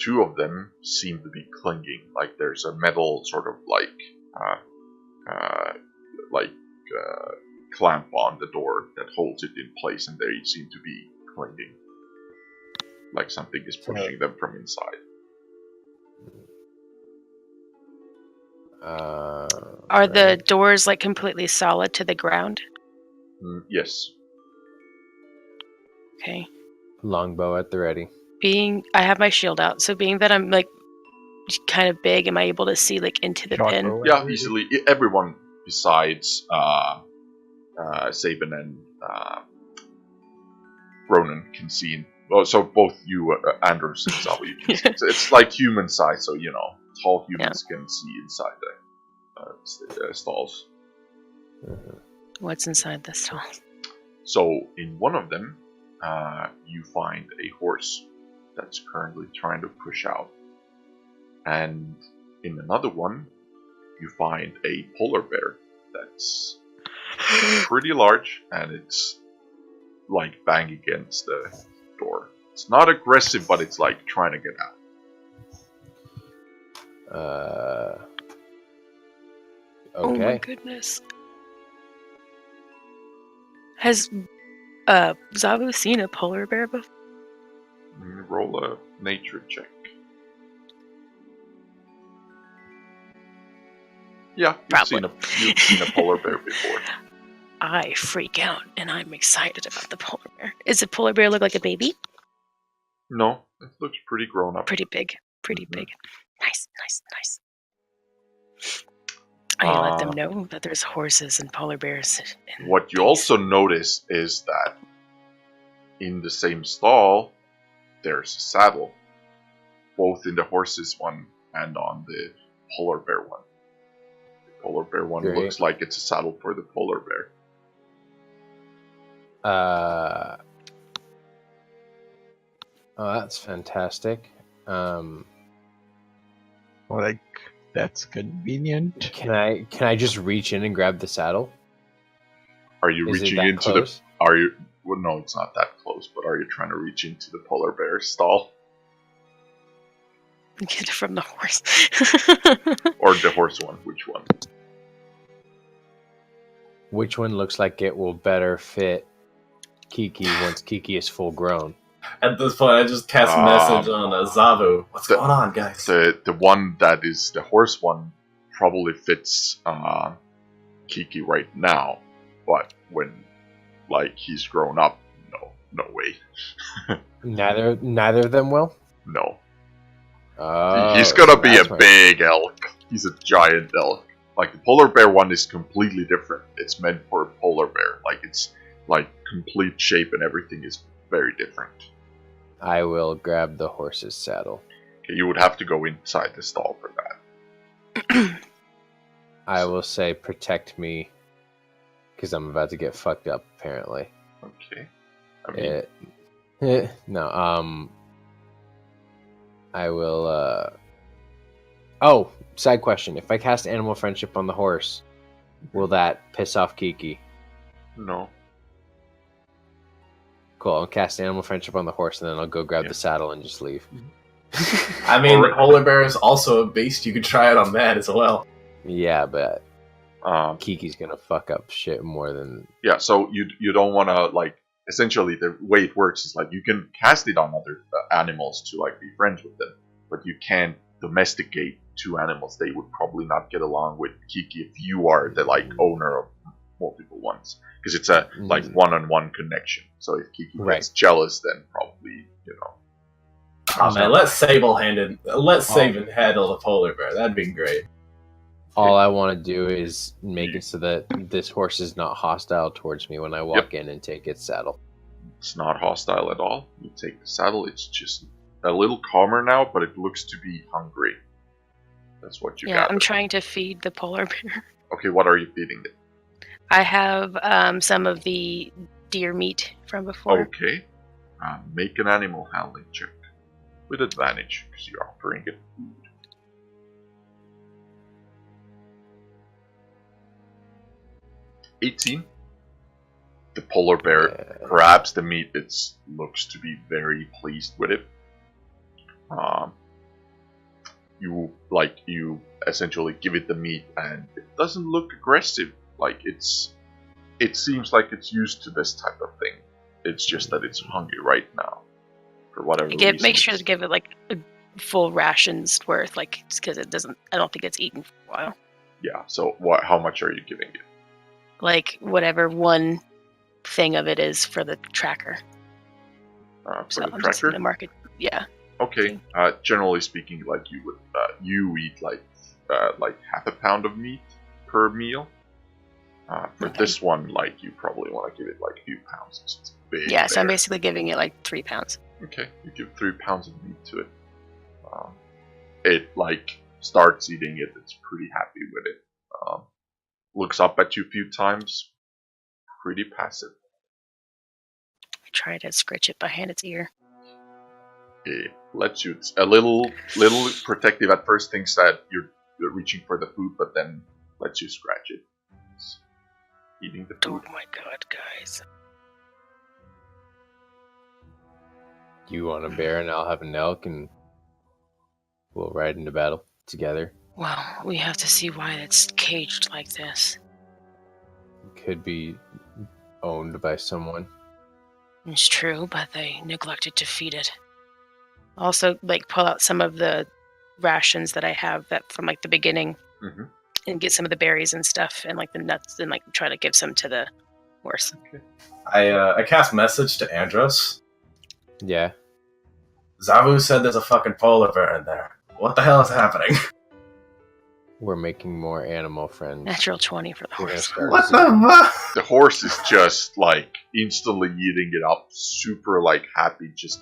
S1: 2 of them seem to be clinging. Like there's a metal sort of clamp on the door that holds it in place, and they seem to be clinging. Like something is pushing them from inside.
S3: Are the doors like completely solid to the ground?
S1: Yes.
S3: Okay.
S4: Longbow at the ready.
S3: I have my shield out, so being that I'm like kind of big, am I able to see like into the pin?
S1: Yeah, easily. Everyone besides Sabin and Ronan can see. Well, so both you, Andros and Zabu, you can see. It's like human size, so tall humans can see inside the stalls.
S3: What's inside the stall?
S1: So in one of them, you find a horse that's currently trying to push out, and in another one, you find a polar bear that's pretty large, and it's like banging against the door. It's not aggressive, but it's like trying to get out.
S4: Okay.
S3: Oh my goodness. Has Zabu seen a polar bear before?
S1: Roll a nature check. Yeah, you've seen a polar bear before.
S3: I freak out, and I'm excited about the polar bear. Does the polar bear look like a baby?
S1: No, it looks pretty grown up.
S3: Pretty big. Big. Nice. I let them know that there's horses and polar bears.
S1: What you also notice is that in the same stall, there's a saddle both in the horses one and on the polar bear one. The polar bear one looks like it's a saddle for the polar bear.
S4: Oh, that's fantastic.
S5: Like, that's convenient.
S4: Can I just reach in and grab the saddle?
S1: Are you reaching into close? Are you? Well, no, it's not that close. But are you trying to reach into the polar bear stall?
S3: Get it from the horse.
S1: Or the horse one? Which one?
S4: Which one looks like it will better fit Kiki once Kiki is full grown?
S2: At this point, I just cast a message on Zavu. What's going on, guys?
S1: The one that is the horse one probably fits Kiki right now, but when he's grown up, no way.
S4: Neither of them will.
S1: No. He's gonna be a big elk. He's a giant elk. Like the polar bear one is completely different. It's meant for a polar bear. It's complete shape and everything is very different.
S4: I will grab the horse's saddle.
S1: Okay, you would have to go inside the stall for that.
S4: I will say, protect me, because I'm about to get fucked up, apparently.
S1: Okay.
S4: No, I will, Oh, side question. If I cast Animal Friendship on the horse, will that piss off Kiki?
S1: No.
S4: Cool, I'll cast Animal Friendship on the horse, and then I'll go grab the saddle and just leave.
S2: I mean, the polar bear is also a beast. You could try it on that as well.
S4: Yeah, but Kiki's gonna fuck up shit more than...
S1: Yeah, so you don't want to, essentially the way it works is, you can cast it on other animals to, be friends with them, but you can't domesticate two animals. They would probably not get along with Kiki if you are the, owner of multiple ones. Because it's a one-on-one connection. So if Kiki gets jealous, then probably
S2: Oh man, let Sable handle the polar bear. That'd be great.
S4: All I want to do is make it so that this horse is not hostile towards me when I walk in and take its saddle.
S1: It's not hostile at all. You take the saddle. It's just a little calmer now, but it looks to be hungry. That's what you got.
S3: Yeah, I'm trying to feed the polar bear.
S1: Okay, what are you feeding it?
S3: I have some of the deer meat from before.
S1: Okay. Make an animal handling check. With advantage, because you're offering it food. 18. The polar bear grabs the meat. It looks to be very pleased with it. You essentially give it the meat, and it doesn't look aggressive. It seems like it's used to this type of thing. It's just that it's hungry right now, for whatever reason.
S3: Make sure to give it a full rations worth, because it doesn't. I don't think it's eaten for a while.
S1: Yeah. So how much are you giving it?
S3: Whatever one thing of it is for the tracker.
S1: For
S3: so
S1: the
S3: I'm
S1: tracker?
S3: just gonna mark it. Yeah.
S1: Okay. Generally speaking, you would you eat half a pound of meat per meal. For this one, you probably want to give it a few pounds. It's big.
S3: Yeah, so I'm basically giving it 3 pounds.
S1: Okay, you give 3 pounds of meat to it. It starts eating it. It's pretty happy with it. Looks up at you a few times. Pretty passive.
S3: I try to scratch it behind its ear.
S1: It lets you. It's a little protective at first. Thinks that you're reaching for the food, but then lets you scratch it. It's eating the food.
S3: Oh my god, guys!
S4: You want a bear, and I'll have an elk, and we'll ride into battle together.
S3: Well, we have to see why it's caged like this.
S4: It could be owned by someone.
S3: It's true, but they neglected to feed it. Also, pull out some of the rations that I have from the beginning, and get some of the berries and stuff, and the nuts, and try to give some to the horse.
S1: Okay.
S2: I cast message to Andros.
S4: Yeah.
S2: Zavu said there's a fucking polar bear in there. What the hell is happening?
S4: We're making more animal friends.
S3: Natural 20 for the horse.
S2: What the fuck?
S1: The horse is just instantly eating it up, super happy, just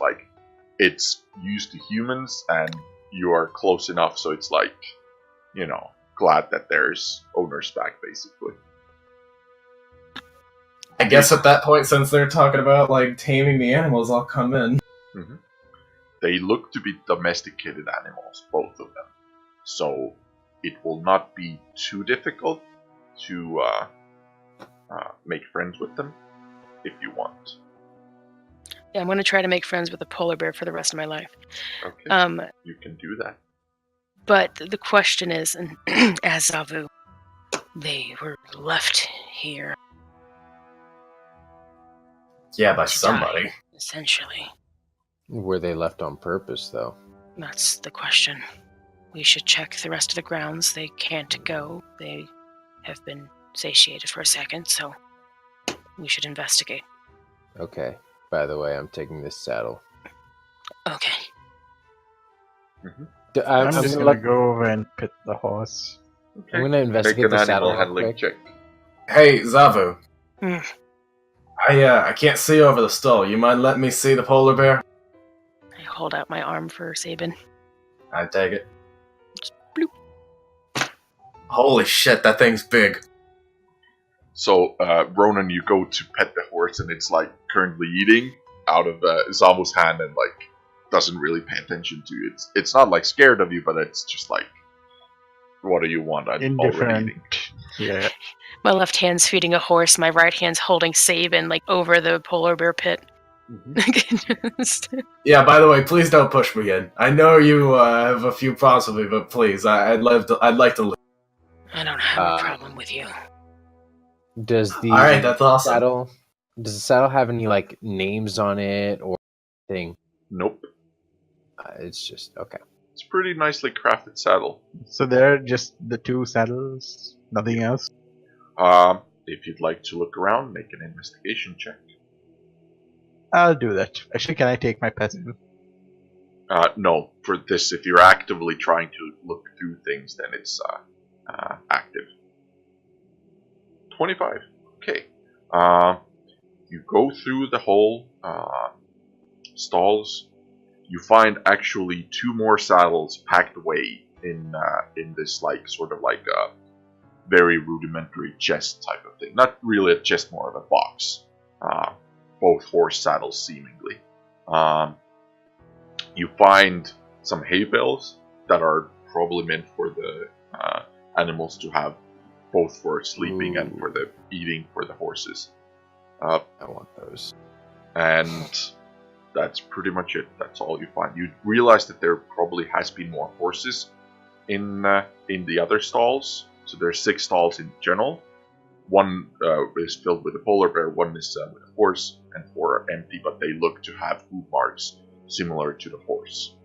S1: it's used to humans, and you are close enough, so it's like, glad that there's owners back, basically.
S2: I guess at that point, since they're talking about like taming the animals, I'll come in.
S1: Mm-hmm. They look to be domesticated animals, both of them. So it will not be too difficult to make friends with them if you want.
S3: Yeah, I'm going to try to make friends with a polar bear for the rest of my life.
S1: Okay, you can do that.
S3: But the question is, Azavu, they were left here.
S2: Yeah, by somebody.
S3: Die, essentially.
S4: Were they left on purpose, though?
S3: That's the question. We should check the rest of the grounds. They can't go. They have been satiated for a second, so we should investigate.
S4: Okay. By the way, I'm taking this saddle.
S3: Okay.
S1: Mm-hmm.
S5: I'm just gonna go over and pet the horse.
S1: Okay.
S4: I'm gonna investigate the saddle
S1: handling check.
S2: Hey, Zavu. I can't see over the stall. You mind letting me see the polar bear?
S3: I hold out my arm for Sabin.
S2: I take it.
S3: Just bloop.
S2: Holy shit, that thing's big.
S1: So, Ronan, you go to pet the horse, and it's like currently eating out of Zamu's hand, and like doesn't really pay attention to you. It's not like scared of you, but it's just like, what do you want? I'm already eating.
S5: Yeah.
S3: My left hand's feeding a horse. My right hand's holding Sabin like over the polar bear pit.
S1: Mm-hmm.
S2: Yeah. By the way, please don't push me in. I know you have a few problems with me, but please, I'd like to live.
S3: I don't have a problem with you.
S4: Does the
S2: Alright, that's awesome.
S4: saddle? Does the saddle have any like names on it or anything?
S1: Nope.
S4: It's just okay.
S1: It's a pretty nicely crafted saddle.
S5: So there are just the two saddles, nothing else?
S1: If you'd like to look around, make an investigation check.
S5: I'll do that. Actually, can I take my passive?
S1: No. For this, if you're actively trying to look through things, then it's active. 25. Okay. You go through the whole stalls. You find actually two more saddles packed away in this like sort of like a very rudimentary chest type of thing. Not really a chest, more of a box. Both horse saddles, seemingly. You find some hay bales that are probably meant for the animals to have, both for sleeping and for the eating for the horses.
S4: I want those.
S1: And that's pretty much it. That's all you find. You realize that there probably has been more horses in the other stalls. So there's 6 stalls in general. One is filled with a polar bear, one is with a horse, and 4 are empty, but they look to have hoof marks similar to the horse.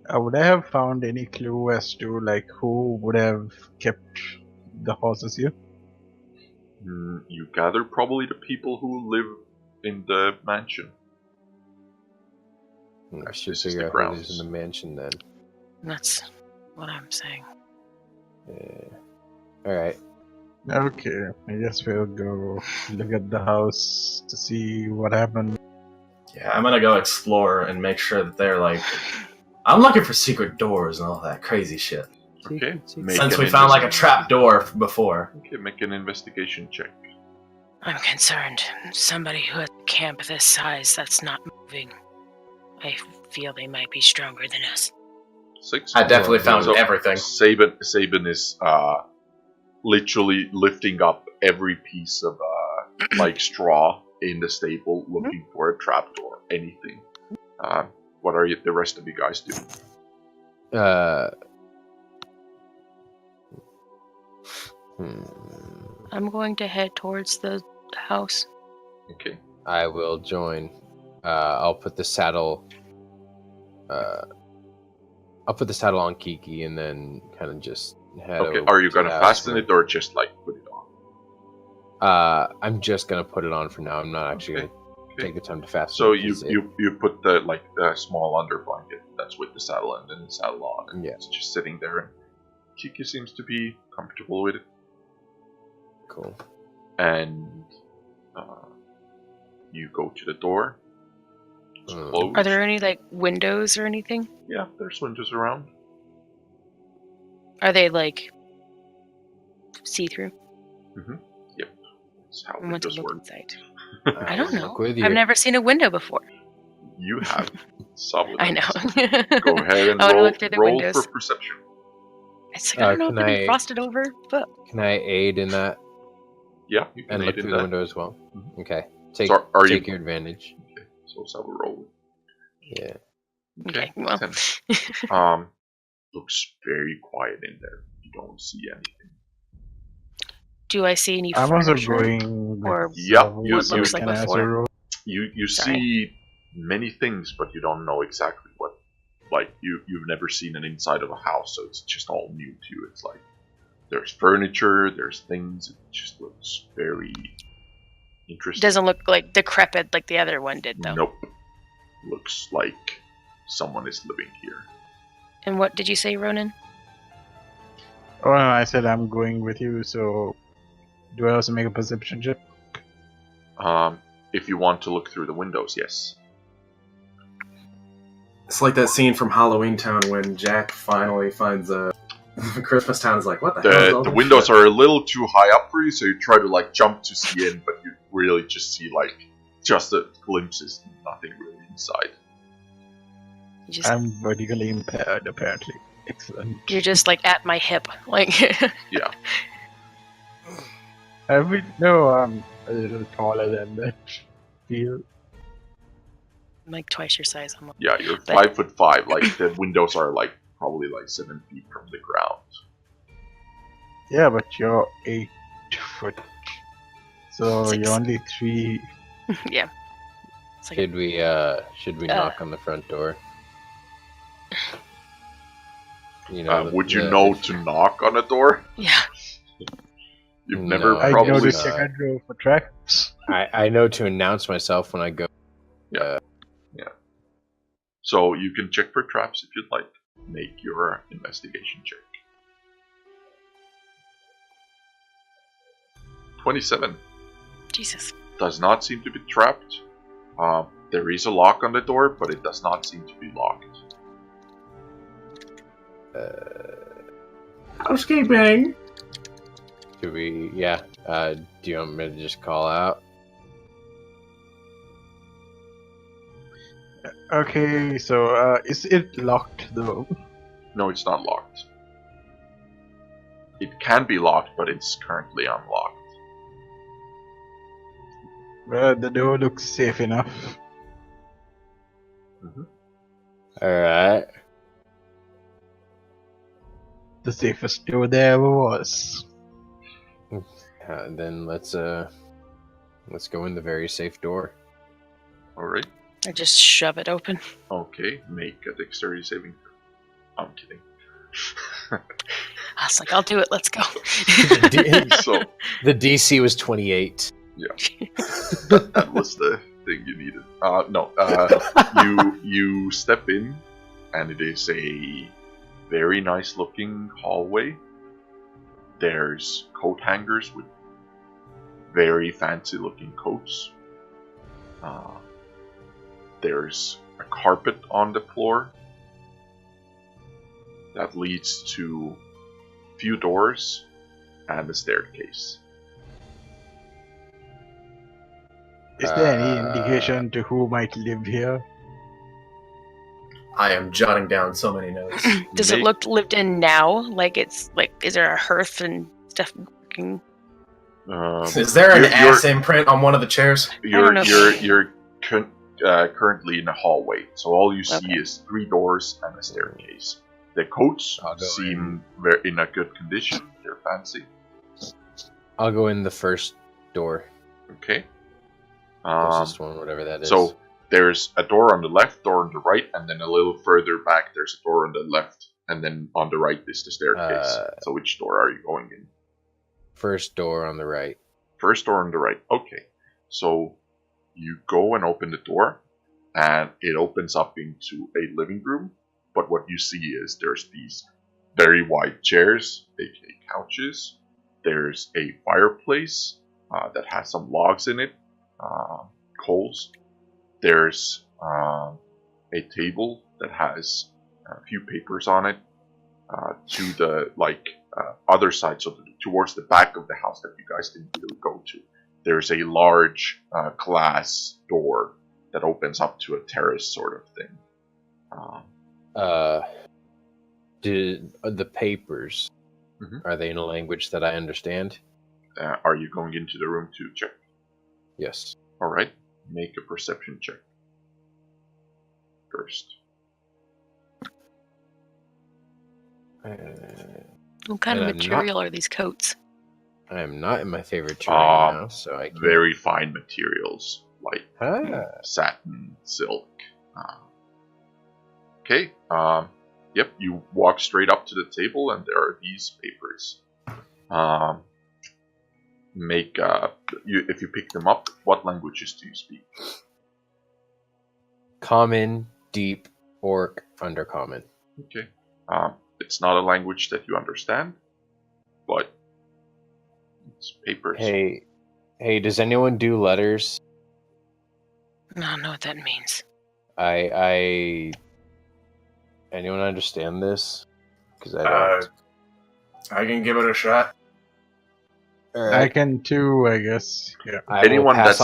S5: Would I have found any clue as to like who would have kept the horses here?
S1: You gather probably the people who live in the mansion.
S4: I should figure out who lives in the mansion then.
S3: That's what I'm saying.
S4: Yeah. Alright.
S5: Okay, I guess we'll go look at the house to see what happened.
S2: Yeah, I'm gonna go explore and make sure that they're like... I'm looking for secret doors and all that crazy shit.
S1: Okay.
S2: Since we found like a trap door before.
S1: Okay, make an investigation check.
S3: I'm concerned. Somebody who has a camp this size that's not moving. I feel they might be stronger than us.
S1: 6.
S2: I definitely found everything.
S1: Sabin is literally lifting up every piece of like straw in the stable, looking for a trapdoor. Anything. What are the rest of you guys doing?
S3: I'm going to head towards the house.
S1: Okay.
S4: I will join. I'll put the saddle. I'll put the saddle on Kiki and then kind of just head over.
S1: Okay. Are you gonna fasten it or just like put it
S4: on? I'm just gonna put it on for now. I'm not actually gonna take the time to fasten.
S1: So you put the small under blanket that's with the saddle and then the saddle on, and it's just sitting there. And Kiki seems to be comfortable with it.
S4: Cool.
S1: And You go to the door. It's closed.
S3: Are there any like windows or anything?
S1: Yeah, there's windows around.
S3: Are they like see-through?
S1: Yep. That's how
S3: I want to
S1: windows
S3: look
S1: work.
S3: inside.
S4: I
S3: I don't know.
S4: look with you.
S3: I've never seen a window before.
S1: You have. Solid.
S3: I know.
S1: Go ahead and
S3: I wanna look through the
S1: roll
S3: windows.
S1: for perception.
S3: It's like, I don't know if
S4: can
S3: they'd be
S4: I-
S3: frosted over, but
S4: Can I aid in that
S1: Yeah, you can
S4: and
S1: aid
S4: look
S1: in
S4: through
S1: that.
S4: the window as well?
S1: Mhm.
S4: Okay. Take
S1: So are
S4: take
S1: you-
S4: your advantage.
S1: Okay, so let's have a roll.
S4: Yeah.
S3: okay, well.
S1: 10. Looks very quiet in there. You don't see anything.
S3: Do I see any
S5: I'm also
S3: furniture?
S5: going with
S3: Or
S1: Yeah,
S3: what
S1: you-
S3: looks like
S5: can I also
S3: before?
S5: roll?
S1: You
S3: Sorry.
S1: see many things, but you don't know exactly what. Like you've never seen an inside of a house, so it's just all new to you. It's like there's furniture, there's things. It just looks very interesting.
S3: Doesn't look like decrepit like the other one did, though.
S1: Nope. Looks like someone is living here.
S3: And what did you say, Ronan?
S5: Oh, no, I said I'm going with you, so do I also make a perception check?
S1: If you want to look through the windows, yes.
S2: It's like that scene from Halloween Town when Jack finally finds a Christmas Town. Is like, what the hell is all
S1: The
S2: this
S1: windows
S2: shit?
S1: are a little too high up for you, so you try to like jump to see in, but you really just see like just a glimpses, nothing really inside.
S3: You just,
S5: I'm vertically impaired, apparently. Excellent.
S3: you're just like at my hip. Like,
S1: Yeah.
S5: No, I'm a little taller than that. Feel.
S3: I'm like twice your size almost.
S1: Yeah, you're
S3: But-
S1: 5'5". Like the windows are like probably like 7 feet from the ground.
S5: Yeah, but you're 8 foot. So
S3: 6.
S5: you're only 3.
S3: Yeah. It's like
S4: Should we knock on the front door? You know,
S1: Would you know to knock on a door?
S3: yeah.
S1: You've
S4: No,
S1: never
S5: I know
S1: probably.
S5: to check and roll for traps.
S4: I know to announce myself when I go.
S1: So you can check for traps if you'd like. Make your investigation check. 27.
S3: Jesus.
S1: Does not seem to be trapped. There is a lock on the door, but it does not seem to be locked.
S2: Housekeeping.
S4: Do we? Yeah. Do you want me to just call out?
S5: Okay, so is it locked though?
S1: No, it's not locked. It can be locked, but it's currently unlocked.
S5: Well, the door looks safe enough.
S4: All right.
S5: The safest door there ever was.
S4: Then let's go in the very safe door.
S1: Alright.
S3: I just shove it open.
S1: Okay, make a dexterity saving throw. I'm kidding.
S3: I was like, I'll do it. Let's go.
S1: So,
S4: The DC was 28.
S1: that was the thing you needed. You step in, and it is a very nice looking hallway. There's coat hangers with very fancy looking coats. There's a carpet on the floor that leads to a few doors and a staircase.
S5: Is there any indication to who might live here?
S2: I am jotting down so many notes.
S3: Does it look lived in now? Like it's like, is there a hearth and stuff working?
S2: Is there an
S1: you're-
S2: ass imprint on one of the chairs?
S3: don't know.
S1: You're currently in a hallway, so all you see
S3: Okay.
S1: is 3 doors and a staircase. The coats
S4: I'll go
S1: seem very in a good condition. They're fancy.
S4: I'll go in the first door.
S1: Okay.
S4: Closest one, whatever that is.
S1: So there's a door on the left, door on the right, and then a little further back there's a door on the left, and then on the right is the staircase. So which door are you going in?
S4: First door on the right.
S1: First door on the right. Okay. So you go and open the door, and it opens up into a living room. But what you see is there's these very wide chairs, aka couches. There's a fireplace that has some logs in it, coals. There's a table that has a few papers on it. To the other side, so towards the back of the house that you guys didn't really go to, there's a large glass door that opens up to a terrace sort of thing.
S4: The papers, are they in a language that I understand?
S1: Are you going into the room to check?
S4: Yes.
S1: All right. Make a perception check first.
S3: What kind of material are these coats?
S4: I am not in my favorite terrain now, so I can't.
S1: Very fine materials, like satin, silk. Okay. Yep. You walk straight up to the table, and there are these papers. If you pick them up, what languages do you speak?
S4: Common, Deep, Orc, Undercommon.
S1: Okay. It's not a language that you understand, but it's papers.
S4: Hey, does anyone do letters?
S3: I don't know what that means.
S4: Anyone understand this? Because I don't.
S2: I can give it a shot.
S5: Right. I can too, I guess. Yeah.
S1: Anyone that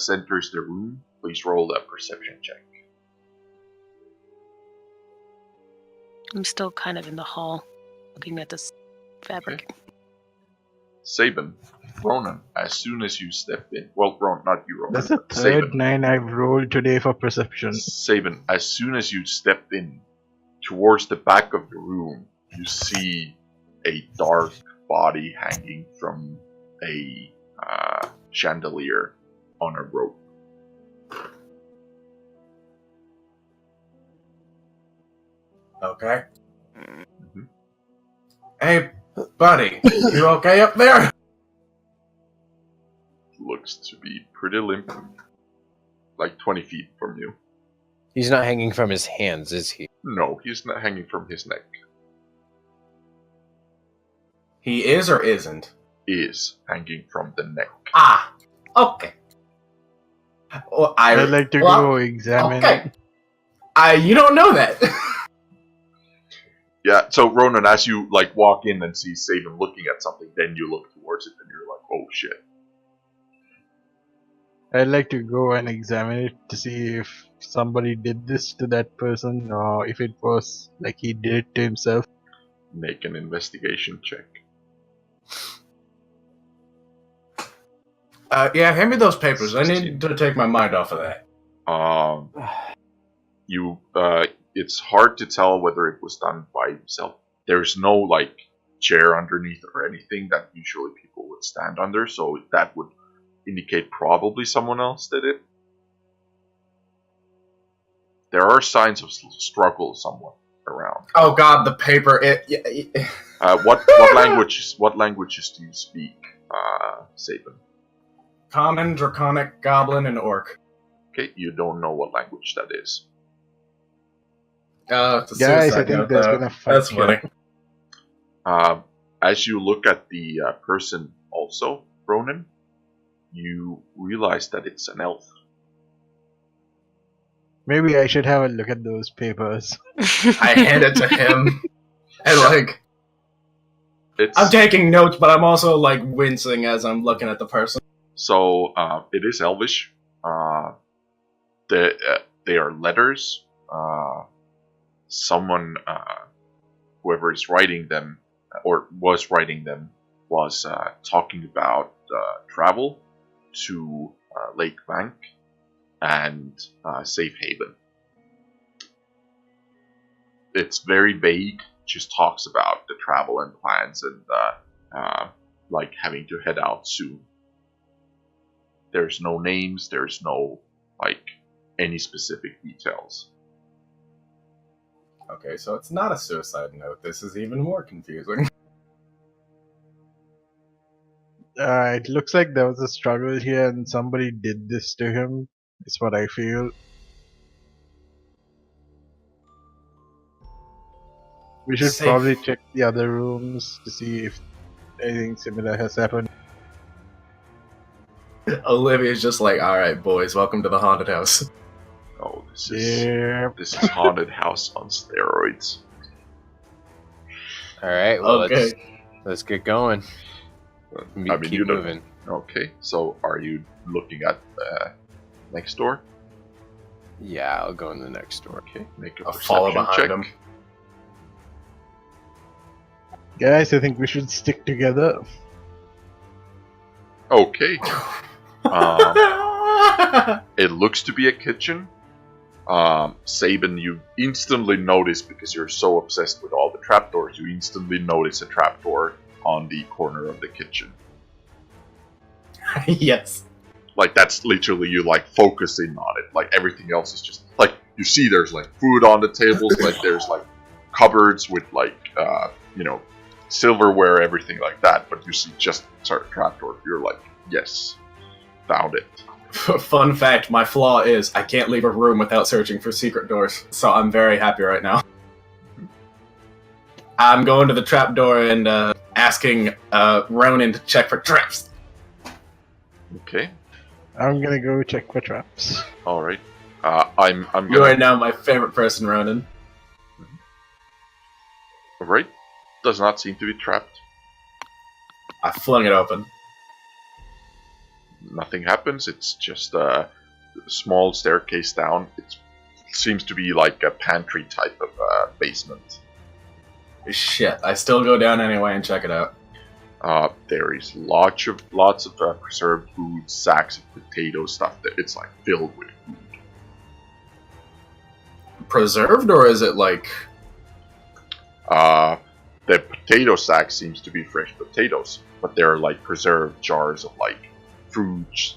S1: enters the room, please roll a perception check.
S3: I'm still kind of in the hall, looking at this fabric.
S1: Okay. Sabin, Ronan, as soon as you step in... Well, not you, Ronan.
S5: That's the third 9 I've rolled today for perception.
S1: Sabin, as soon as you step in, towards the back of the room, you see a dark body hanging from a chandelier on a rope.
S2: Okay. Mm-hmm. Hey, buddy, you okay up there?
S1: Looks to be pretty limp. Like 20 feet from you.
S4: He's not hanging from his hands, is he?
S1: No, he's not hanging from his neck.
S2: He is or isn't?
S1: Is hanging from the neck.
S2: Ah, okay. Well,
S5: I'd like to go examine.
S2: Okay. You don't know that.
S1: Yeah, so Ronan, as you walk in and see Sabin looking at something, then you look towards it and you're like, oh shit.
S5: I'd like to go and examine it to see if somebody did this to that person or if it was like he did it to himself.
S1: Make an investigation check.
S2: Yeah, hand me those papers. 16. I need to take my mind off of that.
S1: It's hard to tell whether it was done by himself. There's no chair underneath or anything that usually people would stand under, so that would indicate probably someone else did it. There are signs of struggle somewhat around.
S2: Oh god, the paper!
S1: What languages do you speak, Sabin?
S2: Common, Draconic, Goblin, and Orc.
S1: Okay, you don't know what language that is.
S5: Guys, I think there's been a fight.
S2: That's funny.
S1: As you look at the person also, Ronan, you realize that it's an elf.
S5: Maybe I should have a look at those papers.
S2: I hand it to him. And I'm taking notes, but I'm also wincing as I'm looking at the person.
S1: So it is Elvish. They are letters. Someone, whoever is writing them, or was writing them, was talking about travel to Lake Bank and Safe Haven. It's very vague, just talks about the travel and plans and having to head out soon. There's no names, there's no any specific details.
S2: Okay, so it's not a suicide note. This is even more confusing.
S5: It looks like there was a struggle here and somebody did this to him. It's what I feel. We should probably check the other rooms to see if anything similar has happened.
S2: Olivia's just like, all right, boys, welcome to the haunted house.
S1: Oh, this is haunted house on steroids.
S4: All right, well,
S2: okay.
S4: let's get going. Keep moving.
S1: Okay, so are you looking at next door?
S4: Yeah, I'll go in the next door.
S1: Okay, make a
S2: I'll follow behind
S1: check.
S2: him.
S5: Guys, I think we should stick together.
S1: Okay. It looks to be a kitchen. Sabin, you instantly notice, because you're so obsessed with all the trapdoors, you instantly notice a trapdoor on the corner of the kitchen.
S2: Yes.
S1: Like, that's literally you, like, focusing on it. Like, everything else is just, like, you see there's, like, food on the tables, like, there's, like, cupboards with, like, silverware, everything like that, but you see just a trapdoor. You're like, yes, found it.
S2: Fun fact, my flaw is I can't leave a room without searching for secret doors, so I'm very happy right now. I'm going to the trapdoor and asking Ronan to check for traps.
S1: Okay.
S5: I'm gonna go check for traps.
S1: Alright. I'm gonna...
S2: You are now my favorite person, Ronan.
S1: Alright. Does not seem to be trapped.
S2: I flung it open.
S1: Nothing happens. It's just a small staircase down. It seems to be like a pantry type of basement.
S2: Shit, I still go down anyway and check it out.
S1: There is lots of preserved food, sacks of potato stuff. It's like filled with food.
S2: Preserved, or is it like...
S1: The potato sack seems to be fresh potatoes, but they're like preserved jars of like fruits,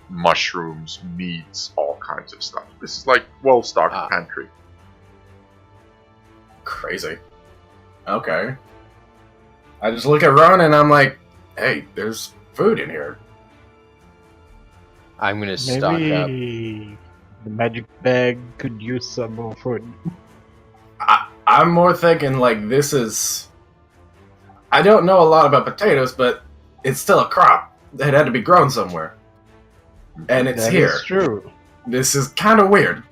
S1: mushrooms, meats, all kinds of stuff. This is like well-stocked pantry.
S2: Crazy. Okay. I just look at Ron and I'm like, hey, there's food in here.
S4: I'm gonna stock up.
S5: Maybe the magic bag could use some more food.
S2: I'm more thinking like this is... I don't know a lot about potatoes, but it's still a crop. It had to be grown somewhere. And it's here.
S5: That's true.
S2: This is kind of weird.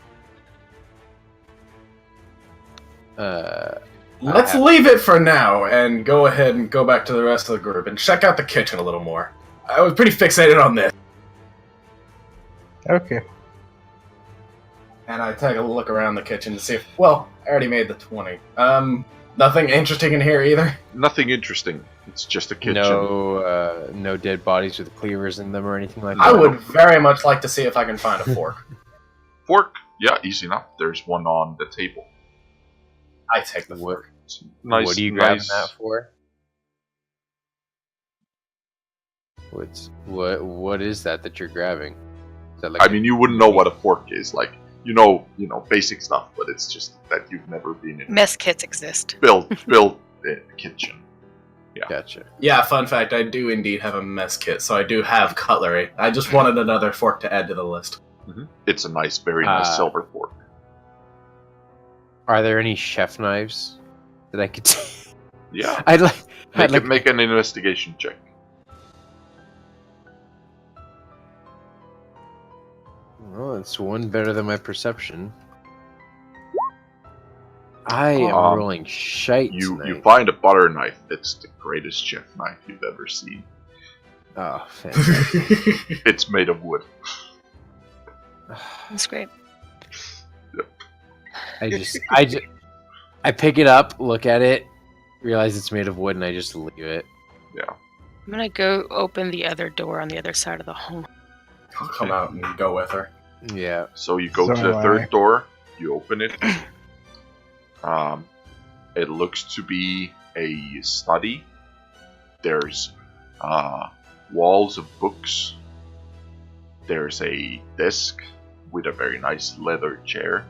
S2: Let's leave it for now and go ahead and go back to the rest of the group and check out the kitchen a little more. I was pretty fixated on this.
S5: Okay.
S2: And I take a look around the kitchen to see if... Well, I already made the 20. Nothing interesting in here either?
S1: Nothing interesting. It's just a kitchen.
S4: No dead bodies with cleavers in them or anything like that?
S2: I would very much like to see if I can find a fork.
S1: Fork? Yeah, easy enough. There's one on the table.
S2: I take the fork.
S1: Nice,
S4: what are you grabbing that for? What is that you're grabbing? Is that like
S1: I mean, you wouldn't know what a fork is. Like, you know, basic stuff, but it's just that you've never been in.
S3: Mess kits exist.
S1: Built in the kitchen. Yeah.
S4: Gotcha.
S2: Yeah, fun fact, I do indeed have a mess kit, so I do have cutlery. I just wanted another fork to add to the list.
S1: Mm-hmm. It's a nice, very nice silver fork.
S4: Are there any chef knives that I could take?
S1: Yeah.
S4: I'd like
S1: make an investigation check.
S4: Well, it's one better than my perception. I am rolling shite tonight.
S1: You find a butter knife. It's the greatest chef knife you've ever seen.
S4: Oh, fantastic.
S1: It's made of wood.
S3: That's great.
S1: Yep.
S4: I pick it up, look at it, realize it's made of wood, and I just leave it.
S1: Yeah.
S3: I'm gonna go open the other door on the other side of the home.
S2: I'll come out and go with her.
S4: Yeah.
S1: So you go to the third door, you open it. It looks to be a study. There's walls of books. There's a desk with a very nice leather chair.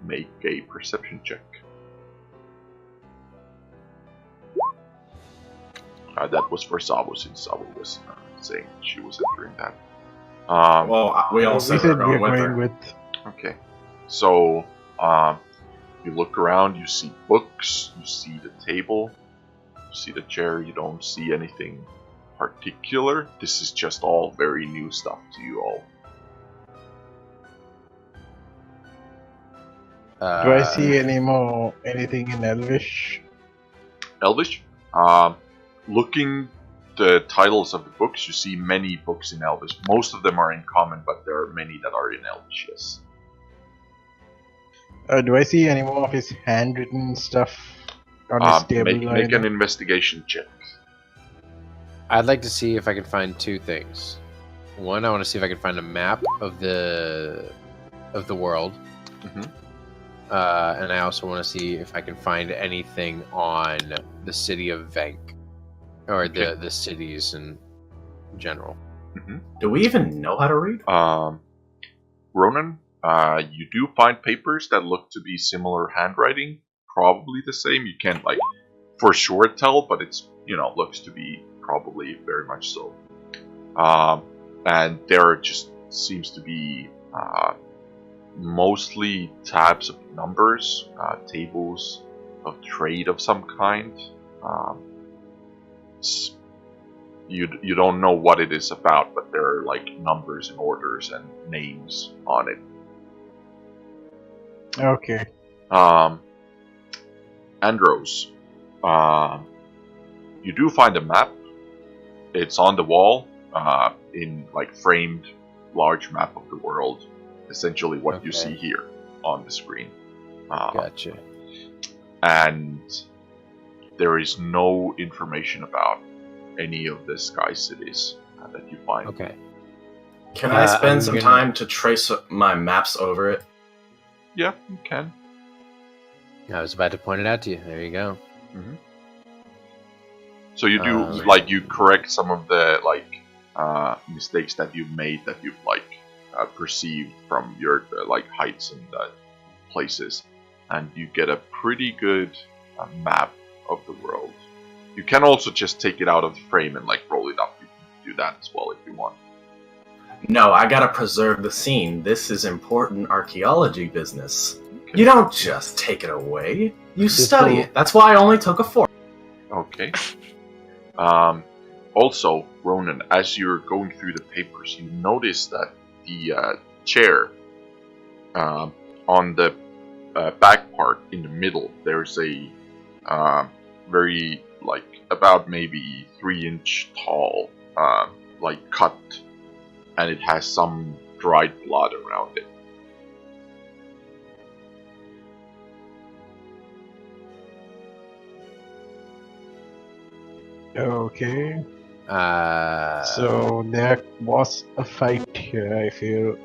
S1: Make a perception check. That was for Sabo, since Sabo was saying she was entering that.
S2: Well, we all said we're going with her.
S1: Okay. So, you look around, you see books, you see the table. You see the chair, you don't see anything particular. This is just all very new stuff to you all.
S5: Do I see anything in Elvish?
S1: Elvish? Looking the titles of the books, you see many books in Elvish. Most of them are in common, but there are many that are in Elvish, yes.
S5: Do I see any more of his handwritten stuff on his table?
S1: Make an investigation check.
S4: I'd like to see if I can find two things. One, I want to see if I can find a map of the world.
S1: Mm-hmm.
S4: And I also want to see if I can find anything on the city of Venk, or
S1: Okay.
S4: the cities in general.
S1: Mm-hmm.
S2: Do we even know how to read?
S1: Ronan, you do find papers that look to be similar handwriting, probably the same. You can't for sure tell, but it's looks to be probably very much so. And there just seems to be mostly tabs of numbers, tables of trade of some kind. You don't know what it is about, but there are numbers and orders and names on it.
S5: Okay.
S1: Andros, you do find a map. It's on the wall, in framed large map of the world. Essentially what you see here on the screen.
S4: Gotcha.
S1: And there is no information about any of the sky cities that you find.
S4: Okay.
S2: Can I spend some time to trace my maps over it?
S1: Yeah, you can.
S4: I was about to point it out to you. There you go.
S1: Mm-hmm. So you do you correct some of the mistakes that you've made that you've perceived from your heights and places, and you get a pretty good map of the world. You can also just take it out of the frame and roll it up. You can do that as well if you want.
S2: No, I gotta preserve the scene. This is important archaeology business. Okay. You don't just take it away. You study it. That's why I only took a 4.
S1: Okay. Also, Ronan, as you're going through the papers, you notice that the chair on the back part in the middle, there's a very about maybe 3-inch tall cut, and it has some dried blood around it.
S5: Okay. So there was a fight here, I feel.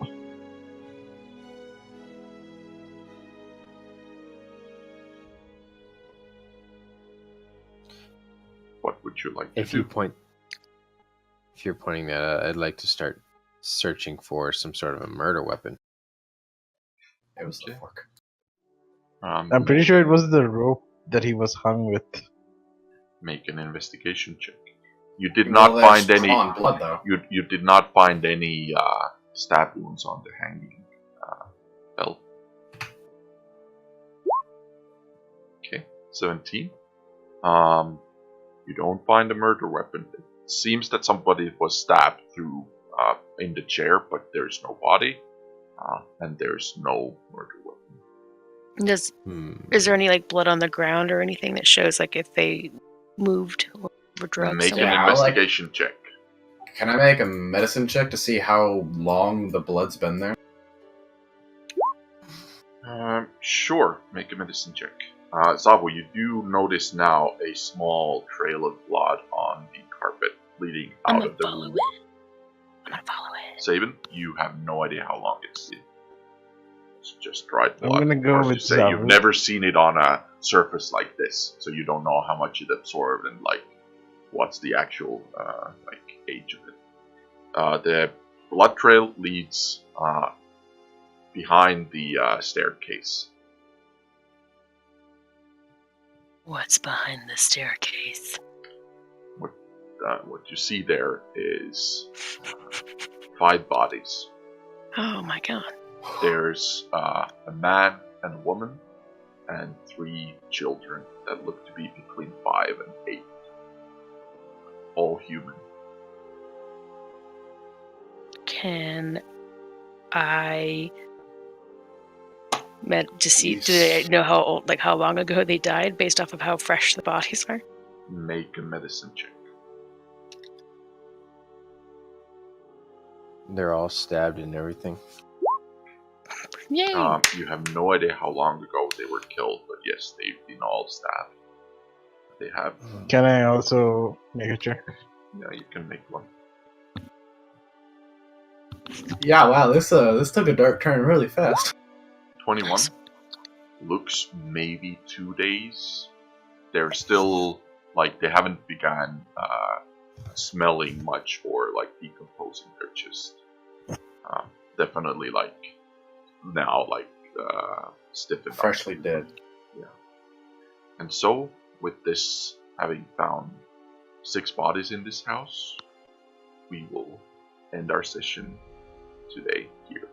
S1: What would you like to do?
S4: If you're pointing that out, I'd like to start searching for some sort of a murder weapon.
S2: It was the fork.
S5: I'm pretty sure it was the rope that he was hung with.
S1: Make an investigation check. You did not find any
S2: blood, though.
S1: You did not find any stab wounds on the hanging belt. Okay, 17. You don't find a murder weapon. It seems that somebody was stabbed through in the chair, but there's no body, and there's no murder weapon.
S3: Is there any blood on the ground or anything that shows if they moved or were drugged?
S1: Make an investigation check.
S2: Can I make a medicine check to see how long the blood's been there?
S1: Sure, make a medicine check. Zavo, you do notice now a small trail of blood on the carpet leading out of the room.
S3: I'm gonna follow it.
S1: Sabin, you have no idea how long it's been. It's just dried blood.
S5: I'm gonna go with Zavo.
S1: You've never seen it on a surface like this, so you don't know how much it absorbed and what's the actual age of it. The blood trail leads behind the staircase.
S3: What's behind the staircase?
S1: What you see there is 5 bodies.
S3: Oh my god.
S1: There's a man and a woman and 3 children that look to be between 5 and 8. all human.
S3: Can I to see? Do they know how old, like how long ago they died, based off of how fresh the bodies are?
S1: Make a medicine check.
S4: They're all stabbed and everything.
S3: Yay!
S1: You have no idea how long ago they were killed, but yes, they've been all stabbed. They have.
S5: Can I also make a check?
S1: Yeah, you can make one.
S2: Yeah, wow, this took a dark turn really fast.
S1: 21.
S3: Nice.
S1: Looks maybe 2 days. They're still, like, they haven't begun smelling much or, like, decomposing. They're just definitely, like, now, like, stiffened
S2: Freshly dead.
S1: Yeah. And so, with this, having found 6 bodies in this house, we will end our session today here.